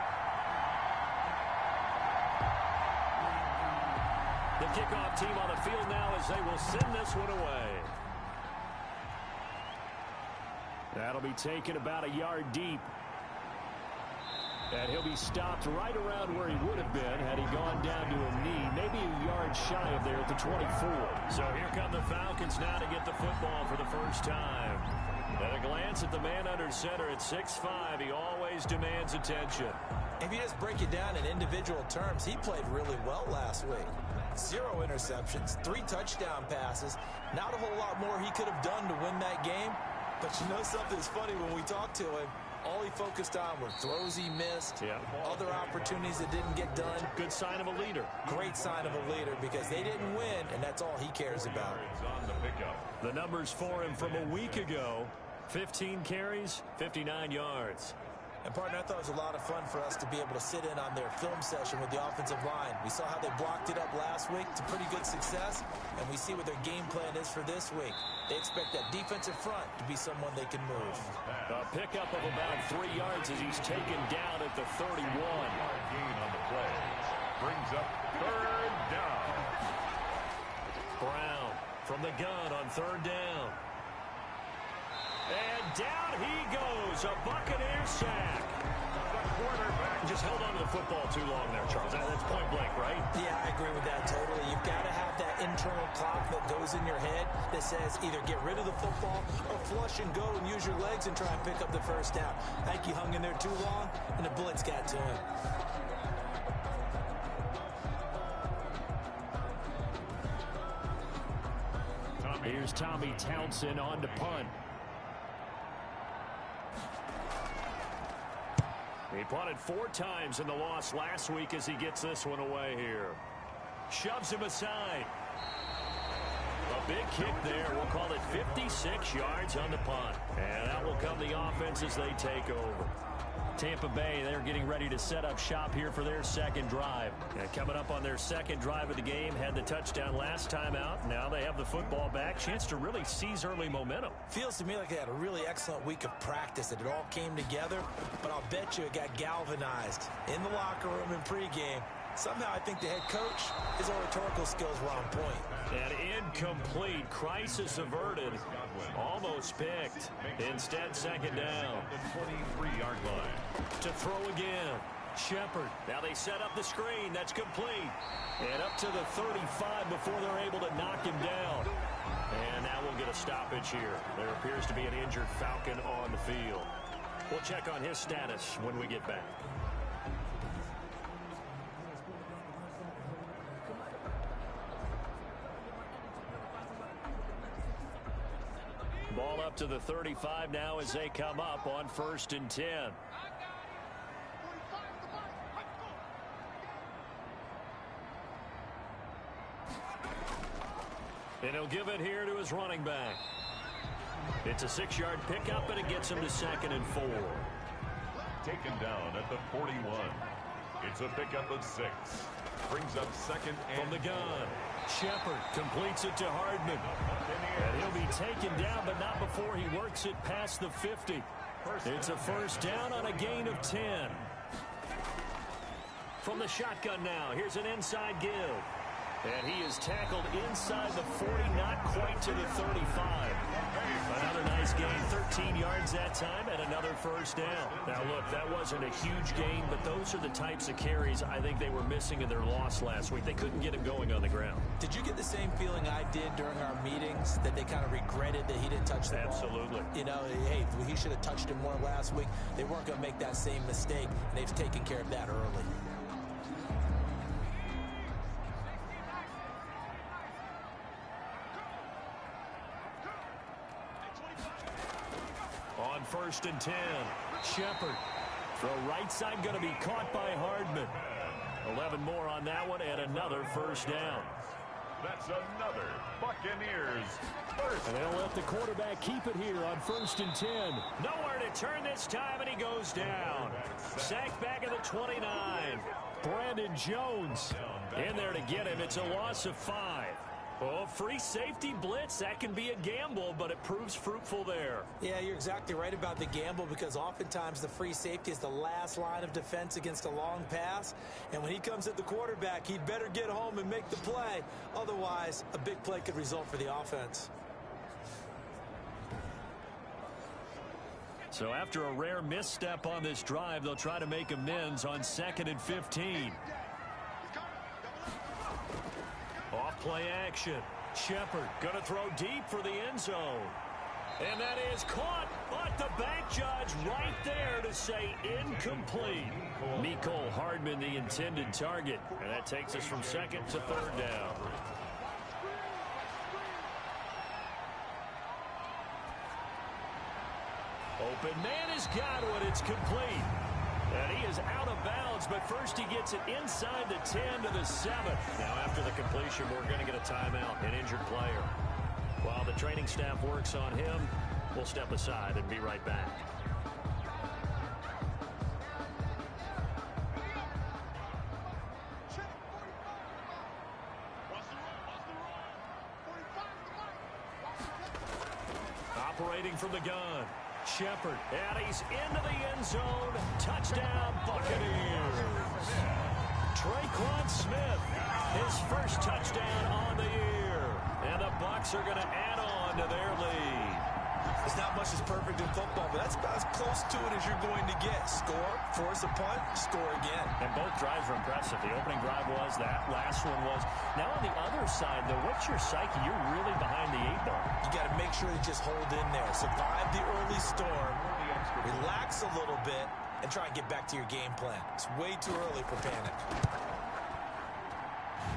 The kickoff team on the field now as they will send this one away. That'll be taken about a yard deep. And he'll be stopped right around where he would have been had he gone down to a knee, maybe a yard shy of there at the 24. So here come the Falcons now to get the football for the first time. At a glance at the man under center at 6'5", he always demands attention. If you just break it down in individual terms, he played really well last week. 0 interceptions, 3 touchdown passes. Not a whole lot more he could have done to win that game. But you know something's funny, when we talked to him, all he focused on were throws he missed, other opportunities that didn't get done. Good sign of a leader. Great sign of a leader, because they didn't win, and that's all he cares about. The numbers for him from a week ago: 15 carries, 59 yards. And, partner, I thought it was a lot of fun for us to be able to sit in on their film session with the offensive line. We saw how they blocked it up last week to pretty good success, and we see what their game plan is for this week. They expect that defensive front to be someone they can move. A pickup of about 3 yards as he's taken down at the 31. Gain on the play. Brings up 3rd down. Brown from the gun on 3rd down. And down he goes, a Buccaneer sack. The quarterback Just held on to the football too long there, Charles. That's point blank, right? Yeah, I agree with that totally. You've got to have that internal clock that goes in your head that says either get rid of the football or flush and go and use your legs and try and pick up the first down. I think he hung in there too long, and the blitz got to him. Here's Tommy Townsend on to punt. He punted 4 times in the loss last week as he gets this one away here. Shoves him aside. A big kick there. We'll call it 56 yards on the punt. And that will come the offense as they take over. Tampa Bay, they're getting ready to set up shop here for their second drive. And coming up on their second drive of the game, had the touchdown last time out. Now they have the football back. Chance to really seize early momentum. Feels to me like they had a really excellent week of practice, that it all came together, but I'll bet you it got galvanized in the locker room in pregame. Somehow I think the head coach, his rhetorical skills were on point. And incomplete. Crisis averted. Almost picked. Instead, second down. The 23-yard line. To throw again. Shepard. Now they set up the screen. That's complete. And up to the 35 before they're able to knock him down. And now we'll get a stoppage here. There appears to be an injured Falcon on the field. We'll check on his status when we get back. Ball up to the 35 now as they come up on 1st and 10. And he'll give it here to his running back. It's a 6-yard pickup, and it gets him to 2nd and 4. Taken down at the 41. It's a pickup of 6. Brings up 2nd and from the gun. Shepard completes it to Hardman. And he'll be taken down, but not before he works it past the 50. It's a first down on a gain of 10. From the shotgun now, here's an inside give. And he is tackled inside the 40, not quite to the 35. Another nice gain, 13 yards that time, and another first down. Now, look, that wasn't a huge gain, but those are the types of carries I think they were missing in their loss last week. They couldn't get him going on the ground. Did you get the same feeling I did during our meetings, that they kind of regretted that he didn't touch the ball? Absolutely. You know, hey, he should have touched him more last week. They weren't going to make that same mistake, and they've taken care of that early. On 1st and 10, Shepard. Throw right side going to be caught by Hardman. 11 more on that one, and another first down. That's another Buccaneers first. And they'll let the quarterback keep it here on 1st and 10. Nowhere to turn this time, and he goes down. Sacked back at the 29. Brandon Jones in there to get him. It's a loss of 5. Oh, free safety blitz, that can be a gamble, but it proves fruitful there. Yeah, you're exactly right about the gamble, because oftentimes the free safety is the last line of defense against a long pass. And when he comes at the quarterback, he'd better get home and make the play. Otherwise, a big play could result for the offense. So after a rare misstep on this drive, they'll try to make amends on 2nd and 15. Off play action. Shepard going to throw deep for the end zone. And that is caught, but the back judge right there to say incomplete. Mecole Hardman, the intended target. And that takes us from 2nd to 3rd down. Open man has got one. It's complete. And he is out of bounds, but first he gets it inside the 10 to the 7. Now after the completion, we're going to get a timeout, an injured player. While the training staff works on him, we'll step aside and be right back. Operating from the gun. Shepard, and he's into the end zone. Touchdown, Buccaneers. Traquan Smith, his first touchdown on the year. And the Bucs are going to add on to their lead. It's not much as perfect in football, but that's about as close to it as you're going to get. Score, force a punt, score again. And both drives were impressive. The opening drive was, that last one was. Now on the other side, though, what's your psyche? You're really behind the 8 ball. You got to make sure to just hold in there. Survive the early storm, relax a little bit, and try and get back to your game plan. It's way too early for panic.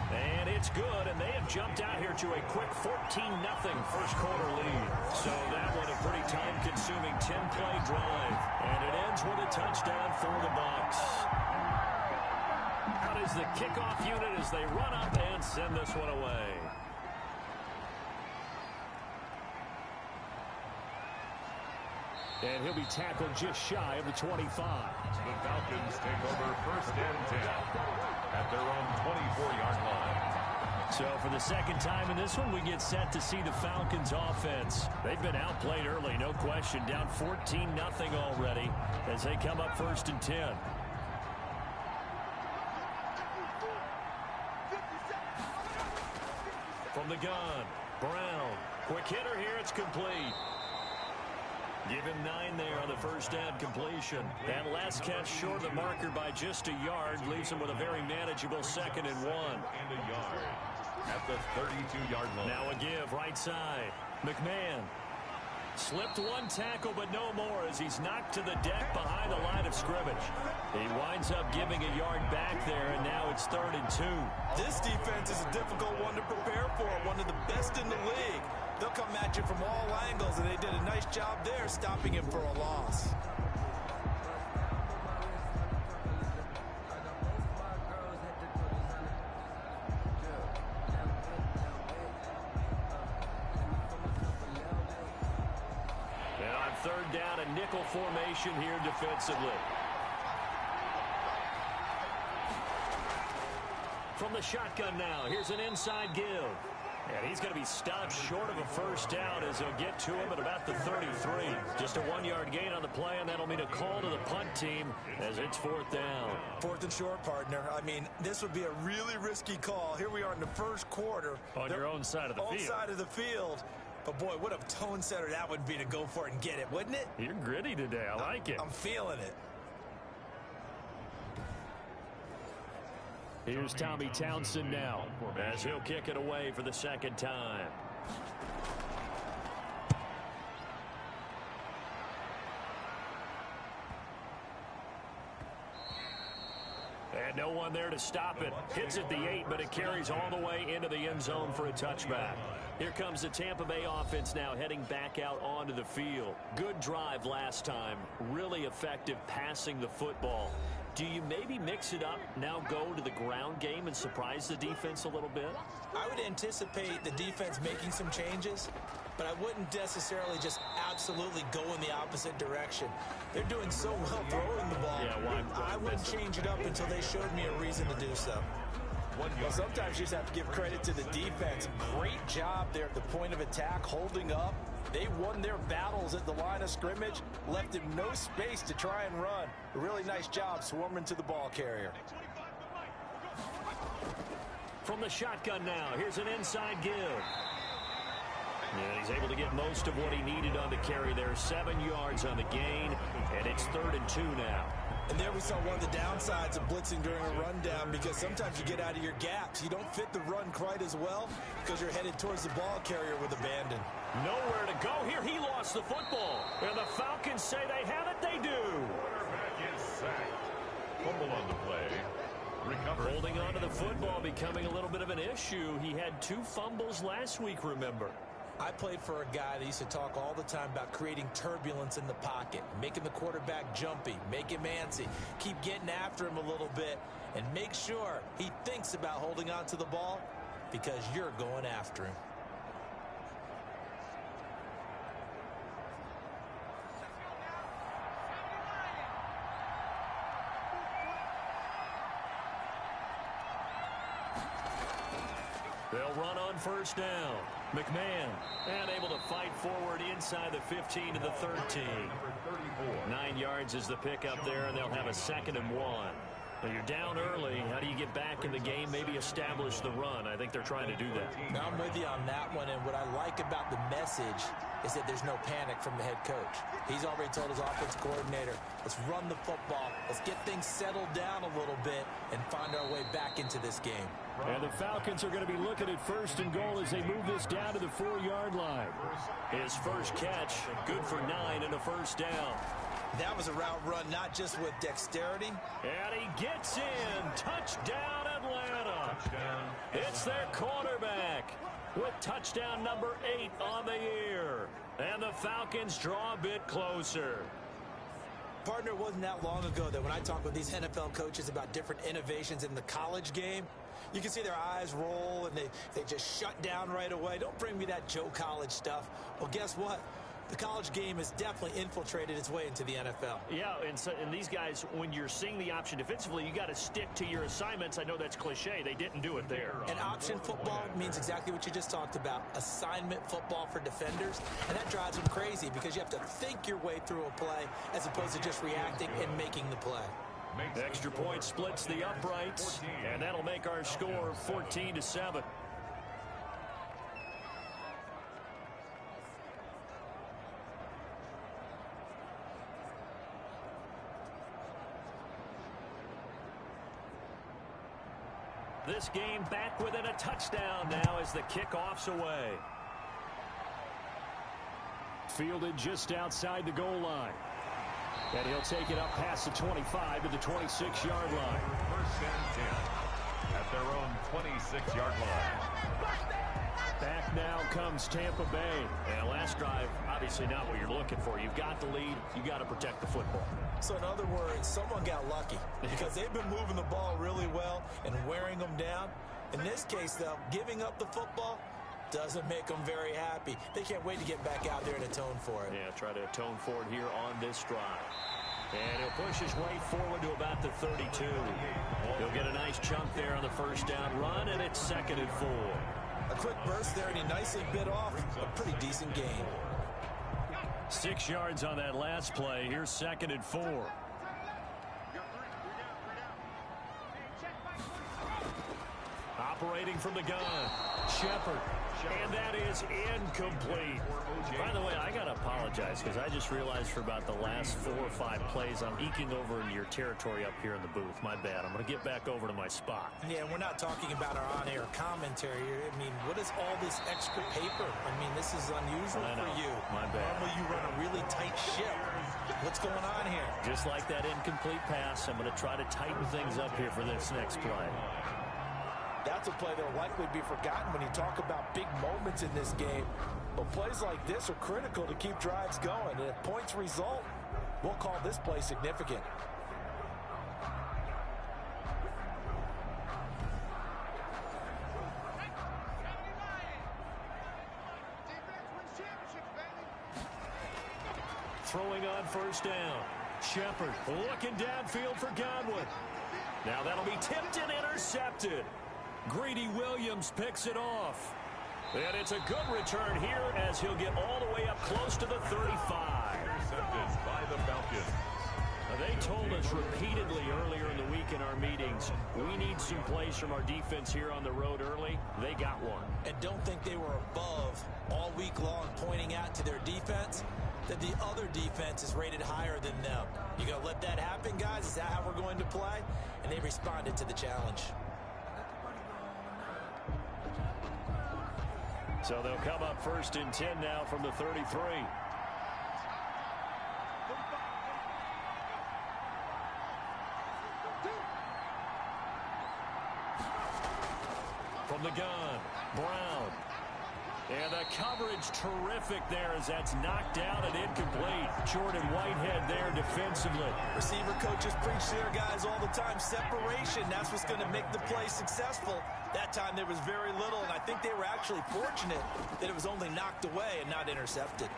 And it's good, and they have jumped out here to a quick 14-0 first quarter lead. So that one a pretty time-consuming 10-play drive. And it ends with a touchdown for the Bucs. Out is the kickoff unit as they run up and send this one away. And he'll be tackled just shy of the 25. The Falcons take over 1st and 10 at their own 24-yard line. So for the second time in this one, we get set to see the Falcons offense. They've been outplayed early, no question. Down 14-0 already as they come up 1st and 10. From the gun, Brown. Quick hitter here, it's complete. Give him 9 there on the first down completion. That last catch short of the marker by just a yard leaves him with a very manageable 2nd and 1. And a yard at the 32-yard line. Now a give right side. McMahon slipped one tackle, but no more as he's knocked to the deck behind the line of scrimmage. He winds up giving a yard back there, and now it's 3rd and 2. This defense is a difficult one to prepare for, one of the best in the league. They'll come at you from all angles, and they did a nice job there stopping him for a loss. And on 3rd down, a nickel formation here defensively. From the shotgun now, here's an inside give. And he's going to be stopped short of a first down as they'll get to him at about the 33. Just a 1-yard gain on the play, and that'll mean a call to the punt team as it's 4th down. 4th and short, partner. I mean, this would be a really risky call. Here we are in the first quarter. On your own side of the field. Own side of the field. But, boy, what a tone setter that would be to go for it and get it, wouldn't it? You're gritty today. I like it. I'm feeling it. Here's Tommy Townsend now as he'll kick it away for the 2nd time. And no one there to stop it. Hits at the 8, but it carries all the way into the end zone for a touchback. Here comes the Tampa Bay offense now heading back out onto the field. Good drive last time. Really effective passing the football. Do you maybe mix it up, now go to the ground game and surprise the defense a little bit? I would anticipate the defense making some changes, but I wouldn't necessarily just absolutely go in the opposite direction. They're doing so well throwing the ball. Yeah, I wouldn't change it up until they showed me a reason to do so. Well, sometimes you just have to give credit to the defense. Great job there at the point of attack, holding up. They won their battles at the line of scrimmage, left him no space to try and run. A really nice job swarming to the ball carrier. From the shotgun now, here's an inside give. And he's able to get most of what he needed on the carry there. 7 yards on the gain, and it's 3rd and 2 now. And there we saw one of the downsides of blitzing during a rundown, because sometimes you get out of your gaps. You don't fit the run quite as well because you're headed towards the ball carrier with abandon. Nowhere to go here. He lost the football. And the Falcons say they have it. They do. Quarterback is sacked. Fumble on the play. Recovered. Holding on to the football becoming a little bit of an issue. He had 2 fumbles last week, remember. I played for a guy that used to talk all the time about creating turbulence in the pocket, making the quarterback jumpy, make him antsy, keep getting after him a little bit, and make sure he thinks about holding on to the ball because you're going after him. They'll run on 1st down. McMahon, and able to fight forward inside the 15 to the 13. 9 yards is the pickup there, and they'll have a 2nd and 1. Now you're down early. How do you get back in the game, maybe establish the run? I think they're trying to do that. Now I'm with you on that one, and what I like about the message is that there's no panic from the head coach. He's already told his offensive coordinator, let's run the football, let's get things settled down a little bit and find our way back into this game. And the Falcons are going to be looking at 1st and goal as they move this down to the 4-yard line. His first catch, good for 9 and a 1st down. That was a route run, not just with dexterity. And he gets in. Touchdown, Atlanta. Touchdown. It's their quarterback with touchdown number 8 on the year. And the Falcons draw a bit closer. Partner, it wasn't that long ago that when I talk with these NFL coaches about different innovations in the college game, you can see their eyes roll and they just shut down right away. Don't bring me that Joe College stuff. Well, guess what? The college game has definitely infiltrated its way into the NFL. Yeah, and these guys, when you're seeing the option defensively, you got to stick to your assignments. I know that's cliche. They didn't do it there. And option football means exactly what you just talked about, assignment football for defenders. And that drives them crazy because you have to think your way through a play as opposed to just reacting and making the play. Extra point splits the uprights, and that'll make our score 14-7. This game back within a touchdown now as the kickoff's away. Fielded just outside the goal line. And he'll take it up past the 25 to the 26-yard line. 1st and 10 at their own 26-yard line. Back now comes Tampa Bay. And last drive, obviously not what you're looking for. You've got the lead. You got to protect the football. So in other words, someone got lucky because they've been moving the ball really well and wearing them down. In this case, though, giving up the football doesn't make them very happy. They can't wait to get back out there and atone for it. Yeah, try to atone for it here on this drive. And he'll push his way forward to about the 32. He'll get a nice chunk there on the 1st down run, and it's 2nd and 4. A quick burst there, and he nicely bit off a pretty decent gain. 6 yards on that last play. Here's 2nd and 4. Operating from the gun, Shepard. And that is incomplete. By the way, I got to apologize because I just realized for about the last 4 or 5 plays, I'm eking over into your territory up here in the booth. My bad. I'm going to get back over to my spot. Yeah, we're not talking about our on-air commentary here. I mean, what is all this extra paper? I mean, this is unusual for you. My bad. Normally you run a really tight ship. What's going on here? Just like that incomplete pass, I'm going to try to tighten things up here for this next play. That's a play that will likely be forgotten when you talk about big moments in this game. But plays like this are critical to keep drives going. And if points result, we'll call this play significant. Throwing on 1st down. Shepard looking downfield for Godwin. Now that'll be tipped and intercepted. Greedy Williams picks it off. And it's a good return here as he'll get all the way up close to the 35. Intercepted by the Falcons. Now, they told us repeatedly earlier in the week in our meeting means we need some plays from our defense here on the road early. They got one. And don't think they were above all week long, pointing out to their defense that the other defense is rated higher than them. You going to let that happen, guys? Is that how we're going to play? And they responded to the challenge. So they'll come up 1st and 10 now from the 33. From the gun, Brown. And the coverage terrific there as that's knocked down and incomplete. Jordan Whitehead there defensively. Receiver coaches preach to their guys all the time. Separation, that's what's going to make the play successful. That time there was very little, and I think they were actually fortunate that it was only knocked away and not intercepted.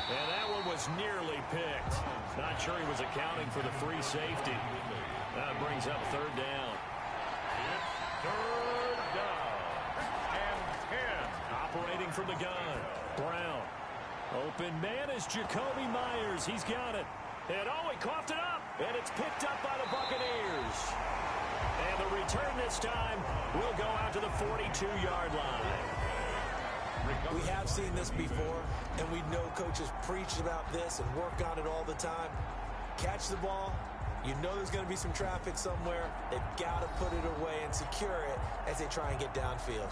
And that one was nearly picked. Not sure he was accounting for the free safety. That brings up 3rd down. It's 3rd down and 10. Operating from the gun. Brown. Open man is Jacoby Myers. He's got it. And he coughed it up. And it's picked up by the Buccaneers. And the return this time will go out to the 42-yard line. We have seen this before, and we know coaches preach about this and work on it all the time. Catch the ball. You know there's going to be some traffic somewhere. They've got to put it away and secure it as they try and get downfield.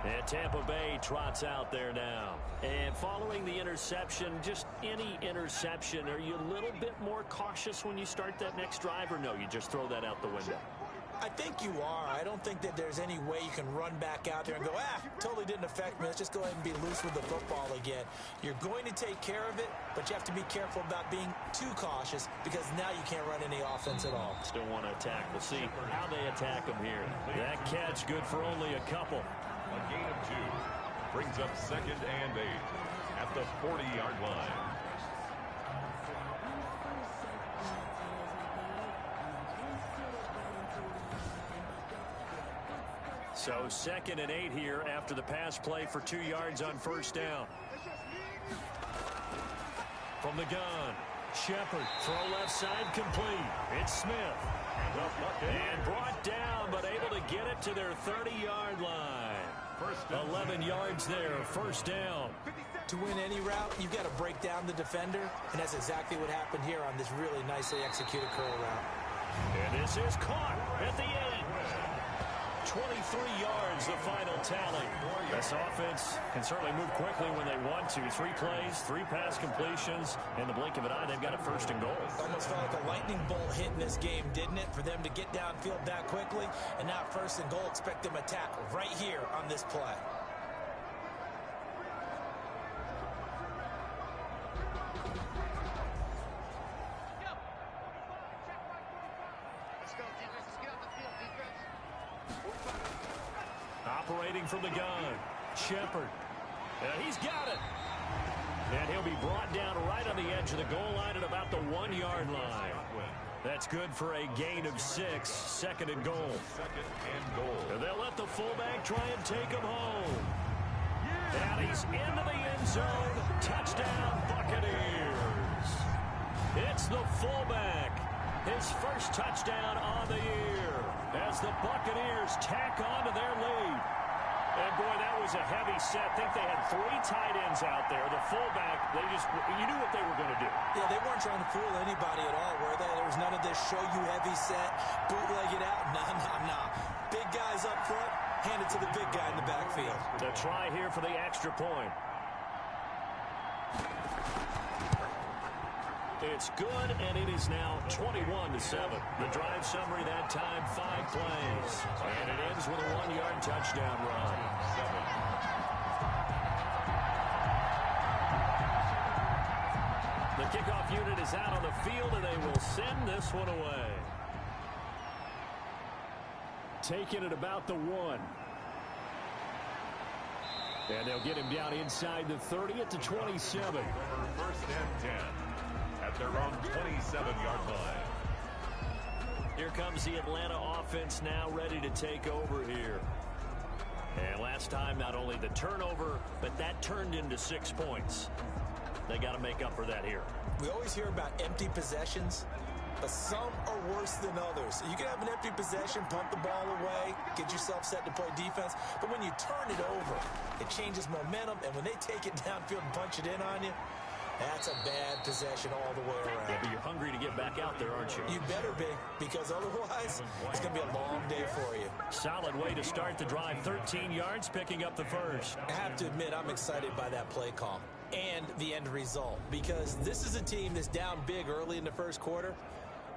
And Tampa Bay trots out there now. And following the interception, just any interception, are you a little bit more cautious when you start that next drive, or no, you just throw that out the window? I think you are. I don't think that there's any way you can run back out there and go, totally didn't affect me. Let's just go ahead and be loose with the football again. You're going to take care of it, but you have to be careful about being too cautious because now you can't run any offense at all. Still want to attack. We'll see how they attack them here. That catch good for only a couple. A gain of 2 brings up 2nd and 8 at the 40-yard line. So 2nd and 8 here after the pass play for 2 yards on 1st down. From the gun, Shepard, throw left side complete. It's Smith. And brought down, but able to get it to their 30-yard line. 11 yards there, 1st down. To win any route, you've got to break down the defender, and that's exactly what happened here on this really nicely executed curl route. And this is caught at the end. 23 yards, the final tally. This offense can certainly move quickly when they want to. 3 plays, 3 pass completions. In the blink of an eye, they've got a 1st and goal. Almost felt like a lightning bolt hit in this game, didn't it? For them to get downfield that quickly. And now 1st and goal, expect them to tackle right here on this play. Operating from the gun, Shepard. And he's got it. And he'll be brought down right on the edge of the goal line at about the 1-yard line. That's good for a gain of 6, 2nd and goal. And they'll let the fullback try and take him home. And he's into the end zone. Touchdown, Buccaneers. It's the fullback. His 1st touchdown on the year as the Buccaneers tack on to their lead. And, boy, that was a heavy set. I think they had 3 tight ends out there. The fullback, you knew what they were going to do. Yeah, they weren't trying to fool anybody at all, were they? There was none of this show-you heavy set, bootleg it out. No. Big guys up front, hand it to the big guy in the backfield. The try here for the extra point. It's good, and it is now 21-7. The drive summary that time, 5 plays. And it ends with a 1-yard touchdown run. The kickoff unit is out on the field, and they will send this one away. Taking it about the 1. And they'll get him down inside the 30 at the 27. 1st and 10. At their own 27-yard line. Here comes the Atlanta offense now ready to take over here. And last time, not only the turnover, but that turned into 6 points. They got to make up for that here. We always hear about empty possessions, but some are worse than others. years. You can have an empty possession, punt the ball away, get yourself set to play defense. But when you turn it over, it changes momentum. And when they take it downfield and punch it in on you, that's a bad possession all the way around. Yeah, but you're hungry to get back out there, aren't you? You better be, because otherwise it's going to be a long day for you. Solid way to start the drive. 13 yards, picking up the first. I have to admit, I'm excited by that play call and the end result, because this is a team that's down big early in the first quarter,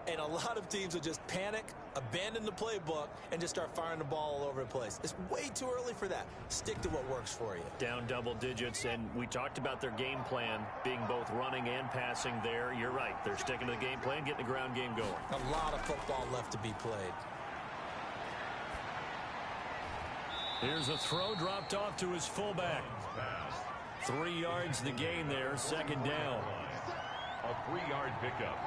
and a lot of teams will just panic, abandon the playbook, and just start firing the ball all over the place. It's way too early for that. Stick to what works for you. Down double digits, and we talked about their game plan being both running and passing there. You're right. They're sticking to the game plan, getting the ground game going. A lot of football left to be played. Here's a throw dropped off to his fullback. 3 yards the gain there, second down. A 3-yard pickup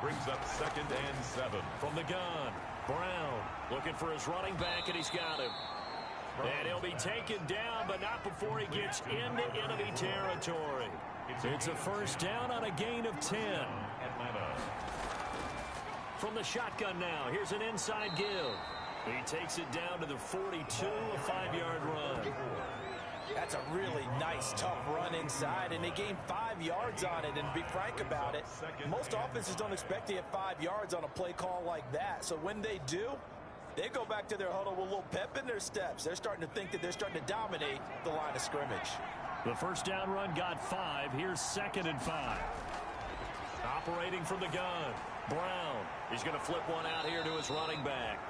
brings up 2nd and 7. From the gun, Brown looking for his running back, and he's got him. And he'll be taken down, but not before he gets into enemy territory. It's a first down on a gain of 10. Atlanta. From the shotgun now, here's an inside give. He takes it down to the 42, a 5-yard run. That's a really nice, tough run inside, and they gained 5 yards on it. And to be frank about it, most offenses don't expect to get 5 yards on a play call like that. So when they do, they go back to their huddle with a little pep in their steps. They're starting to think that they're starting to dominate the line of scrimmage. The first down run got 5. Here's 2nd and 5. Operating from the gun, Brown. He's going to flip one out here to his running back.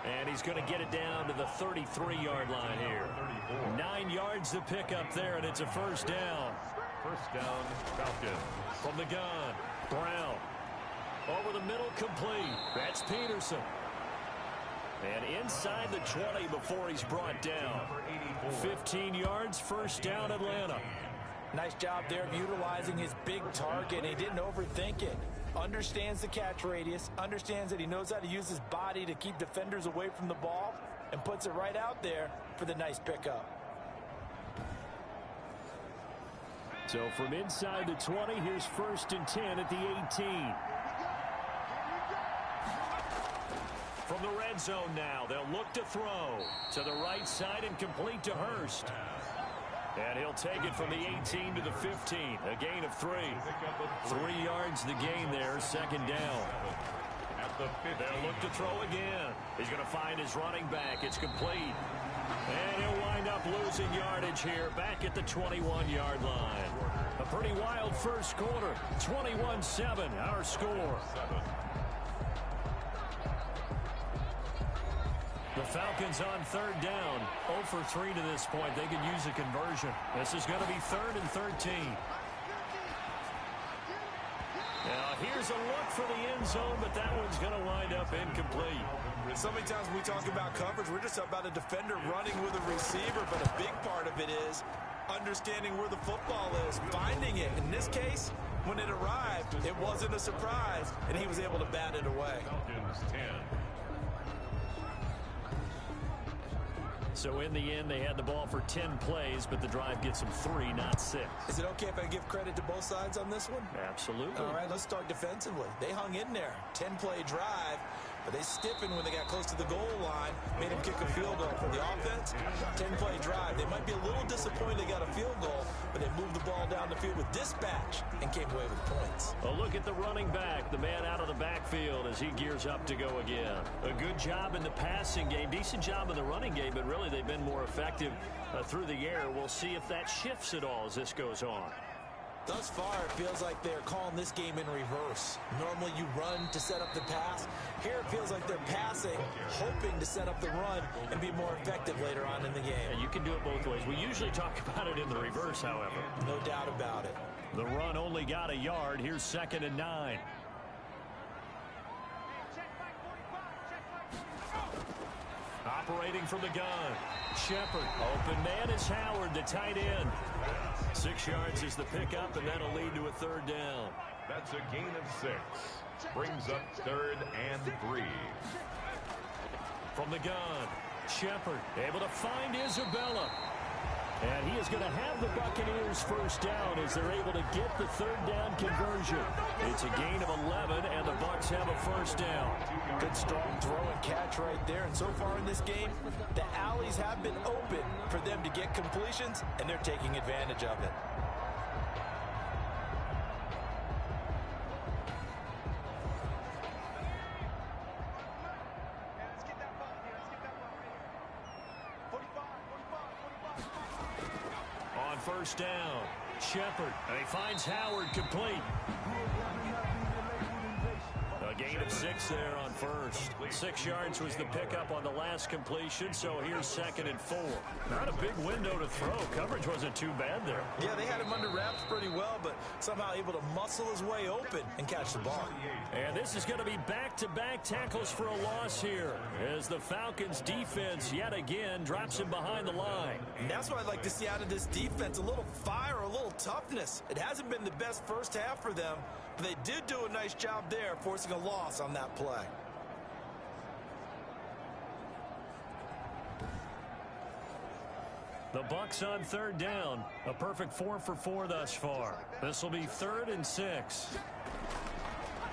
And he's going to get it down to the 33-yard line here. 9 yards to pick up there, and it's a first down. First down, Falcons. From the gun, Brown. Over the middle, complete. That's Peterson. And inside the 20 before he's brought down. 15 yards, first down, Atlanta. Nice job there of utilizing his big target. He didn't overthink it. Understands the catch radius, understands that he knows how to use his body to keep defenders away from the ball, and puts it right out there for the nice pickup. So from inside the 20, here's 1st and 10 at the 18. From the red zone now, they'll look to throw to the right side and complete to Hurst. And he'll take it from the 18 to the 15. A gain of 3. 3 yards the gain there, second down. They'll look to throw again. He's going to find his running back. It's complete. And he'll wind up losing yardage here back at the 21-yard line. A pretty wild first quarter. 21-7, our score. The Falcons on third down. 0 for 3 to this point. They could use a conversion. This is going to be 3rd and 13. Now here's a look for the end zone, but that one's going to wind up incomplete. So many times when we talk about coverage, we're just about a defender running with a receiver, but a big part of it is understanding where the football is, finding it. In this case, when it arrived, it wasn't a surprise, and he was able to bat it away. Falcons 10. So in the end, they had the ball for 10 plays, but the drive gets them 3, not 6. Is it okay if I give credit to both sides on this one? Absolutely. All right, let's start defensively. They hung in there. 10-play drive, but they stiffened when they got close to the goal line, made them kick a field goal. For the offense, 10-play drive. They might be a little disappointed they got a field goal, but they moved the ball down the field with dispatch and came away with points. A look at the running back, the man out of the backfield as he gears up to go again. A good job in the passing game, decent job in the running game, but really they've been more effective through the air. We'll see if that shifts at all as this goes on. Thus far, it feels like they're calling this game in reverse. Normally you run to set up the pass. Here it feels like they're passing, hoping to set up the run and be more effective later on in the game. And you can do it both ways. We usually talk about it in the reverse, however. No doubt about it. The run only got a yard. Here's 2nd and 9. Operating from the gun. Shepard. Open man is Howard, the tight end. 6 yards is the pickup, and that'll lead to a 3rd down. That's a gain of 6. Brings up 3rd and 3. From the gun, Shepard able to find Isabella. And he is going to have the Buccaneers first down as they're able to get the third down conversion. It's a gain of 11, and the Bucs have a first down. Good strong throw and catch right there. And so far in this game, the alleys have been open for them to get completions, and they're taking advantage of it. On first down, Shepard, and he finds Howard complete. A gain of 6 there on first. 6 yards was the pickup on the last completion, so here's 2nd and 4. Not a big window to throw. Coverage wasn't too bad there. Yeah, they had him under wraps pretty well, but somehow able to muscle his way open and catch the ball. And this is going to be back-to-back tackles for a loss here as the Falcons defense yet again drops him behind the line. And that's what I'd like to see out of this defense, a little fire, a little toughness. It hasn't been the best first half for them, but they did do a nice job there, forcing a loss on that play. The Bucs on third down. A perfect 4 for 4 thus far. This will be 3rd and 6.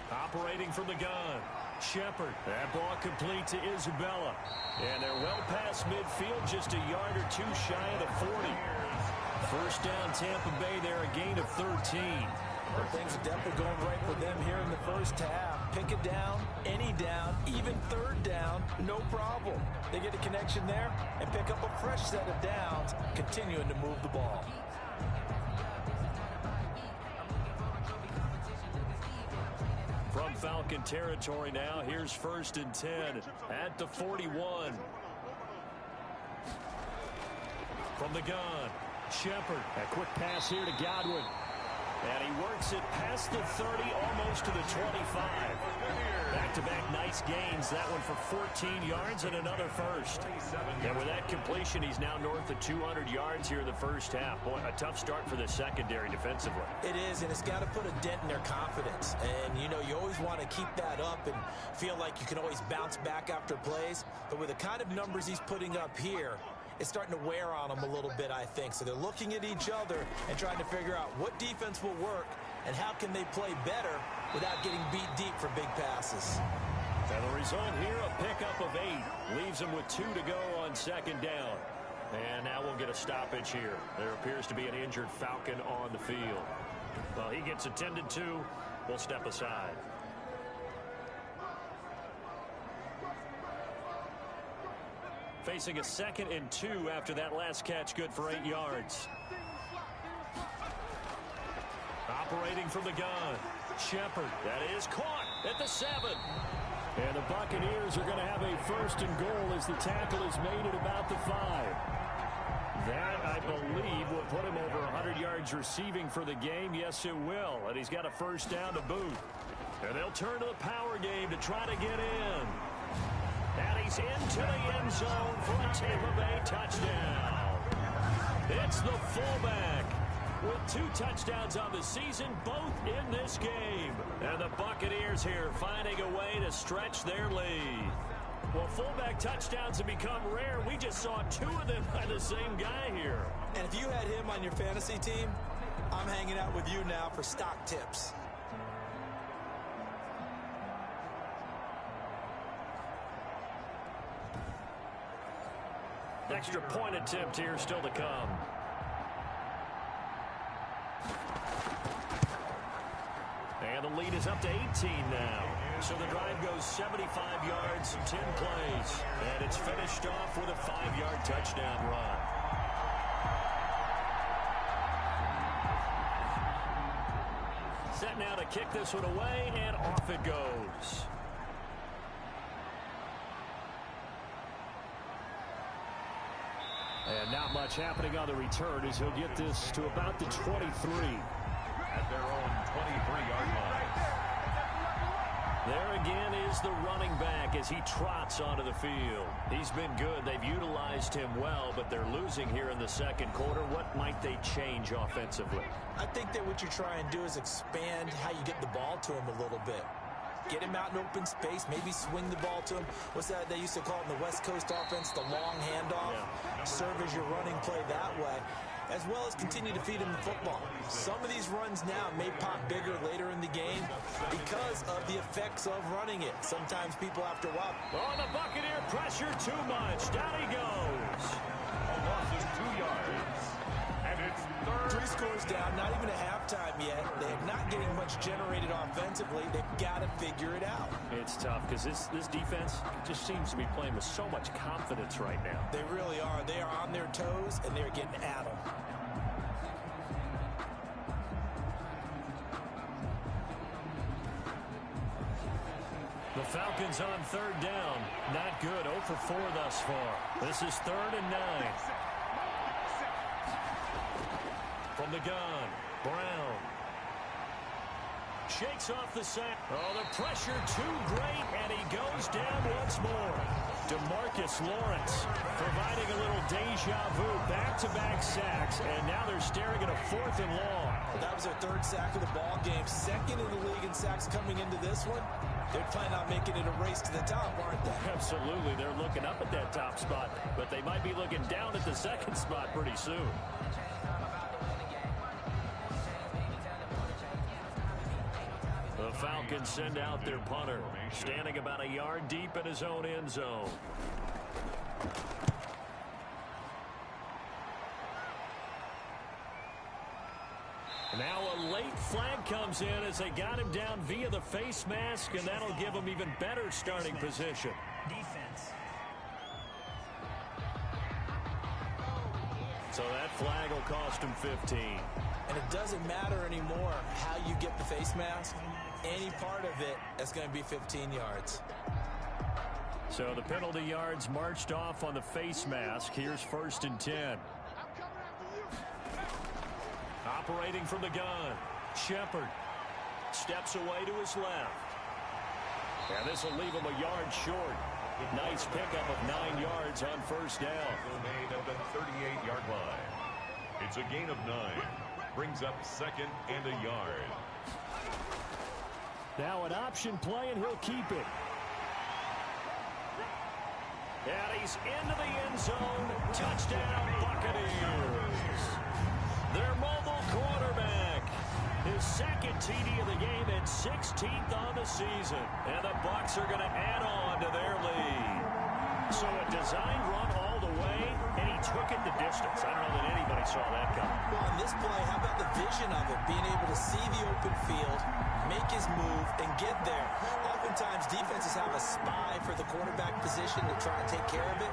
Operating from the gun. Shepard. That ball complete to Isabella. And they're well past midfield, just a yard or 2 shy of the 40. First down Tampa Bay there, a gain of 13. Well, things are definitely going right for them here in the first half. Pick it down, any down, even third down, no problem. They get a connection there and pick up a fresh set of downs, continuing to move the ball. From Falcon territory now, here's 1st and 10 at the 41. From the gun, Shepard. A quick pass here to Godwin. And he works it past the 30, almost to the 25. Back-to-back nice gains. That one for 14 yards and another first. And with that completion, he's now north of 200 yards here in the first half. Boy, a tough start for the secondary defensively. It is, and it's got to put a dent in their confidence. And, you know, you always want to keep that up and feel like you can always bounce back after plays. But with the kind of numbers he's putting up here, it's starting to wear on them a little bit, I think. So they're looking at each other and trying to figure out what defense will work and how can they play better without getting beat deep for big passes. And the result here, a pickup of 8. Leaves them with 2 to go on 2nd down. And now we'll get a stoppage here. There appears to be an injured Falcon on the field. Well, he gets attended to. We'll step aside. Facing a 2nd and 2 after that last catch, good for 8 yards. Operating from the gun, Shepard. That is caught at the 7. And the Buccaneers are going to have a 1st and goal as the tackle is made at about the 5. That, I believe, will put him over 100 yards receiving for the game. Yes, it will. And he's got a first down to boot. And they'll turn to the power game to try to get in. And he's into the end zone for a Tampa Bay touchdown. It's the fullback with 2 touchdowns on the season, both in this game. And the Buccaneers here finding a way to stretch their lead. Well, fullback touchdowns have become rare. We just saw 2 of them by the same guy here. And if you had him on your fantasy team, I'm hanging out with you now for stock tips. Extra point attempt here still to come. And the lead is up to 18 now. So the drive goes 75 yards, 10 plays. And it's finished off with a 5-yard touchdown run. Set now to kick this one away, and off it goes. And not much happening on the return as he'll get this to about the 23. At their own 23-yard line. There again is the running back as he trots onto the field. He's been good. They've utilized him well, but they're losing here in the second quarter. What might they change offensively? I think that what you try and do is expand how you get the ball to him a little bit. Get him out in open space, maybe swing the ball to him. What's that they used to call it in the West Coast offense, the long handoff? Yeah. Serve as your running play that way, as well as continue to feed him the football. Some of these runs now may pop bigger later in the game because of the effects of running it. Sometimes people after a while. Oh, the Buccaneer pressure too much. Down he goes. A loss of 2 yards. And it's third. 3 scores down, not even a halftime yet. They're not getting much generated offensively. They've got to figure it out. It's tough because this defense just seems to be playing with so much confidence right now. They really are. They are on their toes, and they're getting at them. The Falcons on 3rd down. Not good. 0 for 4 thus far. This is 3rd and 9. From the gun, Brown. Shakes off the sack. Oh, the pressure too great, and he goes down once more. DeMarcus Lawrence providing a little deja vu. Back-to-back sacks, and now they're staring at a 4th and long. That was their 3rd sack of the ball game. 2nd in the league in sacks coming into this one. They're planning on making it a race to the top, aren't they? Absolutely. They're looking up at that top spot, but they might be looking down at the 2nd spot pretty soon. The Falcons send out their punter, standing about a yard deep in his own end zone. Now a late flag comes in as they got him down via the face mask, and that'll give him even better starting position. Defense. So that flag will cost him 15. And it doesn't matter anymore how you get the face mask. Any part of it is going to be 15 yards. So the penalty yards marched off on the face mask. Here's 1st and 10. Operating from the gun, Shepard steps away to his left. And this will leave him a yard short. Nice pickup of 9 yards on 1st down. Made at the 38-yard line. It's a gain of 9. Brings up 2nd and a yard. Now an option play, and he'll keep it. And he's into the end zone. Touchdown, Buccaneers. Their mobile quarterback. His 2nd TD of the game and 16th on the season. And the Bucs are going to add on to their lead. So a design run all the way, and he took it the distance. I don't know that anybody saw that coming. Well, on this play, how about the vision of it? Being able to see the open field, make his move, and get there. Oftentimes, defenses have a spy for the quarterback position to try and take care of it.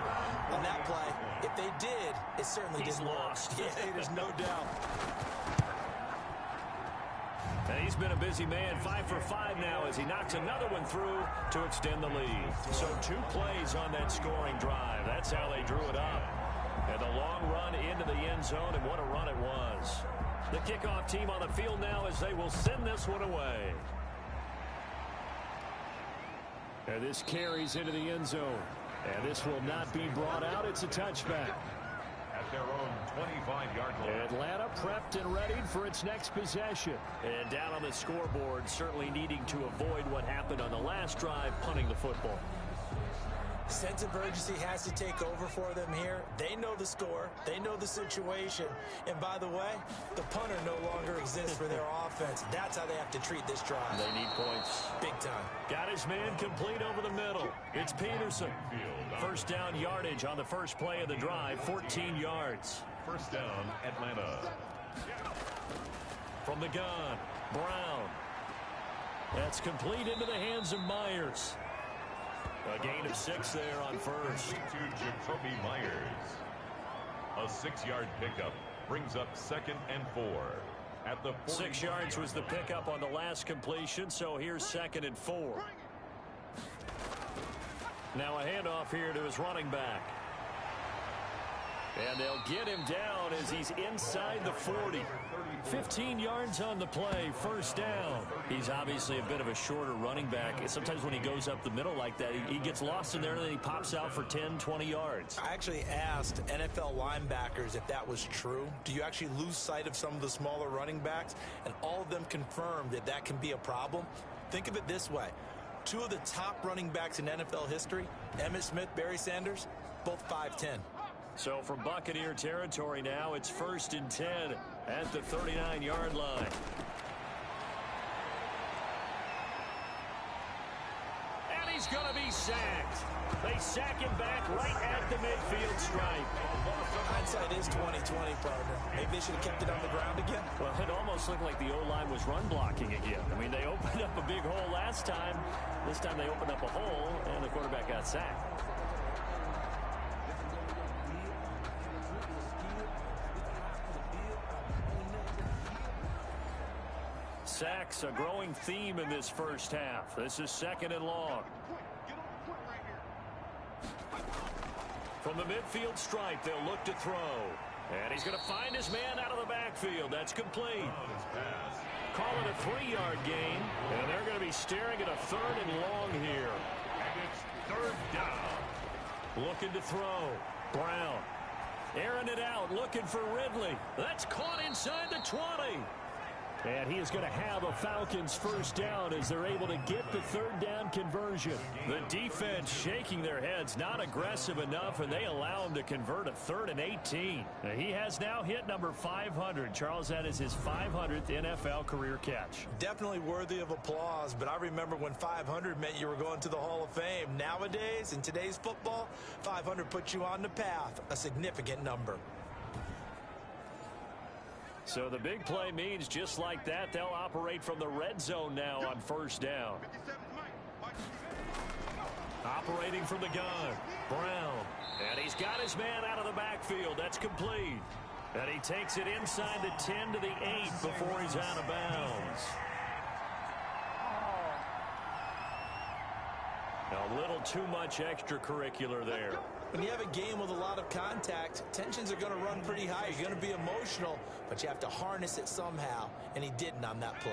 On that play, if they did, it certainly didn't lost. work. Yeah, there's no doubt. And he's been a busy man, 5 for 5 now as he knocks another one through to extend the lead. So 2 plays on that scoring drive. That's how they drew it up. And the long run into the end zone, and what a run it was. The kickoff team on the field now as they will send this one away. And this carries into the end zone. And this will not be brought out. It's a touchback. At their own 25-yard line. Atlanta prepped and readied for its next possession. And down on the scoreboard, certainly needing to avoid what happened on the last drive, punting the football. Sense of urgency has to take over for them here. They know the score. They know the situation. And by the way, the punter no longer exists for their offense. That's how they have to treat this drive. They need points. Big time. Got his man complete over the middle. It's Peterson. 1st down yardage on the first play of the drive, 14 yards. 1st down, Atlanta. From the gun, Brown. That's complete into the hands of Myers. A gain of 6 there on 1st. To Jacoby Myers. A 6-yard pickup brings up 2nd and 4. At the 6 yards was the pickup on the last completion, so here's 2nd and 4. Now a handoff here to his running back. And they'll get him down as he's inside the 40. 15 yards on the play, 1st down. He's obviously a bit of a shorter running back. Sometimes when he goes up the middle like that, he gets lost in there and then he pops out for 10, 20 yards. I actually asked NFL linebackers if that was true. Do you actually lose sight of some of the smaller running backs? And all of them confirmed that that can be a problem. Think of it this way. Two of the top running backs in NFL history, Emmitt Smith, Barry Sanders, both 5'10". So from Buccaneer territory now, it's 1st and 10 at the 39-yard line. And he's going to be sacked. They sack him back right at the midfield stripe. Hindsight is 20/20, partner. Maybe they should have kept it on the ground again. Well, it almost looked like the O-line was run blocking again. I mean, they opened up a big hole last time. This time they opened up a hole, and the quarterback got sacked. Sacks, a growing theme in this first half. This is 2nd and long. From the midfield stripe, they'll look to throw. And he's going to find his man out of the backfield. That's complete. Call it a 3-yard gain. And they're going to be staring at a 3rd and long here. And it's 3rd down. Looking to throw. Brown. Airing it out, looking for Ridley. That's caught inside the 20. And he is going to have a Falcons 1st down as they're able to get the 3rd down conversion. The defense shaking their heads, not aggressive enough, and they allow him to convert a 3rd and 18. Now, he has now hit number 500. Charles, that is his 500th NFL career catch. Definitely worthy of applause, but I remember when 500 meant you were going to the Hall of Fame. Nowadays, in today's football, 500 puts you on the path, a significant number. So the big play means just like that, they'll operate from the red zone now on 1st down. Operating from the gun, Brown. And he's got his man out of the backfield. That's complete. And he takes it inside the 10 to the 8 before he's out of bounds. A little too much extracurricular there. When you have a game with a lot of contact, tensions are going to run pretty high. You're going to be emotional, but you have to harness it somehow, and he didn't on that play.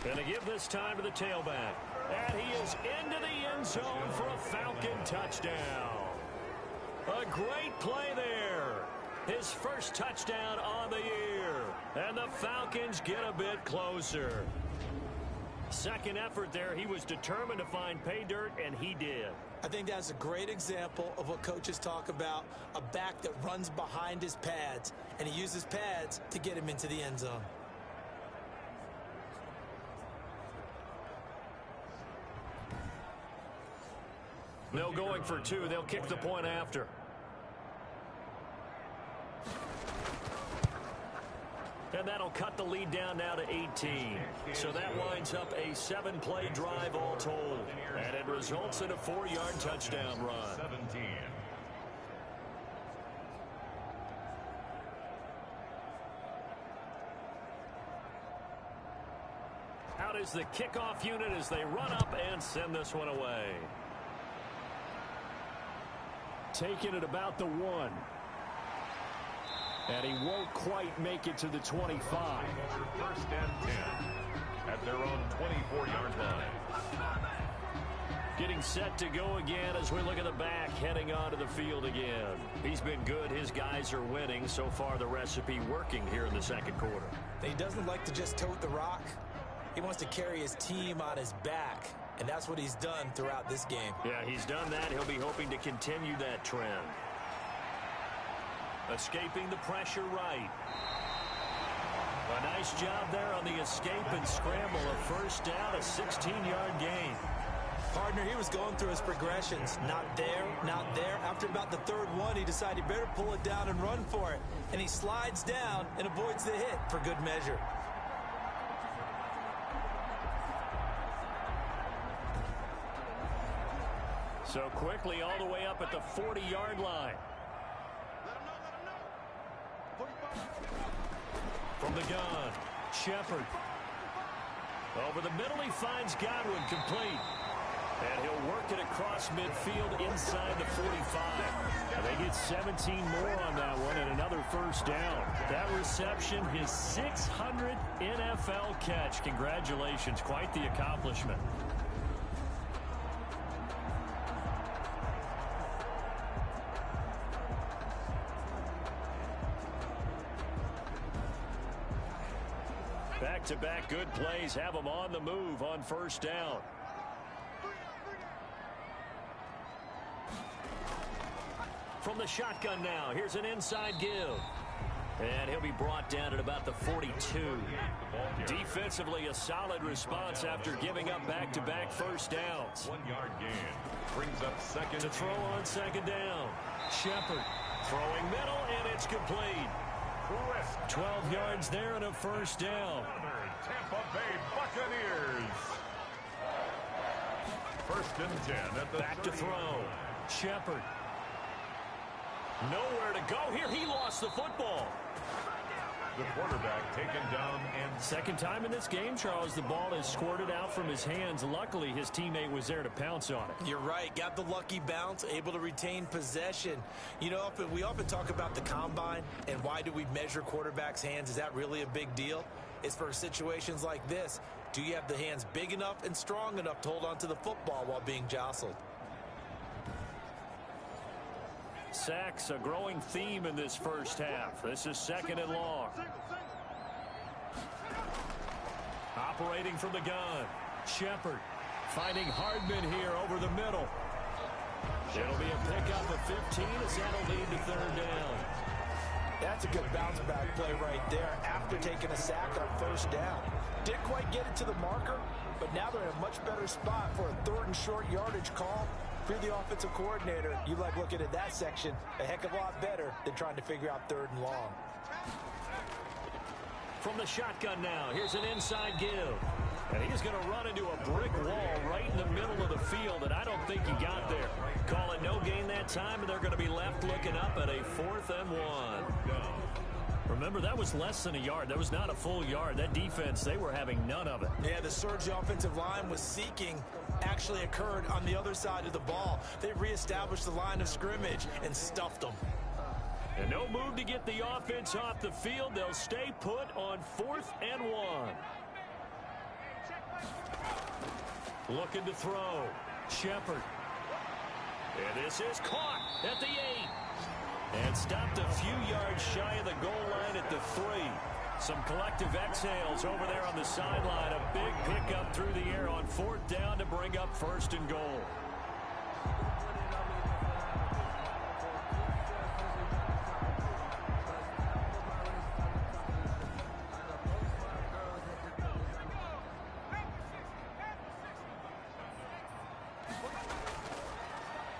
Going to give this time to the tailback. And he is into the end zone for a Falcon touchdown. A great play there. His 1st touchdown on the year. And the Falcons get a bit closer. 2nd effort there. He was determined to find pay dirt, and he did. I think that's a great example of what coaches talk about, a back that runs behind his pads, and he uses pads to get him into the end zone. No going for 2. They'll kick the point after. And that'll cut the lead down now to 18. So that winds up a 7-play drive all told. And it results in a 4-yard touchdown run. 17. Out is the kickoff unit as they run up and send this one away. Taking it about the 1. And he won't quite make it to the 25. 1st and 10 at their own 24-yard line. Getting set to go again as we look at the back heading onto the field again. He's been good. His guys are winning. So far, the recipe working here in the 2nd quarter. He doesn't like to just tote the rock. He wants to carry his team on his back, and that's what he's done throughout this game. Yeah, he's done that. He'll be hoping to continue that trend. Escaping the pressure right. A nice job there on the escape and scramble. A 1st down, a 16-yard gain. Partner, he was going through his progressions. Not there, not there. After about the 3rd one, he decided he better pull it down and run for it. And he slides down and avoids the hit for good measure. So quickly all the way up at the 40-yard line. From the gun, Shepard. Over the middle, he finds Godwin, complete. And he'll work it across midfield inside the 45. And they get 17 more on that one and another 1st down. That reception, his 600th NFL catch. Congratulations, quite the accomplishment. Back-to-back good plays have them on the move on first down. From the shotgun now, here's an inside give. And he'll be brought down at about the 42. Defensively, a solid response after giving up back-to-back first downs. 1 yard gain. Brings up second. To throw on second down. Shepard throwing middle, and it's complete. 12 yards there and a first down. Tampa Bay Buccaneers. First and 10 at the Back to throw. Shepard. Nowhere to go here. He lost the football. The quarterback taken down, and second time in this game, Charles, the ball is squirted out from his hands. Luckily, his teammate was there to pounce on it. You're right. Got the lucky bounce, able to retain possession. You know, we often talk about the combine and why do we measure quarterbacks' hands. Is that really a big deal? It's for situations like this. Do you have the hands big enough and strong enough to hold on to the football while being jostled? Sacks, a growing theme in this first half. This is second and long. Operating from the gun. Shepard finding Hardman here over the middle. It'll be a pickup of 15 as that'll lead to third down. That's a good bounce back play right there after taking a sack on first down. Didn't quite get it to the marker, but now they're in a much better spot for a third and short yardage call. If you're the offensive coordinator, you like looking at that section a heck of a lot better than trying to figure out third and long. From the shotgun now, here's an inside give. And he's going to run into a brick wall right in the middle of the field, and I don't think he got there. Call it no gain that time, and they're going to be left looking up at a 4th and 1. Remember, that was less than a yard. That was not a full yard. That defense, they were having none of it. Yeah, the surge the offensive line was seeking actually occurred on the other side of the ball. They reestablished the line of scrimmage and stuffed them. And no move to get the offense off the field. They'll stay put on 4th and 1. Looking to throw. Shepard. And this is caught at the 8. And stopped a few yards shy of the goal line at the 3. Some collective exhales over there on the sideline. A big pickup through the air on 4th down to bring up 1st and goal.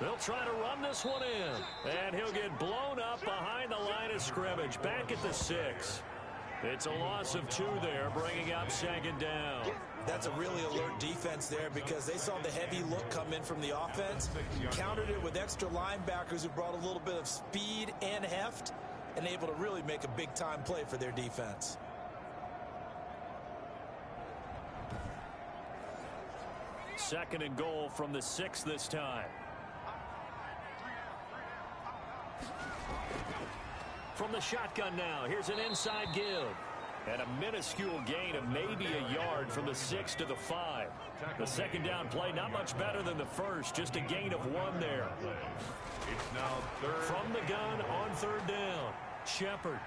They'll try to run this one in. And he'll get blown up behind the line of scrimmage. Back at the 6. It's a loss of 2 there, bringing up 2nd down. That's a really alert defense there because they saw the heavy look come in from the offense, countered it with extra linebackers who brought a little bit of speed and heft, and able to really make a big-time play for their defense. Second and goal from the 6 this time. From the shotgun now, here's an inside give. And a minuscule gain of maybe a yard from the 6 to the 5. The second down play, not much better than the first, just a gain of 1 there. It's now third. From the gun on 3rd down, Shepard.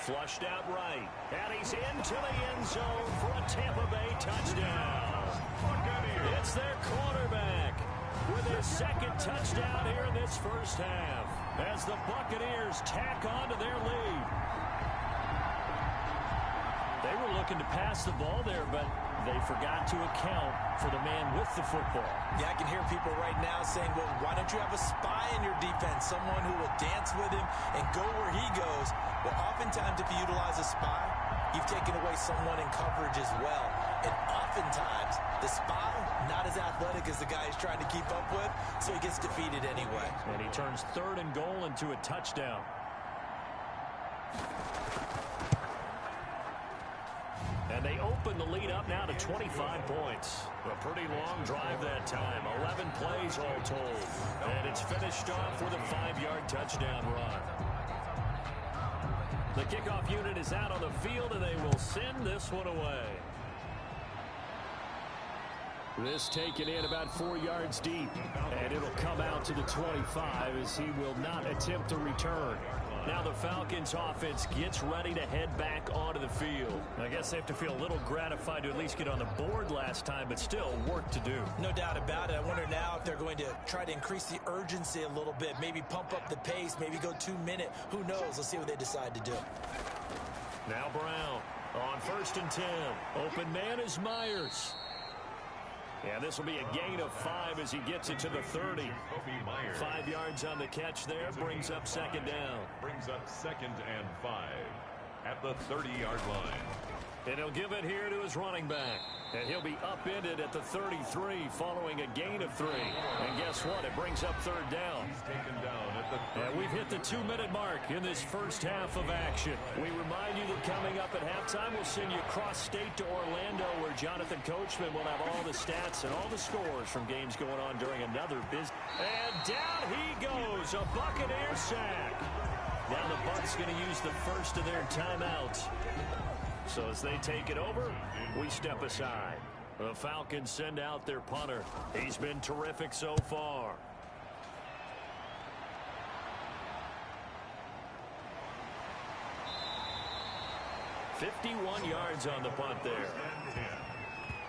Flushed out right. And he's into the end zone for a Tampa Bay touchdown. It's their quarterback with his 2nd touchdown here in this first half as the Buccaneers tack on to their lead. They were looking to pass the ball there, but they forgot to account for the man with the football. Yeah, I can hear people right now saying, well, why don't you have a spy in your defense, someone who will dance with him and go where he goes? Well, oftentimes if you utilize a spy, you've taken away someone in coverage as well. And oftentimes, the spy, not as athletic as the guy he's trying to keep up with, so he gets defeated anyway. And he turns 3rd and goal into a touchdown. And they open the lead up now to 25 points. A pretty long drive that time. 11 plays all told. And it's finished off with a 5-yard touchdown run. The kickoff unit is out on the field, and they will send this one away. This taken in about 4 yards deep. And it'll come out to the 25 as he will not attempt to return. Now the Falcons offense gets ready to head back onto the field. I guess they have to feel a little gratified to at least get on the board last time, but still work to do. No doubt about it. I wonder now if they're going to try to increase the urgency a little bit, maybe pump up the pace, maybe go 2-minute. Who knows? Let's see what they decide to do. Now Brown on 1st and 10. Open man is Myers. Yeah, this will be a gain of 5 as he gets it to the 30. 5 yards on the catch there, brings up 2nd down. Brings up 2nd and 5 at the 30-yard line. And he'll give it here to his running back. And he'll be upended at the 33 following a gain of 3. And guess what? It brings up 3rd down. He's taken down at the 30. And we've hit the 2-minute mark in this first half of action. We remind you that coming up at halftime, we'll send you cross-state to Orlando, where Jonathan Coachman will have all the stats and all the scores from games going on during another business. And down he goes, a Buccaneer sack. Now the Bucs going to use the first of their timeouts. So as they take it over, we step aside. The Falcons send out their punter. He's been terrific so far. $51 yards on the punt there.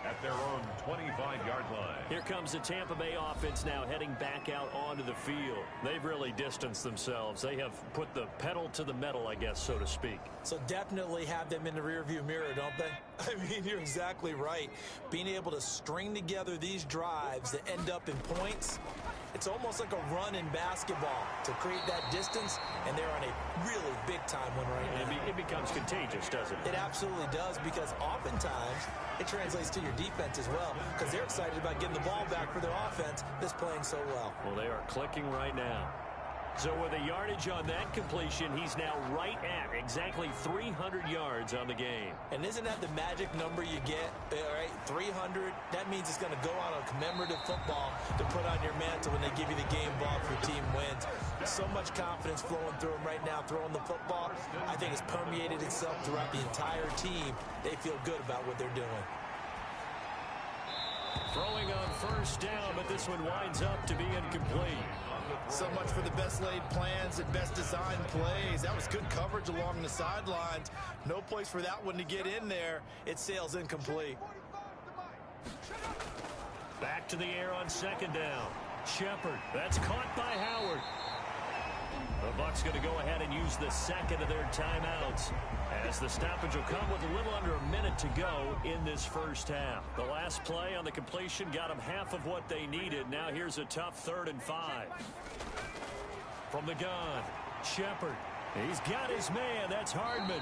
At their own 25-yard line. Here comes the Tampa Bay offense now heading back out onto the field. They've really distanced themselves. They have put the pedal to the metal, I guess, so to speak. So definitely have them in the rearview mirror, don't they? I mean, you're exactly right. Being able to string together these drives that end up in points, it's almost like a run in basketball to create that distance, and they're on a really big-time one right now. It becomes contagious, doesn't it? It absolutely does, because oftentimes it translates to your defense as well, because they're excited about getting the ball back for their offense that's playing so well. Well, they are clicking right now. So with a yardage on that completion, he's now right at exactly 300 yards on the game. And isn't that the magic number you get, right? 300, that means it's going to go on a commemorative football to put on your mantle when they give you the game ball if your team wins. So much confidence flowing through them right now, throwing the football. I think it's permeated itself throughout the entire team. They feel good about what they're doing. Throwing on 1st down, but this one winds up to be incomplete. So much for the best laid plans and best designed plays. That was good coverage along the sidelines. No place for that one to get in there. It sails incomplete. Back to the air on 2nd down. Shepard, that's caught by Howard. The Bucs going to go ahead and use the 2nd of their timeouts, as the stoppage will come with a little under a minute to go in this first half. The last play on the completion got them half of what they needed. Now here's a tough 3rd and 5. From the gun, Shepard. He's got his man. That's Hardman.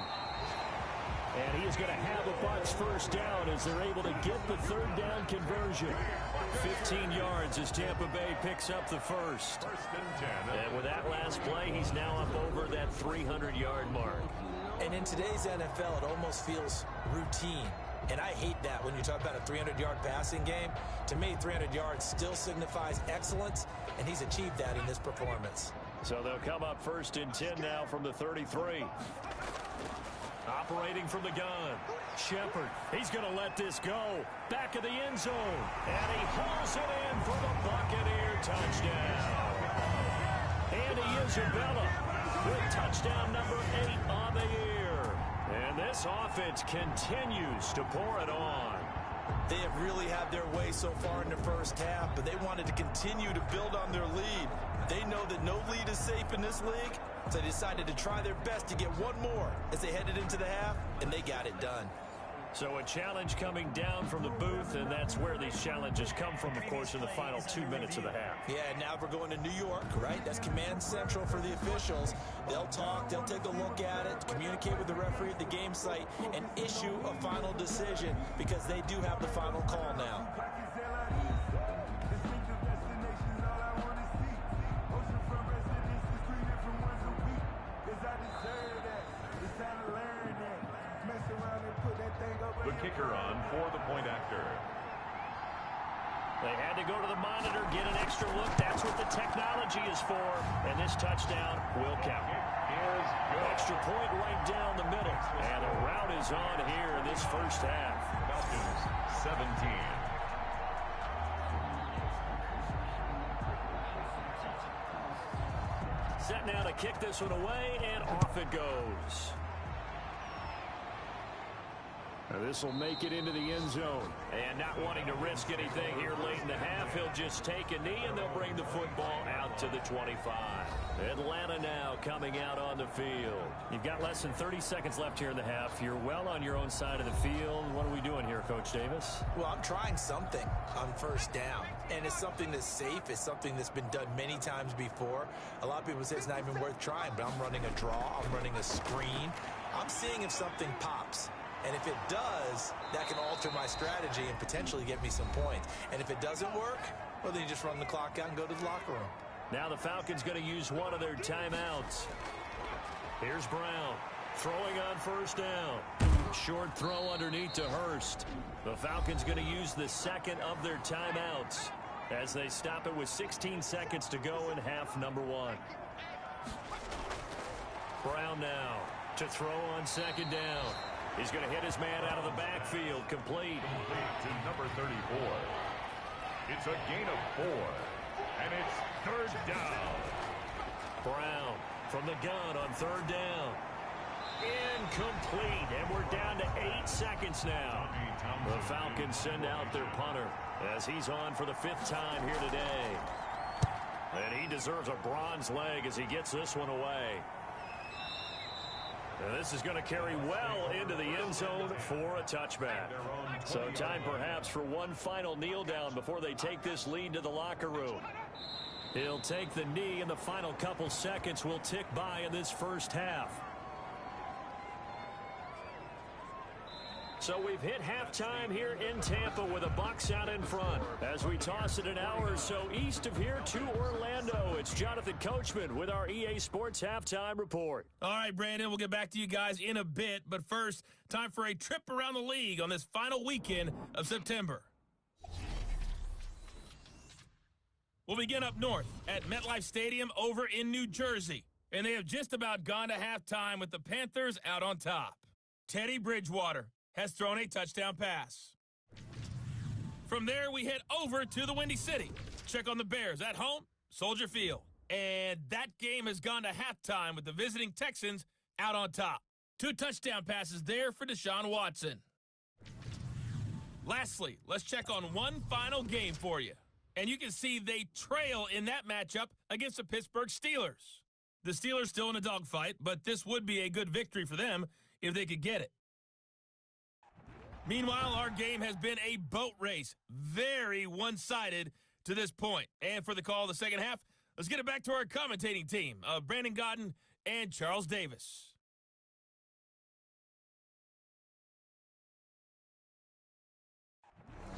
And he is going to have the Bucs first down as they're able to get the 3rd down conversion. 15 yards as Tampa Bay picks up the first. And with that last play, he's now up over that 300-yard mark. And in today's NFL, it almost feels routine. And I hate that when you talk about a 300-yard passing game. To me, 300 yards still signifies excellence, and he's achieved that in this performance. So they'll come up 1st and 10 now from the 33. Operating from the gun, Shepard. He's going to let this go. Back of the end zone. And he hauls it in for the Buccaneer touchdown. Andy Isabella with touchdown number 8 on the year. And this offense continues to pour it on. They have really had their way so far in the first half, but they wanted to continue to build on their lead. They know that no lead is safe in this league, so they decided to try their best to get one more as they headed into the half, and they got it done. So a challenge coming down from the booth, and that's where these challenges come from, of course, in the final 2 minutes of the half. Yeah, now we're going to New York, right? That's command central for the officials. They'll talk, they'll take a look at it, communicate with the referee at the game site, and issue a final decision because they do have the final call now. The kicker on for the point after. They had to go to the monitor, get an extra look. That's what the technology is for. And this touchdown will count. Extra point right down the middle. And the route is on here in this first half. Falcons 17. set now to kick this one away, and off it goes. This will make it into the end zone. And not wanting to risk anything here late in the half, he'll just take a knee, and they'll bring the football out to the 25. Atlanta now coming out on the field. You've got less than 30 seconds left here in the half. You're well on your own side of the field. What are we doing here, Coach Davis? Well, I'm trying something on first down, and it's something that's safe. It's something that's been done many times before. A lot of people say it's not even worth trying, but I'm running a draw. I'm running a screen. I'm seeing if something pops. And if it does, that can alter my strategy and potentially get me some points. And if it doesn't work, well, then you just run the clock out and go to the locker room. Now the Falcons going to use one of their timeouts. Here's Brown throwing on first down. Short throw underneath to Hurst. The Falcons going to use the second of their timeouts as they stop it with 16 seconds to go in half number one. Brown now to throw on second down. He's going to hit his man out of the backfield. Complete. To number 34. It's a gain of 4. And it's third down. Brown from the gun on third down. Incomplete. And we're down to 8 seconds now. The Falcons send out their punter as he's on for the 5th time here today. And he deserves a bronze leg as he gets this one away. And this is going to carry well into the end zone for a touchback. So time perhaps for one final kneel down before they take this lead to the locker room. He'll take the knee, and the final couple seconds will tick by in this first half. So we've hit halftime here in Tampa with the Bucs out in front. As we toss it an hour or so east of here to Orlando, it's Jonathan Coachman with our EA Sports Halftime Report. All right, Brandon, we'll get back to you guys in a bit. But first, time for a trip around the league on this final weekend of September. We'll begin up north at MetLife Stadium over in New Jersey. And they have just about gone to halftime with the Panthers out on top. Teddy Bridgewater has thrown a touchdown pass. From there, we head over to the Windy City. Check on the Bears at home, Soldier Field. And that game has gone to halftime with the visiting Texans out on top. 2 touchdown passes there for Deshaun Watson. Lastly, let's check on one final game for you. And you can see they trail in that matchup against the Pittsburgh Steelers. The Steelers still in a dogfight, but this would be a good victory for them if they could get it. Meanwhile, our game has been a boat race. Very one-sided to this point. And for the call of the second half, let's get it back to our commentating team of Brandon Godden and Charles Davis.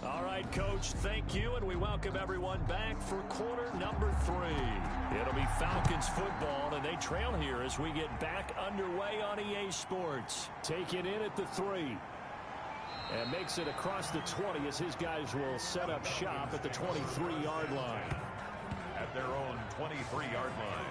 All right, Coach, thank you, and we welcome everyone back for quarter number 3. It'll be Falcons football, and they trail here as we get back underway on EA Sports. Take it in at the 3. And makes it across the 20 as his guys will set up shop at the 23-yard line. At their own 23-yard line.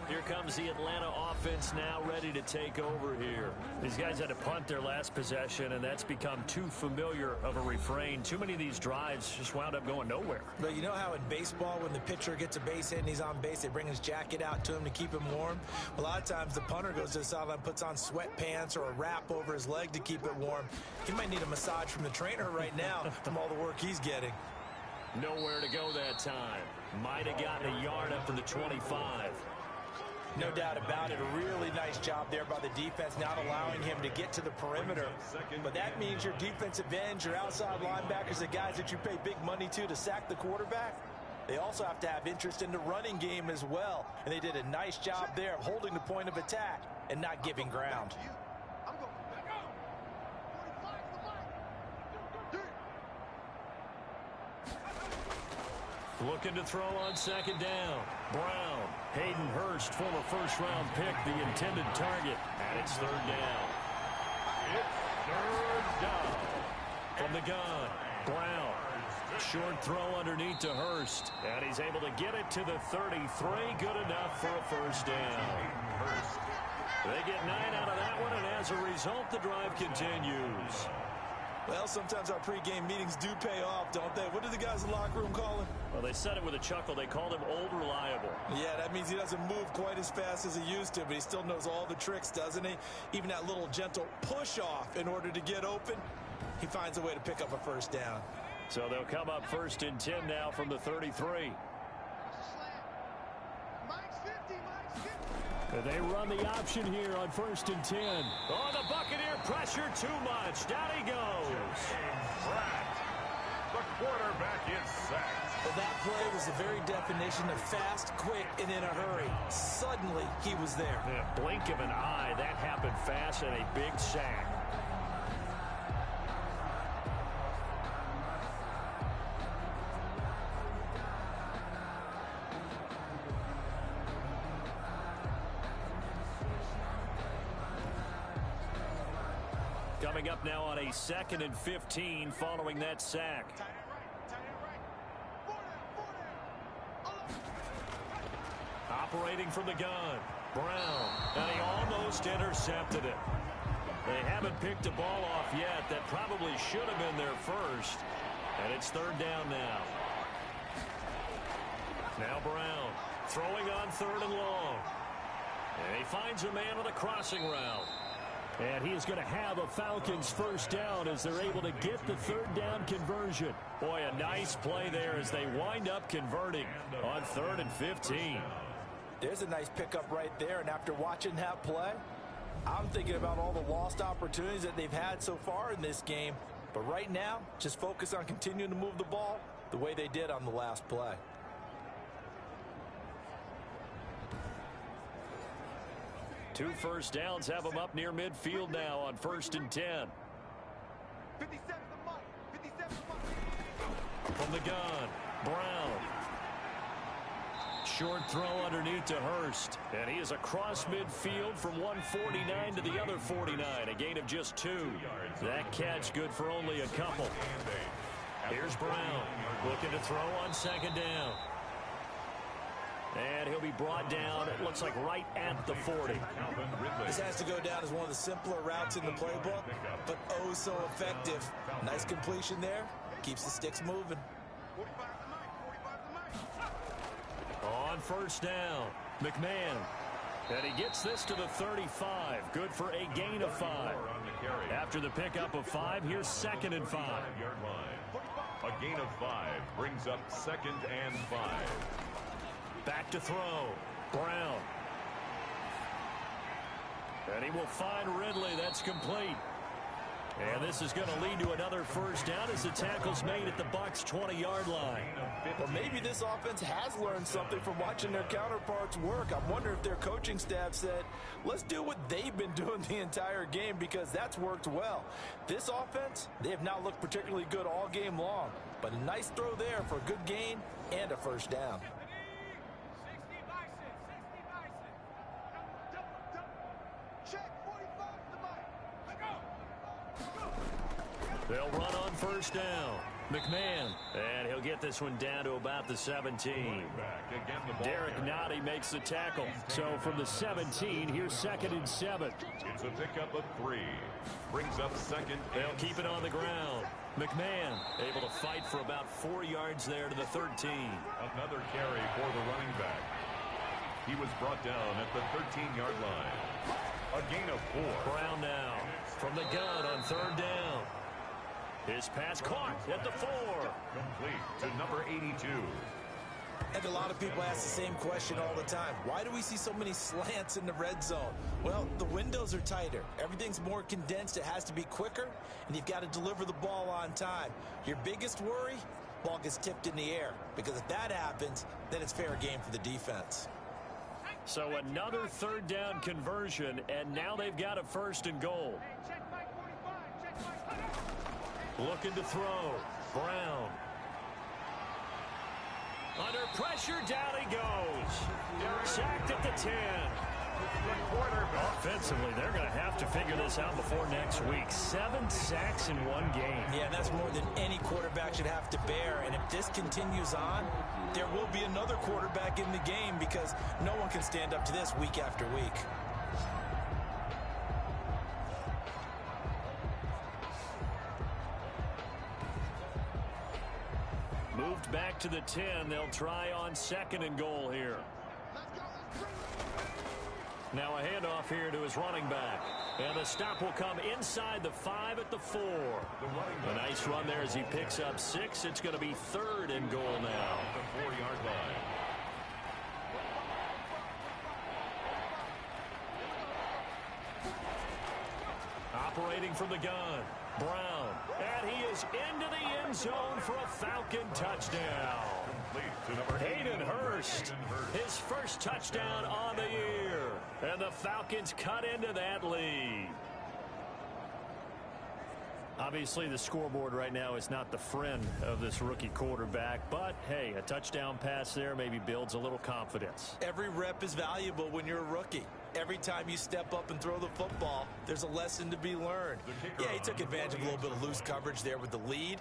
Here comes the Atlanta offense now ready to take over here. These guys had to punt their last possession, and that's become too familiar of a refrain. Too many of these drives just wound up going nowhere. But you know how in baseball, when the pitcher gets a base hit and he's on base, they bring his jacket out to him to keep him warm? A lot of times the punter goes to the sideline, puts on sweatpants or a wrap over his leg to keep it warm. He might need a massage from the trainer right now from all the work he's getting. Nowhere to go that time. Might have gotten a yard up to the 25. No doubt about it. A really nice job there by the defense, not allowing him to get to the perimeter. But that means your defensive ends, your outside linebackers, the guys that you pay big money to sack the quarterback, they also have to have interest in the running game as well. And they did a nice job there of holding the point of attack and not giving ground. Looking to throw on second down. Brown. Hayden Hurst, former first-round pick, the intended target. And it's third down. It's third down. From the gun, Brown. Short throw underneath to Hurst. And he's able to get it to the 33. Good enough for a first down. They get 9 out of that one, and as a result, the drive continues. Well, sometimes our pregame meetings do pay off, don't they? What do the guys in the locker room call him? Well, they said it with a chuckle. They called him Old Reliable. Yeah, that means he doesn't move quite as fast as he used to, but he still knows all the tricks, doesn't he? Even that little gentle push-off in order to get open, he finds a way to pick up a first down. So they'll come up 1st and 10 now from the 33. They run the option here on 1st and 10. Oh, the Buccaneer pressure too much. Down he goes. The quarterback is sacked. Well, that play was the very definition of fast, quick, and in a hurry. Suddenly, he was there. In a blink of an eye, that happened fast, and a big sack. Coming up now on a 2nd and 15 following that sack. Operating from the gun, Brown, and he almost intercepted it. They haven't picked a ball off yet. That probably should have been their first, and it's 3rd down now. Now Brown throwing on 3rd and long, and he finds a man on the crossing route. And he is going to have a Falcons first down as they're able to get the 3rd down conversion. Boy, a nice play there as they wind up converting on 3rd and 15. There's a nice pickup right there, and after watching that play, I'm thinking about all the lost opportunities that they've had so far in this game. But right now, just focus on continuing to move the ball the way they did on the last play. Two first downs have them up near midfield now on 1st and 10. From the gun, Brown. Short throw underneath to Hurst. And he is across midfield from 149 to the other 49. A gain of just 2. That catch good for only a couple. Here's Brown looking to throw on 2nd down. And he'll be brought down, it looks like right at the 40. This has to go down as one of the simpler routes in the playbook, but oh so effective. Nice completion there. Keeps the sticks moving. On 1st down, McMahon. And he gets this to the 35. Good for a gain of 5. After the pickup of 5, here's 2nd and 5. A gain of 5 brings up 2nd and 5. Back to throw. Brown. And he will find Ridley. That's complete. And this is going to lead to another first down as the tackle's made at the Bucs' 20-yard line. Well, maybe this offense has learned something from watching their counterparts work. I wonder if their coaching staff said, let's do what they've been doing the entire game because that's worked well. This offense, they have not looked particularly good all game long. But a nice throw there for a good gain and a first down. They'll run on 1st down. McMahon. And he'll get this one down to about the 17. Derek Nottie makes the tackle. So from the 17, here's 2nd and 7. It's a pickup of 3. Brings up 2nd. They'll keep it on the ground. McMahon able to fight for about 4 yards there to the 13. Another carry for the running back. He was brought down at the 13-yard line. A gain of 4. Brown now from the gun on 3rd down. His pass caught at the 4. Complete to number 82. And a lot of people ask the same question all the time. Why do we see so many slants in the red zone? Well, the windows are tighter. Everything's more condensed. It has to be quicker, and you've got to deliver the ball on time. Your biggest worry? Ball gets tipped in the air. Because if that happens, then it's fair game for the defense. So another 3rd down conversion, and now they've got a 1st and goal. Looking to throw. Brown. Under pressure, down he goes. Sacked at the 10. Offensively, they're going to have to figure this out before next week. 7 sacks in one game. Yeah, that's more than any quarterback should have to bear. And if this continues on, there will be another quarterback in the game because no one can stand up to this week after week. Moved back to the 10. They'll try on 2nd and goal here. Now a handoff here to his running back. And the stop will come inside the 5 at the 4. A nice run there as he picks up 6. It's going to be 3rd and goal now. The 4-yard line. Operating from the gun, Brown. And he is into the end zone for a Falcon touchdown. Hayden Hurst, his first touchdown on the year. And the Falcons cut into that lead. Obviously, the scoreboard right now is not the friend of this rookie quarterback. But, hey, a touchdown pass there maybe builds a little confidence. Every rep is valuable when you're a rookie. Every time you step up and throw the football, there's a lesson to be learned. Yeah, he took advantage of a little bit of loose coverage there with the lead.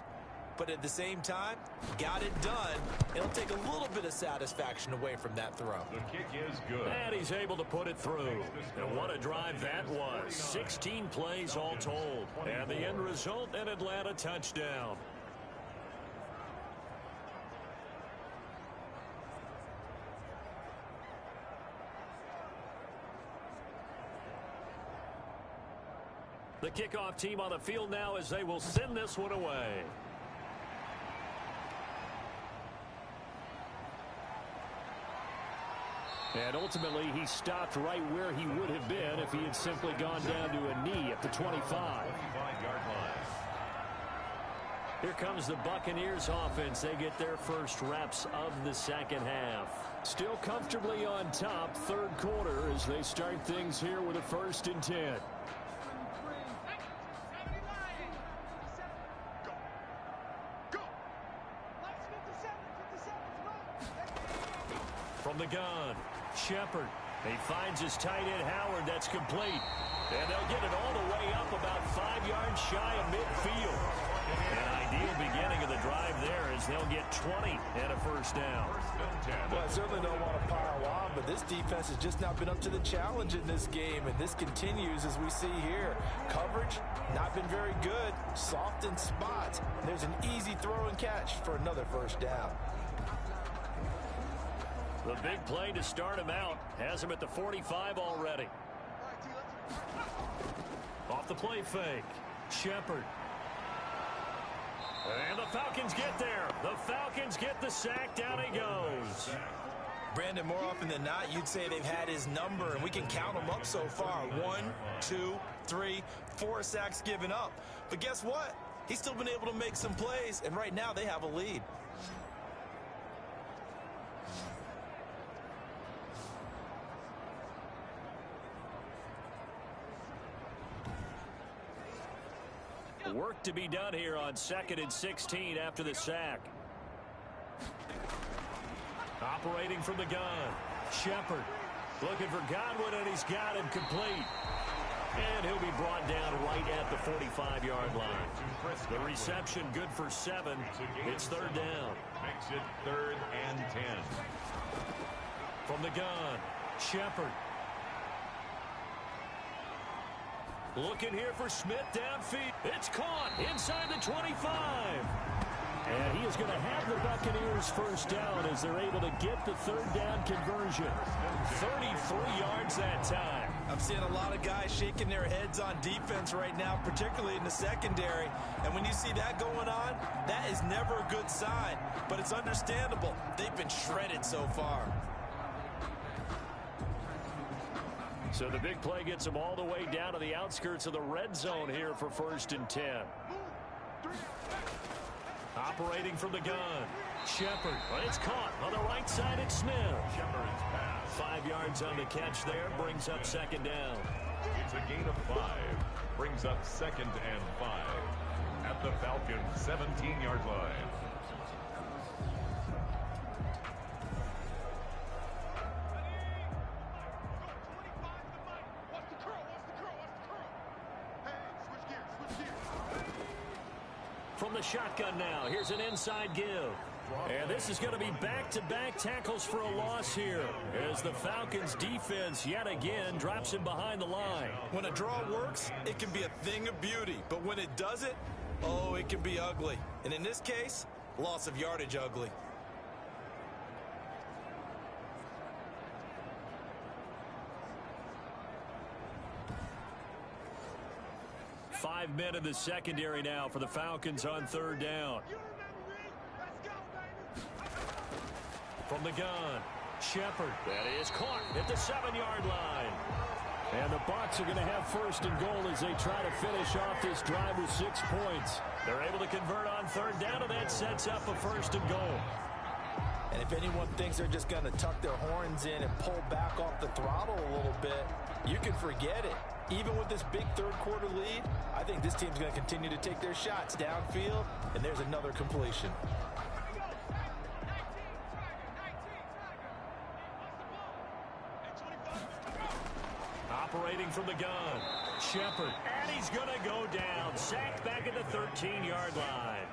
But at the same time, got it done. It'll take a little bit of satisfaction away from that throw. The kick is good. And he's able to put it through. And what a drive that was. 16 plays all told. And the end result, an Atlanta touchdown. The kickoff team on the field now as they will send this one away. And ultimately, he stopped right where he would have been if he had simply gone down to a knee at the 25. 25-yard line. Here comes the Buccaneers offense. They get their first reps of the second half. Still comfortably on top, 3rd quarter as they start things here with a 1st and 10. From the gun, Shepard. He finds his tight end, Howard. That's complete. And they'll get it all the way up about 5 yards shy of midfield. An ideal beginning of the drive there as they'll get 20 and a 1st down. Well, I certainly don't want to pile on, but this defense has just not been up to the challenge in this game, and this continues as we see here. Coverage, not been very good. Soft in spots. There's an easy throw and catch for another 1st down. The big play to start him out has him at the 45 already. Off the play fake. Shepard. And the Falcons get there. The Falcons get the sack. Down he goes. Brandon, more often than not, you'd say they've had his number, and we can count them up so far. 1, 2, 3, 4 sacks given up. But guess what? He's still been able to make some plays, and right now they have a lead. Work to be done here on 2nd and 16 after the sack. Operating from the gun. Shepard looking for Godwin, and he's got him complete. And he'll be brought down right at the 45-yard line. The reception good for 7. It's 3rd down. Makes it 3rd and 10. From the gun, Shepard. Looking here for Smith downfield. It's caught inside the 25. And he is going to have the Buccaneers 1st down as they're able to get the 3rd down conversion. 33 yards that time. I'm seeing a lot of guys shaking their heads on defense right now, particularly in the secondary. And when you see that going on, that is never a good sign. But it's understandable. They've been shredded so far. So the big play gets them all the way down to the outskirts of the red zone here for 1st and 10. Operating from the gun. Shepard. It's caught on the right side. It's Smith. Shepard's pass. 5 yards on the catch there. Brings up 2nd down. It's a gain of 5. Brings up 2nd and 5. At the Falcons' 17-yard line. From the shotgun now, here's an inside give. And this is going to be back-to-back tackles for a loss here as the Falcons defense yet again drops him behind the line. When a draw works, it can be a thing of beauty. But when it doesn't, oh, it can be ugly. And in this case, Loss of yardage ugly. Five men in the secondary now for the Falcons on third down. From the gun, Shepard. That is caught at the 7-yard line. And the Bucs are going to have first and goal as they try to finish off this drive with 6 points. They're able to convert on third down, and that sets up a first and goal. And if anyone thinks they're just going to tuck their horns in and pull back off the throttle a little bit, you can forget it. Even with this big third-quarter lead, I think this team's going to continue to take their shots downfield, and there's another completion. Operating from the gun, Shepard, and he's going to go down. Sacked back at the 13-yard line.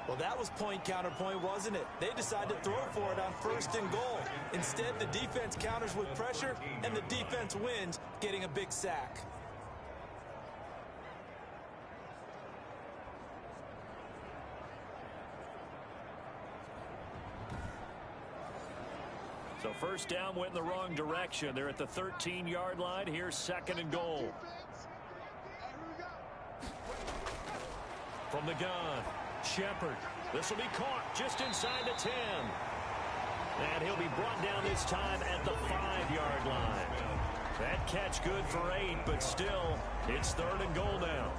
Well, that was point counterpoint, wasn't it? They decided to throw for it on first and goal. Instead, the defense counters with pressure, and the defense wins, getting a big sack. So first down went in the wrong direction. They're at the 13-yard line. Here's second and goal. From the gun, Shepard. This will be caught just inside the 10. And he'll be brought down this time at the 5-yard line. That catch good for 8, but still, it's third and goal now.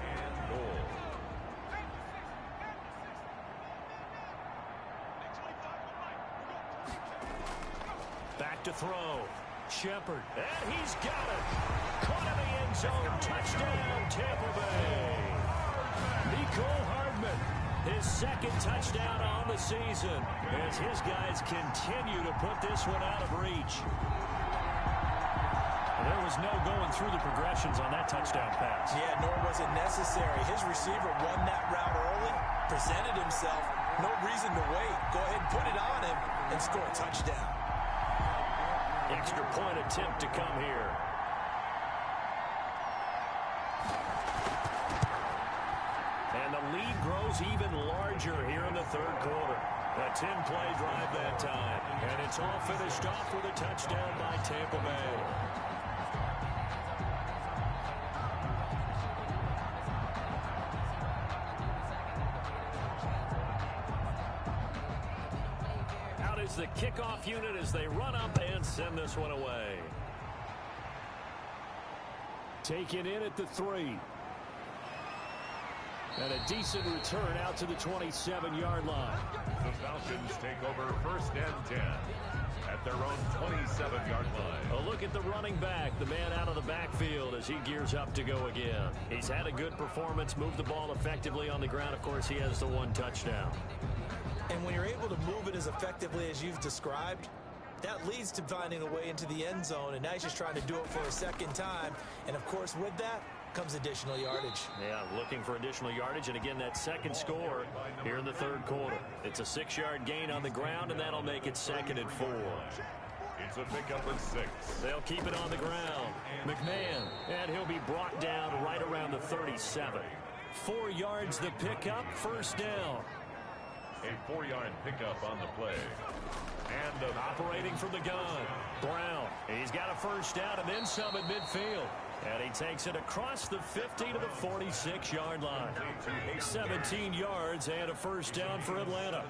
Back to throw. Shepard. And he's got it. Caught in the end zone. Touchdown, Tampa Bay. Nicole Hardman, his second touchdown on the season as his guys continue to put this one out of reach. There was no going through the progressions on that touchdown pass. Yeah, nor was it necessary. His receiver won that route early, presented himself. No reason to wait. Go ahead and put it on him and score a touchdown. Extra point attempt to come here. And the lead grows even larger here in the third quarter. A 10-play drive that time. And it's all finished off with a touchdown by Tampa Bay. The kickoff unit as they run up and send this one away. Taken in at the 3. And a decent return out to the 27-yard line. The Falcons take over first and 10 at their own 27-yard line. A look at the running back, the man out of the backfield as he gears up to go again. He's had a good performance, moved the ball effectively on the ground. Of course, he has the 1 touchdown. And when you're able to move it as effectively as you've described, that leads to finding a way into the end zone, and now he's just trying to do it for a second time. And, of course, with that comes additional yardage. Yeah, looking for additional yardage, and again, that second score here in the third quarter. It's a 6-yard gain on the ground, and that'll make it 2nd and 4. It's a pickup of 6. They'll keep it on the ground. McMahon, and he'll be brought down right around the 37. 4 yards the pickup, first down. A 4-yard pickup on the play. And operating from the gun, Brown. He's got a first down and then some at midfield. And he takes it across the 50 to the 46-yard line. 17 yards and a first down for Atlanta.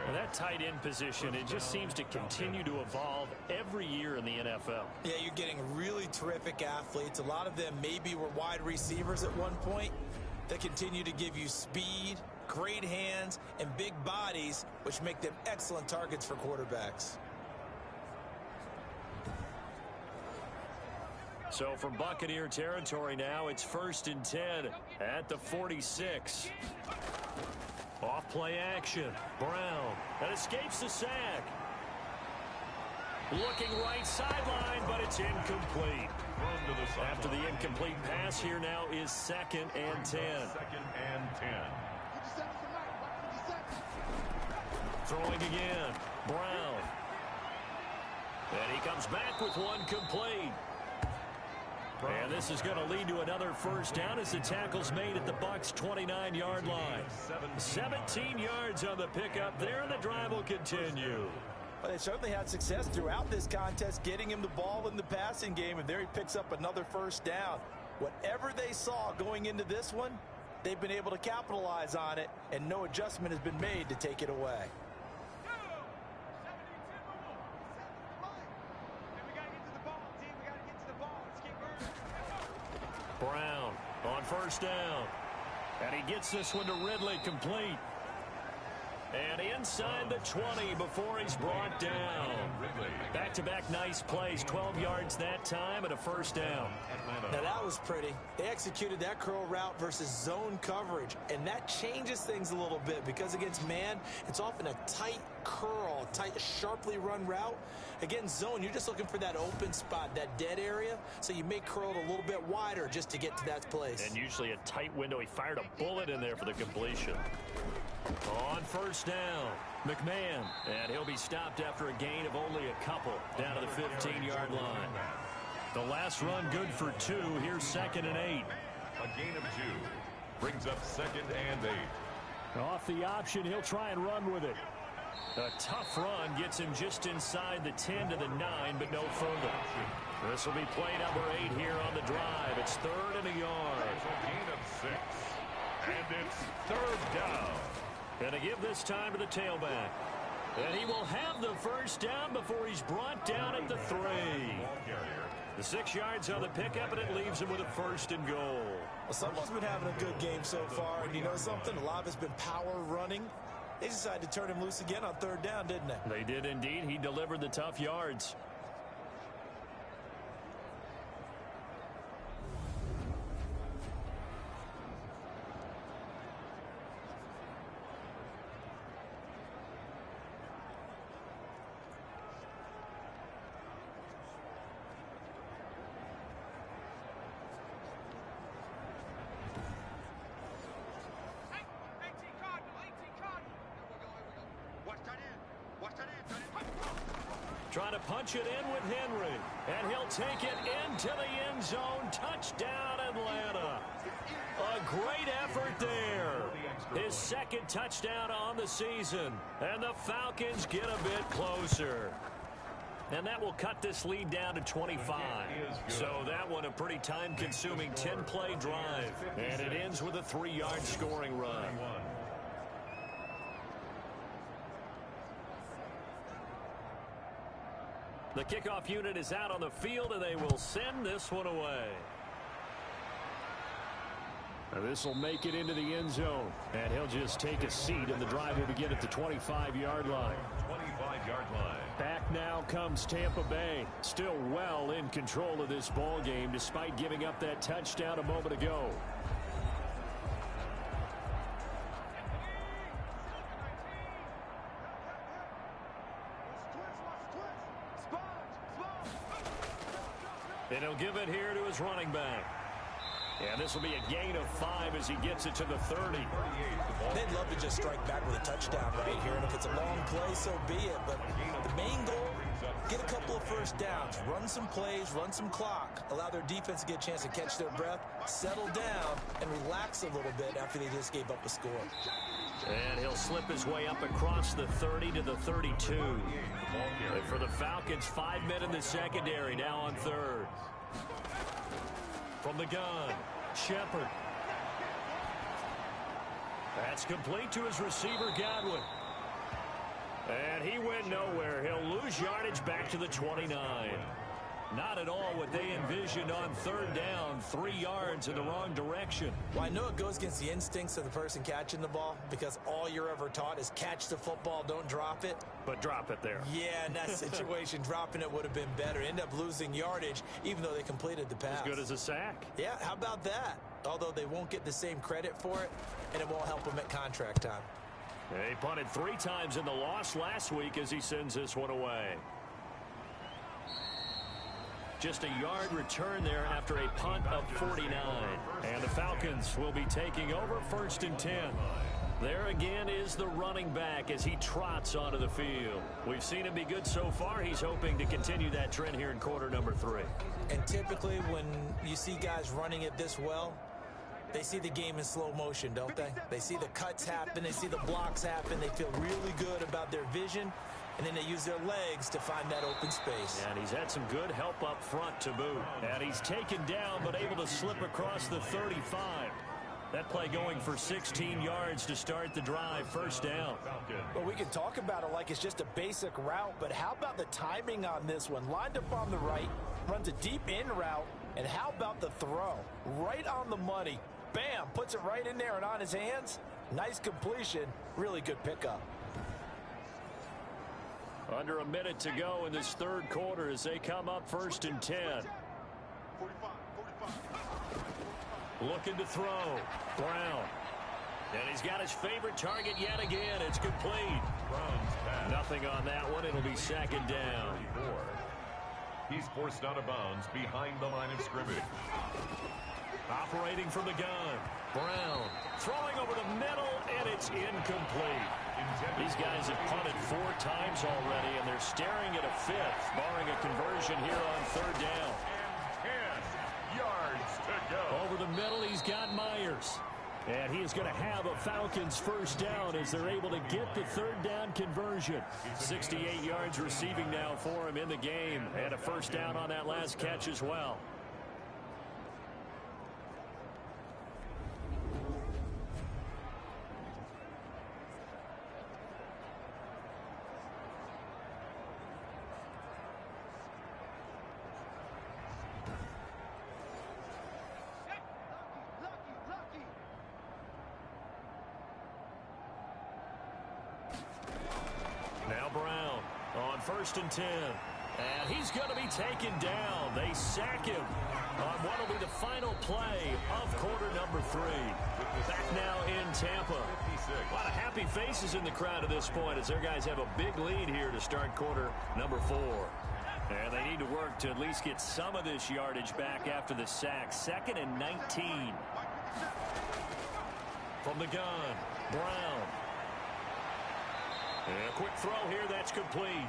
And that tight end position, it just seems to continue to evolve every year in the NFL. Yeah, you're getting really terrific athletes. A lot of them maybe were wide receivers at one point. They continue to give you speed, great hands, and big bodies, which make them excellent targets for quarterbacks. So from Buccaneer territory now, it's 1st and 10 at the 46. Off play action. Brown that escapes the sack. Looking right sideline, but it's incomplete. After the incomplete pass, here now is 2nd and 10. 2nd and 10. Throwing again. Brown. And he comes back with one complete. And this is going to lead to another first down as the tackle's made at the Bucs' 29-yard line. 17 yards on the pickup there, and the drive will continue. Well, they certainly had success throughout this contest, getting him the ball in the passing game, and there he picks up another first down. Whatever they saw going into this one, they've been able to capitalize on it, and no adjustment has been made to take it away. Brown on first down. And he gets this one to Ridley, complete. And inside the 20 before he's brought down. Back-to-back nice plays, 12 yards that time and a first down. Now that was pretty. They executed that curl route versus zone coverage, and that changes things a little bit because against man, it's often a tight curl, tight, sharply run route. Against zone, you're just looking for that open spot, that dead area, so you may curl it a little bit wider just to get to that place. And usually a tight window. He fired a bullet in there for the completion. On first down, McMahon, and he'll be stopped after a gain of only a couple down to the 15-yard line. The last run good for 2. Here's 2nd and 8. A gain of 2 brings up 2nd and 8. Off the option, he'll try and run with it. A tough run gets him just inside the 10 to the 9, but no further. This will be play number 8 here on the drive. It's 3rd and a yard. A gain of 6. And it's 3rd down. And to give this time to the tailback. And he will have the first down before he's brought down at the 3. The 6 yards on the pickup, and it leaves him with a 1st and goal. Well, someone's been having a good game so far, and you know something? A lot of it's been power running. They decided to turn him loose again on 3rd down, didn't they? They did indeed. He delivered the tough yards. Trying to punch it in with Henry. And he'll take it into the end zone. Touchdown, Atlanta. A great effort there. His 2nd touchdown on the season. And the Falcons get a bit closer. And that will cut this lead down to 25. So that one a pretty time-consuming 10-play drive. And it ends with a 3-yard scoring run. The kickoff unit is out on the field, and they will send this one away. This will make it into the end zone, and he'll just take a seat, and the drive will begin at the 25-yard line. 25-yard line. Back now comes Tampa Bay, still well in control of this ball game, despite giving up that touchdown a moment ago. And he'll give it here to his running back. And this will be a gain of 5 as he gets it to the 30. They'd love to just strike back with a touchdown right here. And if it's a long play, so be it. But the main goal, get a couple of first downs, run some plays, run some clock, allow their defense to get a chance to catch their breath, settle down, and relax a little bit after they just gave up a score. And he'll slip his way up across the 30 to the 32. And for the Falcons, 5 men in the secondary, now on 3rd. From the gun, Shepard. That's complete to his receiver, Godwin. And he went nowhere. He'll lose yardage back to the 29. Not at all what they envisioned on 3rd down, 3 yards in the wrong direction. Well, I know it goes against the instincts of the person catching the ball because all you're ever taught is catch the football, don't drop it. But drop it there. Yeah, in that situation, dropping it would have been better. End up losing yardage, even though they completed the pass. As good as a sack. Yeah, how about that? Although they won't get the same credit for it, and it won't help them at contract time. He punted 3 times in the loss last week as he sends this one away. Just a yard return there after a punt of 49. And the Falcons will be taking over 1st and 10. There again is the running back as he trots onto the field. We've seen him be good so far. He's hoping to continue that trend here in quarter number 3. And typically when you see guys running it this well, they see the game in slow motion, don't they? They see the cuts happen. They see the blocks happen. They feel really good about their vision. And then they use their legs to find that open space. And he's had some good help up front to boot. And he's taken down but able to slip across the 35. That play going for 16 yards to start the drive. First down. Well, we can talk about it like it's just a basic route, but how about the timing on this one? Lined up on the right, runs a deep in route, and how about the throw? Right on the money. Bam, puts it right in there and on his hands. Nice completion. Really good pickup. Under a minute to go in this third quarter as they come up 1st and 10. Looking to throw. Brown. And he's got his favorite target yet again. It's complete. Nothing on that one. It'll be 2nd down. He's forced out of bounds behind the line of scrimmage. Operating from the gun. Brown throwing over the middle, and it's incomplete. These guys have punted 4 times already, and they're staring at a 5th, barring a conversion here on 3rd down. And 10 yards to go. Over the middle, he's got Myers. And he is going to have a Falcons first down as they're able to get the 3rd down conversion. 68 yards receiving now for him in the game, and a first down on that last catch as well. Now Brown on 1st and 10. And he's going to be taken down. They sack him on what will be the final play of quarter number 3. Back now in Tampa. A lot of happy faces in the crowd at this point as their guys have a big lead here to start quarter number 4. And they need to work to at least get some of this yardage back after the sack. 2nd and 19. From the gun, Brown. And a quick throw here, that's complete.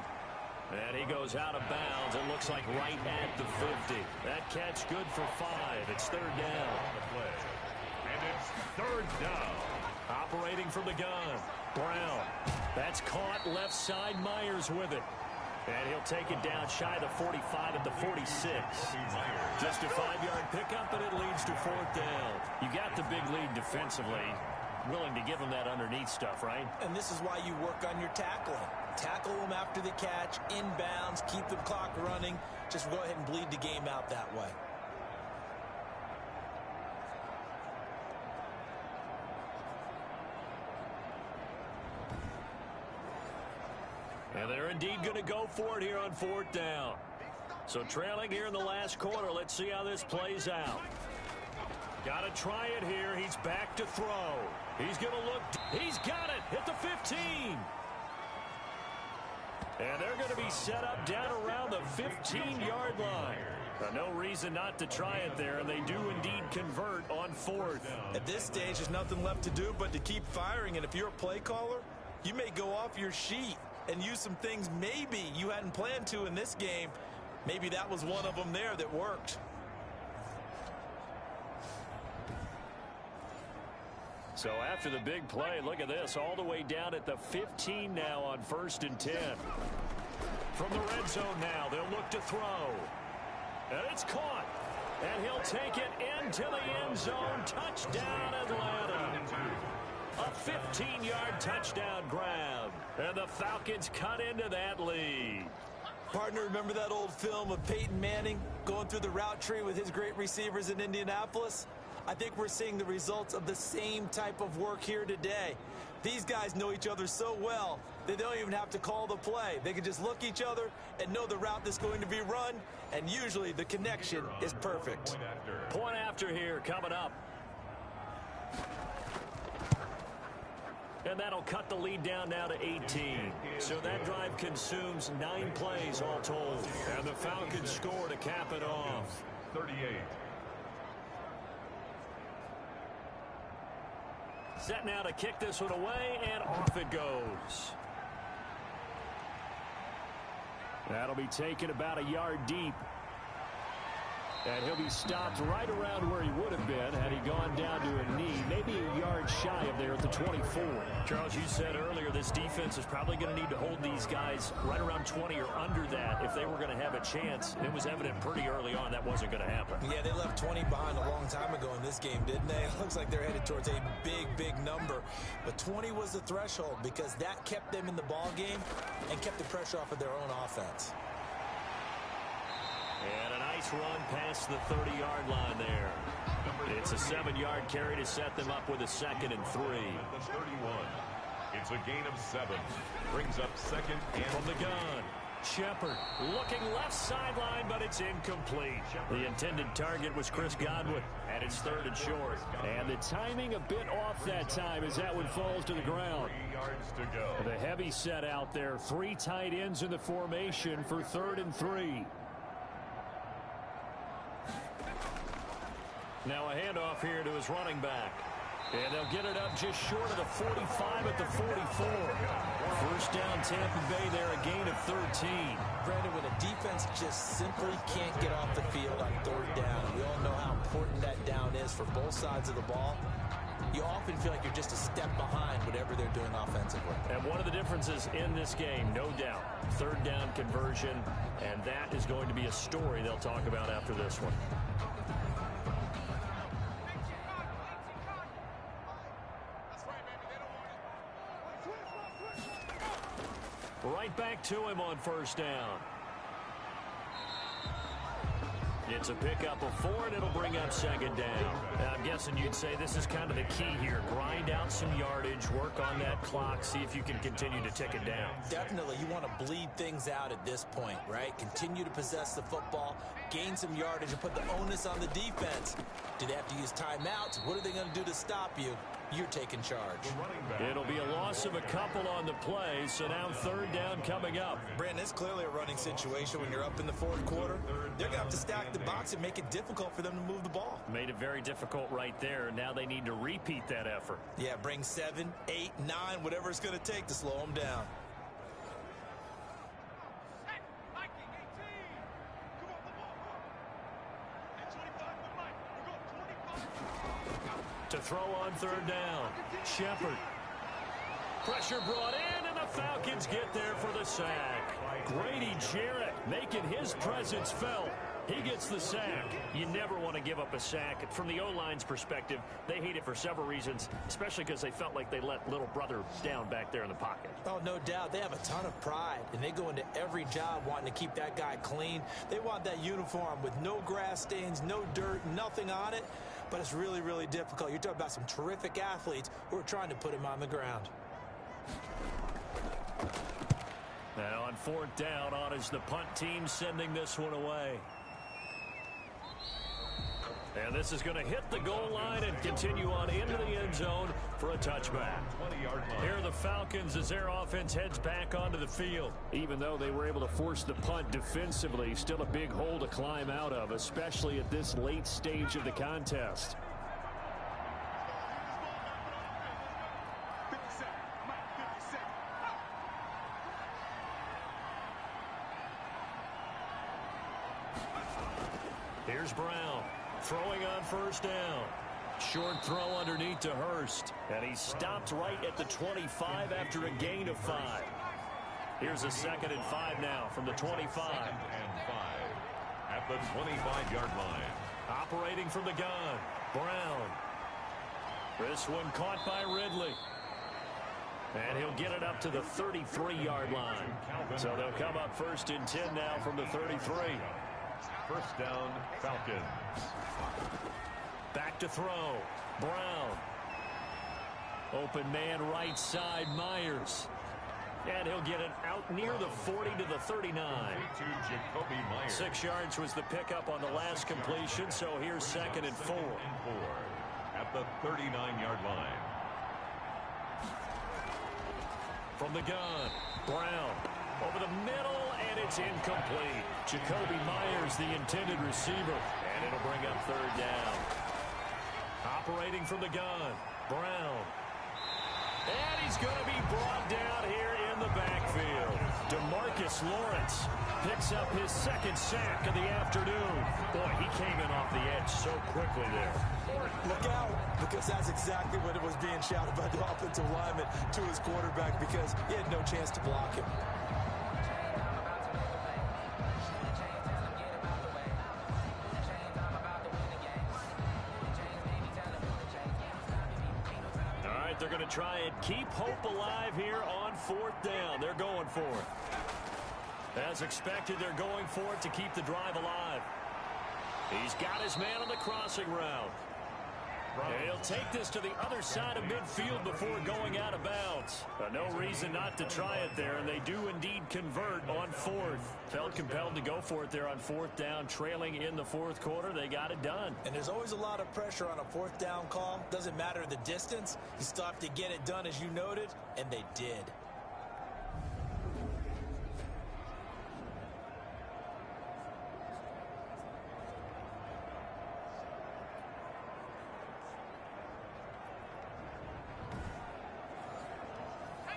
And he goes out of bounds. It looks like right at the 50. That catch good for 5. It's 3rd down. And it's 3rd down. Operating from the gun. Brown. That's caught left side. Myers with it. And he'll take it down shy of the 45 at the 46. Just a 5-yard pickup, and it leads to 4th down. You got the big lead defensively. Willing to give them that underneath stuff, right? And this is why you work on your tackling. Tackle them after the catch, inbounds, keep the clock running. Just go ahead and bleed the game out that way. And they're indeed going to go for it here on 4th down. So trailing here in the last quarter. Let's see how this plays out. Got to try it here. He's back to throw. He's going to look. He's got it at the 15. And they're going to be set up down around the 15-yard line. No reason not to try it there, and they do indeed convert on 4th. At this stage, there's nothing left to do but to keep firing. And if you're a play caller, you may go off your sheet and use some things maybe you hadn't planned to in this game. Maybe that was one of them there that worked. So after the big play, look at this, all the way down at the 15 now on 1st and 10. From the red zone now, they'll look to throw. And it's caught. And he'll take it into the end zone. Touchdown, Atlanta. A 15-yard touchdown grab. And the Falcons cut into that lead. Partner, remember that old film of Peyton Manning going through the route tree with his great receivers in Indianapolis? I think we're seeing the results of the same type of work here today. These guys know each other so well that they don't even have to call the play. They can just look each other and know the route that's going to be run, and usually the connection is perfect. Point after here coming up. And that'll cut the lead down now to 18. So that drive consumes 9 plays all told. And the Falcons score to cap it off. 38. Set now to kick this one away, and off it goes. That'll be taken about a yard deep. And he'll be stopped right around where he would have been had he gone down to a knee, maybe a yard shy of there at the 24. Charles, you said earlier this defense is probably going to need to hold these guys right around 20 or under that if they were going to have a chance. And it was evident pretty early on that wasn't going to happen. Yeah, they left 20 behind a long time ago in this game, didn't they? It looks like they're headed towards a big number. But 20 was the threshold because that kept them in the ball game and kept the pressure off of their own offense. And a nice run past the 30-yard line there. It's a 7-yard carry to set them up with a 2nd and 3. At the 31. It's a gain of 7. Brings up 2nd and From the gun, Shepard looking left sideline, but it's incomplete. The intended target was Chris Godwin, and it's 3rd and short. And the timing a bit off that time as that one falls to the ground. 3 yards to go. The heavy set out there. 3 tight ends in the formation for 3rd and 3. Now a handoff here to his running back. And they'll get it up just short of the 45 at the 44. First down Tampa Bay there, a gain of 13. Brandon, when a defense just simply can't get off the field on 3rd down, we all know how important that down is for both sides of the ball. You often feel like you're just a step behind whatever they're doing offensively. And one of the differences in this game, no doubt, 3rd down conversion, and that is going to be a story they'll talk about after this one. Right back to him on 1st down. It's a pickup of 4, and it'll bring up 2nd down. I'm guessing you'd say this is kind of the key here. Grind out some yardage, work on that clock, see if you can continue to tick it down. Definitely, you want to bleed things out at this point, right? Continue to possess the football, gain some yardage, and put the onus on the defense. Do they have to use timeouts? What are they going to do to stop you? You're taking charge. It'll be a loss of a couple on the play, so now 3rd down coming up. Brandon, it's clearly a running situation when you're up in the 4th quarter. They're going to have to stack the box and make it difficult for them to move the ball. Made it very difficult right there. Now they need to repeat that effort. Yeah, bring 7, 8, 9, whatever it's going to take to slow them down. To throw on 3rd down, Shepard. Pressure brought in, and the Falcons get there for the sack. Grady Jarrett making his presence felt. He gets the sack. You never want to give up a sack. From the O-line's perspective, they hate it for several reasons, especially because they felt like they let little brother down back there in the pocket. Oh, no doubt. They have a ton of pride, and they go into every job wanting to keep that guy clean. They want that uniform with no grass stains, no dirt, nothing on it. But it's really difficult. You're talking about some terrific athletes who are trying to put him on the ground. Now on 4th down, on is the punt team sending this one away. And this is going to hit the goal line and continue on into the end zone for a touchback. Here are the Falcons as their offense heads back onto the field. Even though they were able to force the punt defensively, still a big hole to climb out of, especially at this late stage of the contest. Here's Brown. Throwing on 1st down. Short throw underneath to Hurst. And he stopped right at the 25 after a gain of 5. Here's a 2nd and 5 now from the 25. 2nd and 5 at the 25-yard line. Operating from the gun, Brown. This one caught by Ridley. And he'll get it up to the 33-yard line. So they'll come up 1st and 10 now from the 33. 1st down, Falcons. Back to throw. Brown. Open man right side, Myers. And he'll get it out near the 40 to the 39. To Jacoby Myers. 6 yards was the pickup on the last completion, so here's 2nd and 4. At the 39-yard line. From the gun, Brown. Over the middle, and it's incomplete. Jacoby Myers, the intended receiver, and it'll bring up 3rd down. Operating from the gun, Brown. And he's going to be brought down here in the backfield. DeMarcus Lawrence picks up his second sack of the afternoon. Boy, he came in off the edge so quickly there. Look out, because that's exactly what it was being shouted by the offensive lineman to his quarterback, because he had no chance to block him. All right, they're going to try and keep hope alive here on fourth down. They're going for it. As expected, they're going for it to keep the drive alive. He's got his man on the crossing route. He'll take this to the other side of midfield before going out of bounds. No reason not to try it there, and they do indeed convert on fourth. Felt compelled to go for it there on fourth down, trailing in the fourth quarter. They got it done. And there's always a lot of pressure on a fourth down call. Doesn't matter the distance. You still have to get it done, as you noted, and they did.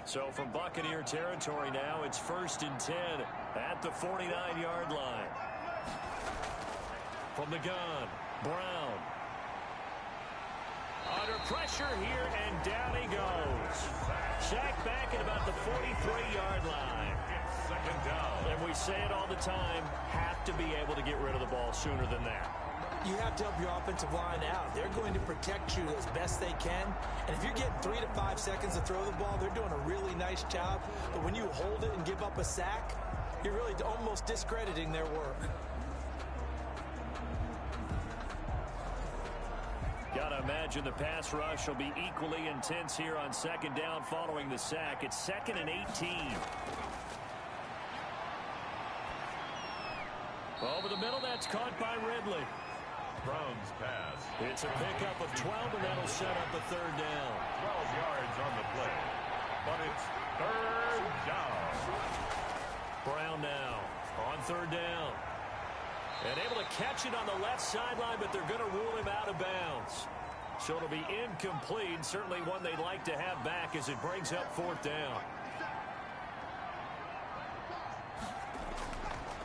So from Buccaneer territory now, it's 1st and 10 at the 49-yard line. From the gun, Brown. Under pressure here, and down he goes. Sacked back at about the 43-yard line. Second down. And we say it all the time, have to be able to get rid of the ball sooner than that. You have to help your offensive line out. They're going to protect you as best they can. And if you're getting 3 to 5 seconds to throw the ball, they're doing a really nice job. But when you hold it and give up a sack, you're really almost discrediting their work. Gotta imagine the pass rush will be equally intense here on second down following the sack. It's 2nd and 18. Over the middle, that's caught by Ridley. Brown's pass. It's a pickup of 12, and that'll set up a third down. 12 yards on the play. But it's third down. Brown now on third down. And able to catch it on the left sideline, but they're going to rule him out of bounds. So it'll be incomplete. Certainly one they'd like to have back as it brings up fourth down.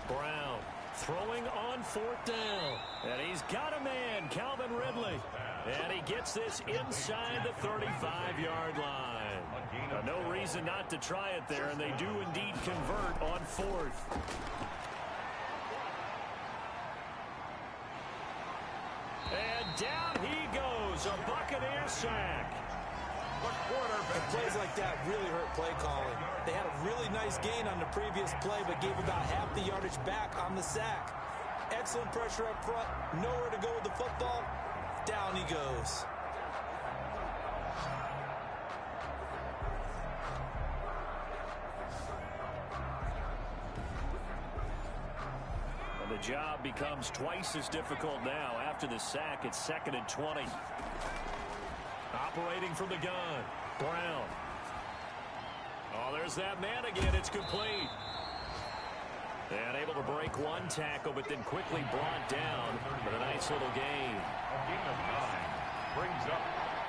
Brown throwing on fourth down. And he's got a man, Calvin Ridley. And he gets this inside the 35-yard line. No reason not to try it there, and they do indeed convert on fourth. And down he goes, a Buccaneer sack. And plays like that really hurt play calling. They had a really nice gain on the previous play, but gave about half the yardage back on the sack. Excellent pressure up front, nowhere to go with the football. Down he goes. And the job becomes twice as difficult now. After the sack, it's 2nd and 20. Operating from the gun, Brown. Oh, there's that man again. It's complete. And able to break one tackle, but then quickly brought down for a nice little gain. A gain of 9 brings up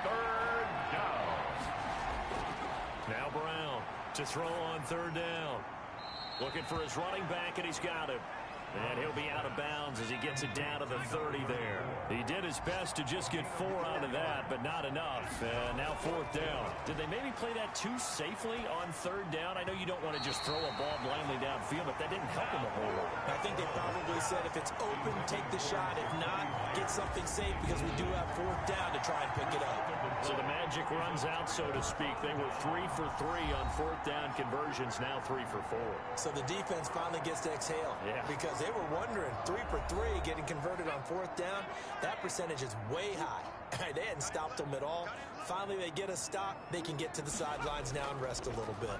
third down. Now Brown to throw on third down. Looking for his running back, and he's got him. And he'll be out of bounds as he gets it down to the 30 there. He did his best to just get 4 out of that, but not enough. And now fourth down. Did they maybe play that too safely on third down? I know you don't want to just throw a ball blindly downfield, but that didn't help him a whole lot. I think they probably said if it's open, take the shot. If not, get something safe, because we do have fourth down to try and pick it up. So the magic runs out, so to speak. They were 3 for 3 on fourth down conversions, now 3 for 4. So the defense finally gets to exhale. Yeah. Because they were wondering, 3 for 3 getting converted on fourth down. That percentage is way high. They hadn't stopped them at all. Finally, they get a stop. They can get to the sidelines now and rest a little bit.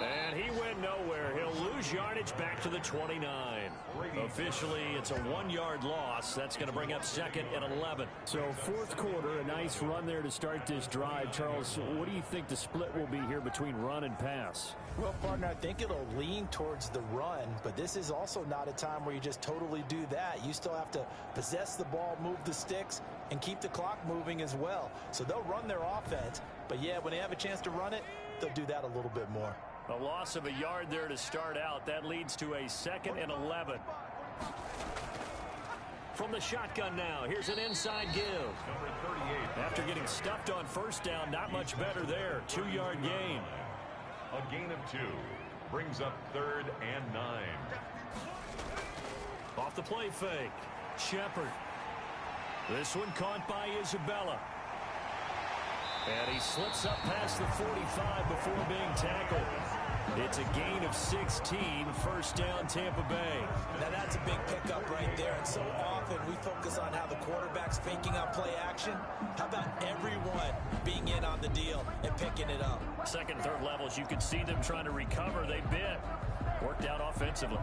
And he went nowhere. He'll lose yardage back to the 29. Officially, it's a 1-yard loss. That's going to bring up 2nd and 11. So fourth quarter, a nice run there to start this drive. Charles, what do you think the split will be here between run and pass? Well, partner, I think it'll lean towards the run, but this is also not a time where you just totally do that. You still have to possess the ball, move the sticks, and keep the clock moving as well. So they'll run their offense, But, yeah, when they have a chance to run it, they'll do that a little bit more. A loss of a yard there to start out. That leads to a 2nd and 11. From the shotgun now, here's an inside give. Number 38. After getting stuffed on first down, not much better there. 2-yard gain. A gain of 2 brings up 3rd and 9. Off the play fake. Shepard. This one caught by Isabella. And he slips up past the 45 before being tackled. It's a gain of 16, first down Tampa Bay. Now that's a big pickup right there. And so often we focus on how the quarterback's faking out play action. How about everyone being in on the deal and picking it up? Second, third levels, you could see them trying to recover. They bit. Worked out offensively.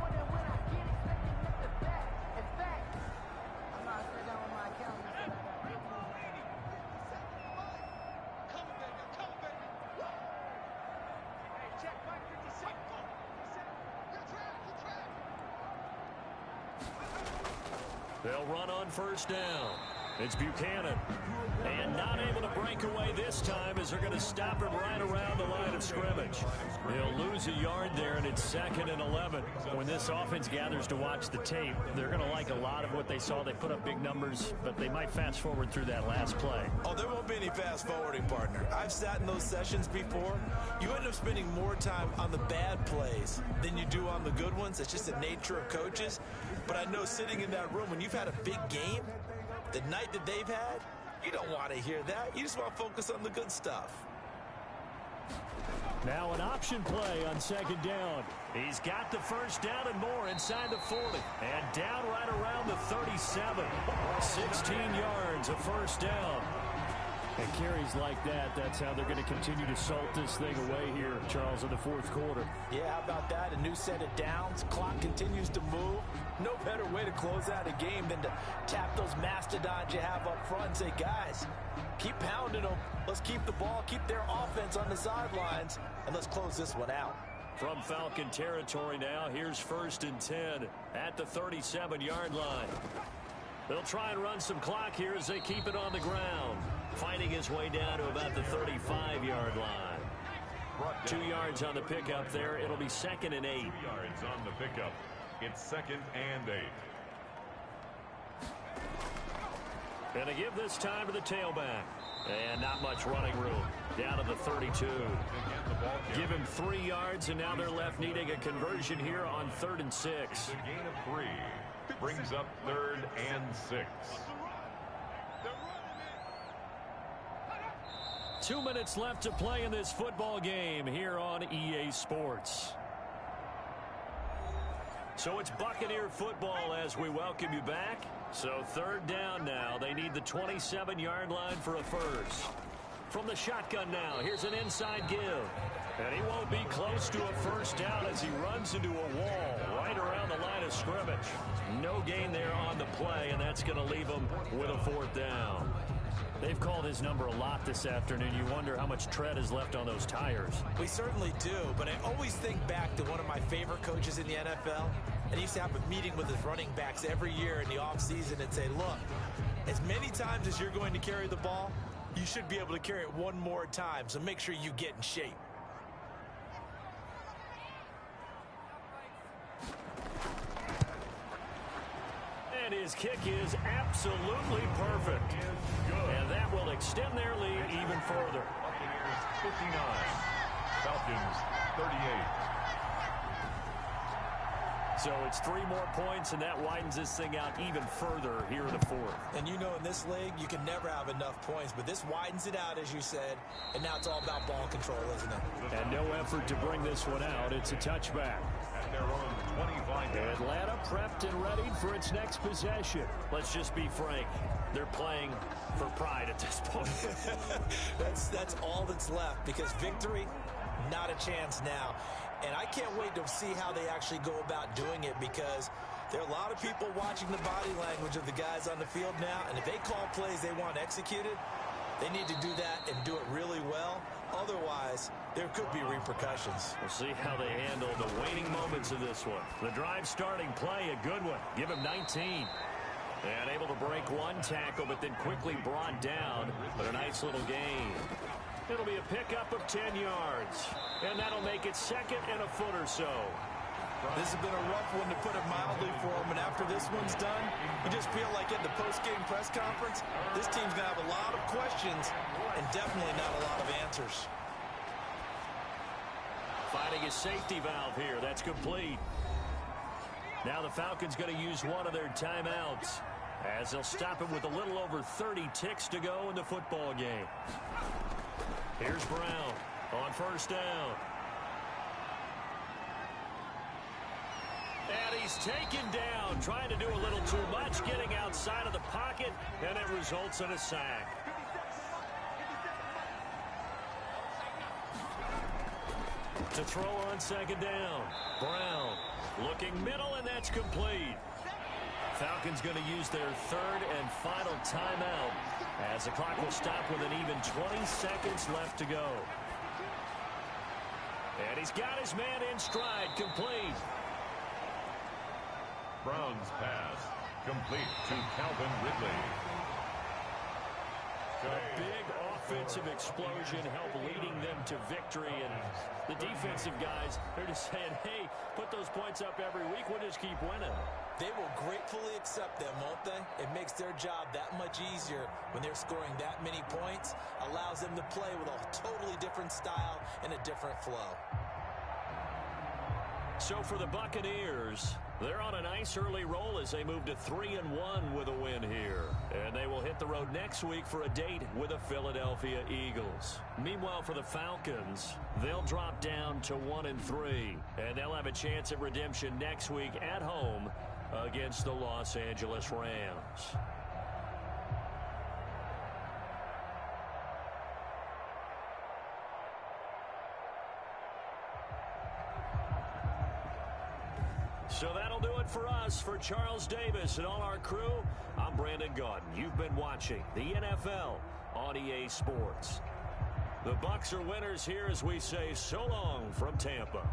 They'll run on first down. It's Buchanan. And not able to break away this time as they're going to stop him right around the line of scrimmage. They'll lose a yard there, and it's 2nd and 11. When this offense gathers to watch the tape, they're going to like a lot of what they saw. They put up big numbers, but they might fast forward through that last play. Oh, there won't be any fast forwarding, partner. I've sat in those sessions before. You end up spending more time on the bad plays than you do on the good ones. It's just the nature of coaches. But I know sitting in that room, when you've had a big game, the night that they've had, you don't want to hear that. You just want to focus on the good stuff. Now an option play on 2nd down. He's got the first down and more inside the 40. And down right around the 37. 16 yards, a first down. And carries like that, that's how they're going to continue to salt this thing away here, Charles, in the 4th quarter. Yeah, how about that? A new set of downs. Clock continues to move. No better way to close out a game than to tap those mastodons you have up front and say, guys, keep pounding them. Let's keep the ball, keep their offense on the sidelines, and let's close this one out. From Falcon territory now, here's 1st and 10 at the 37-yard line. They'll try and run some clock here as they keep it on the ground. Fighting his way down to about the 35-yard line. 2 yards on the pickup there. It'll be 2nd and 8. 2 yards on the pickup. It's 2nd and 8. Gonna give this time to the tailback. And not much running room. Down to the 32. Give him 3 yards, and now they're left needing a conversion here on 3rd and 6. It's a gain of 3. Brings up 3rd and 6. 2 minutes left to play in this football game here on EA Sports. So it's Buccaneer football as we welcome you back. So 3rd down now. They need the 27-yard line for a first. From the shotgun now, here's an inside give. And he won't be close to a first down as he runs into a wall right around the line of scrimmage. No gain there on the play, and that's going to leave him with a 4th down. They've called his number a lot this afternoon. You wonder how much tread is left on those tires. We certainly do, but I always think back to one of my favorite coaches in the NFL. And he used to have a meeting with his running backs every year in the offseason and say, look, as many times as you're going to carry the ball, you should be able to carry it one more time, so make sure you get in shape. And his kick is absolutely perfect. And that will extend their lead even further. Buccaneers 59. Falcons 38. So it's 3 more points, and that widens this thing out even further here in the 4th. And you know in this league, you can never have enough points, but this widens it out, as you said, and now it's all about ball control, isn't it? And no effort to bring this one out. It's a touchback. At their own 25. Atlanta prepped and ready for its next possession. Let's just be frank. They're playing for pride at this point. That's all that's left, because victory, not a chance now. And I can't wait to see how they actually go about doing it, because there are a lot of people watching the body language of the guys on the field now, and if they call plays they want executed, they need to do that and do it really well. Otherwise, there could be repercussions. We'll see how they handle the waning moments of this one. The drive starting play, a good one. Give him 19. And able to break one tackle, but then quickly brought down. But a nice little gain. It'll be a pickup of 10 yards. And that'll make it second and a foot or so. This has been a rough one, to put it mildly, for him. And after this one's done, you just feel like at the post-game press conference, this team's going to have a lot of questions and definitely not a lot of answers. Finding a safety valve here. That's complete. Now the Falcons going to use one of their timeouts, as they'll stop it with a little over 30 ticks to go in the football game. Here's Brown on first down. And he's taken down, trying to do a little too much, getting outside of the pocket, and it results in a sack. To throw on second down. Brown looking middle, and that's complete. Falcons going to use their third and final timeout, as the clock will stop with an even 20 seconds left to go. And he's got his man in stride, complete. Brown's pass complete to Calvin Ridley. A big offensive explosion helped leading them to victory, and the defensive guys, they're just saying, hey, put those points up every week, we'll just keep winning. They will gratefully accept them, won't they? It makes their job that much easier when they're scoring that many points, allows them to play with a totally different style and a different flow. So for the Buccaneers, they're on a nice early roll as they move to 3-1 with a win here. And they will hit the road next week for a date with the Philadelphia Eagles. Meanwhile, for the Falcons, they'll drop down to 1-3. And they'll have a chance at redemption next week at home against the Los Angeles Rams. So that'll do it for us. For Charles Davis and all our crew, I'm Brandon Gaudin. You've been watching the NFL on EA Sports. The Bucs are winners here as we say so long from Tampa.